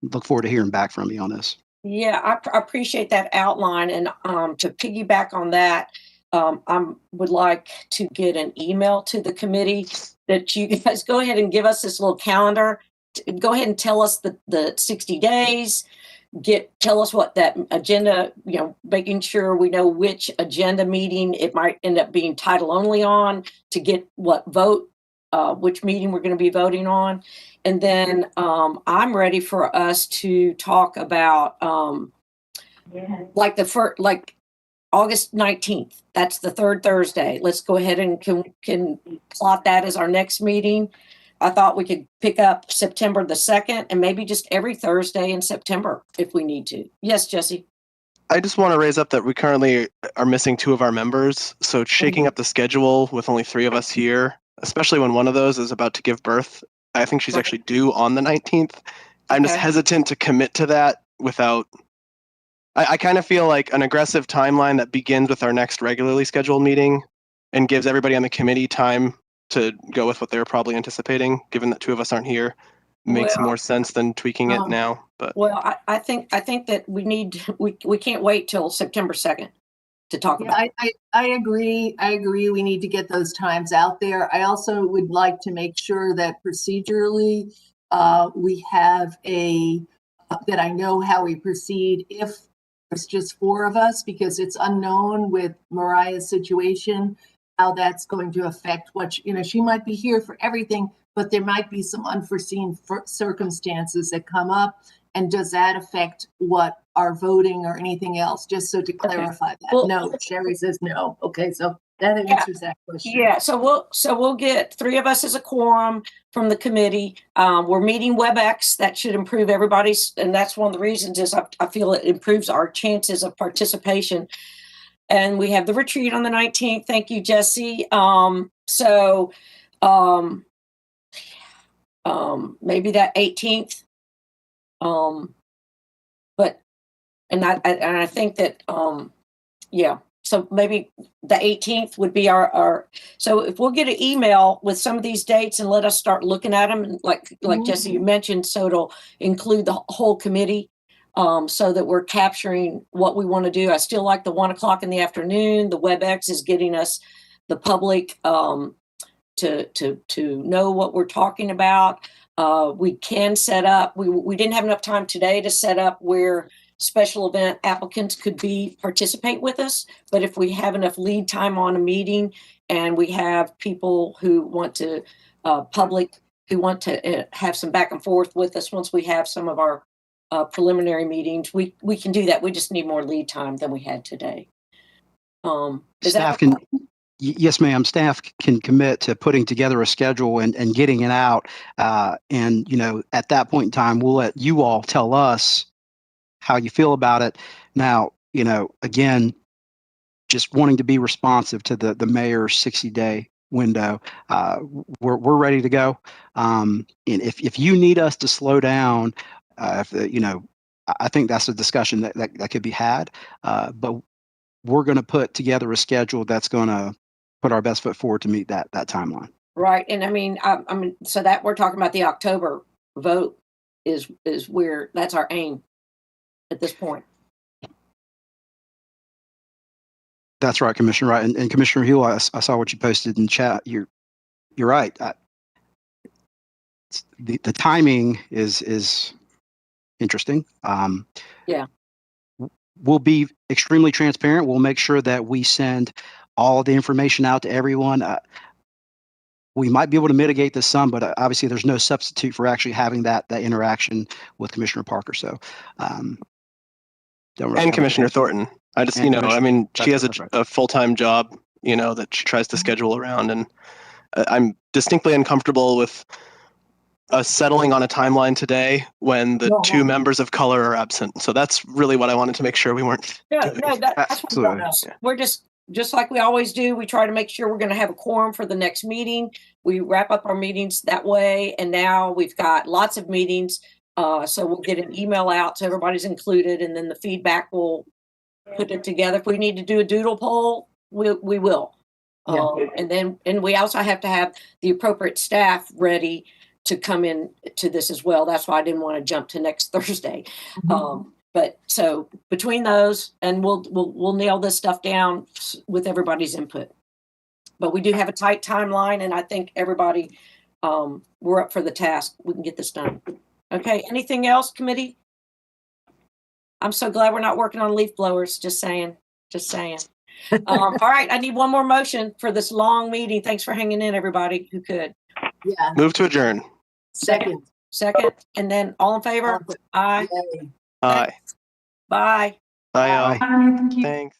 look forward to hearing back from you on this. Yeah, I appreciate that outline, and to piggyback on that, I would like to get an email to the committee that you guys go ahead and give us this little calendar. Go ahead and tell us the 60 days. Tell us what that agenda, making sure we know which agenda meeting it might end up being title only on, to get what vote, which meeting we're going to be voting on. And then I'm ready for us to talk about like August 19th. That's the third Thursday. Let's go ahead and can plot that as our next meeting. I thought we could pick up September the 2nd and maybe just every Thursday in September if we need to. Yes, Jesse. I just want to raise up that we currently are missing 2 of our members. So shaking up the schedule with only 3 of us here, especially when one of those is about to give birth, I think she's actually due on the 19th. I'm just hesitant to commit to that without... I kind of feel like an aggressive timeline that begins with our next regularly scheduled meeting and gives everybody on the committee time to go with what they're probably anticipating, given that 2 of us aren't here, makes more sense than tweaking it now. But I think that we can't wait till September 2nd to talk about it. I agree. We need to get those times out there. I also would like to make sure that procedurally we have that I know how we proceed if there's just 4 of us, because it's unknown with Mariah's situation how that's going to affect what she might be here for everything, but there might be some unforeseen circumstances that come up. And does that affect what our voting or anything else? Just so to clarify that. Well, no, Sherry says no. Okay, so that answers that question. Yeah, so we'll get 3 of us as a quorum from the committee. We're meeting WebEx. That should improve everybody's, and that's one of the reasons is I feel it improves our chances of participation. And we have the retreat on the 19th. Thank you, Jesse. Maybe that 18th. I think that so maybe the 18th would be our so if we'll get an email with some of these dates and let us start looking at them, and like Jesse, you mentioned, so it'll include the whole committee, so that we're capturing what we want to do. I still like the 1:00 in the afternoon. The WebEx is getting us the public to know what we're talking about. We can set up, we didn't have enough time today to set up where special event applicants could participate with us. But if we have enough lead time on a meeting and we have people who want to, public who want to have some back and forth with us once we have some of our preliminary meetings, we can do that. We just need more lead time than we had today. Yes, ma'am. Staff can commit to putting together a schedule and getting it out. And at that point in time, we'll let you all tell us how you feel about it. Now, again, just wanting to be responsive to the mayor's 60-day window. We're ready to go. And if you need us to slow down, I think that's a discussion that could be had. But we're going to put together a schedule that's going to put our best foot forward to meet that timeline. Right. And I mean, so that we're talking about the October vote is where that's our aim at this point. That's right, Commissioner Wright. And Commissioner Hill, I saw what you posted in chat. You're right. The timing is interesting. Yeah. We'll be extremely transparent. We'll make sure that we send all the information out to everyone. We might be able to mitigate this some, but obviously there's no substitute for actually having that interaction with Commissioner Parker. So, and Commissioner Thornton. I just, I mean, she has a full-time job, that she tries to schedule around, and I'm distinctly uncomfortable with us settling on a timeline today when the two members of color are absent. So that's really what I wanted to make sure we weren't doing. No, that's what we're just like we always do. We try to make sure we're going to have a quorum for the next meeting. We wrap up our meetings that way. And now we've got lots of meetings. So we'll get an email out so everybody's included, and then the feedback will put it together. If we need to do a doodle poll, we will. And we also have to have the appropriate staff ready to come in to this as well. That's why I didn't want to jump to next Thursday. But so between those, and we'll nail this stuff down with everybody's input. But we do have a tight timeline, and I think everybody, we're up for the task. We can get this done. Okay. Anything else, committee? I'm so glad we're not working on leaf blowers. Just saying. All right. I need one more motion for this long meeting. Thanks for hanging in, everybody who could. Yeah. Move to adjourn. Second. And then all in favor? Aye. Aye. Bye. Bye, y'all. Thank you. Thanks.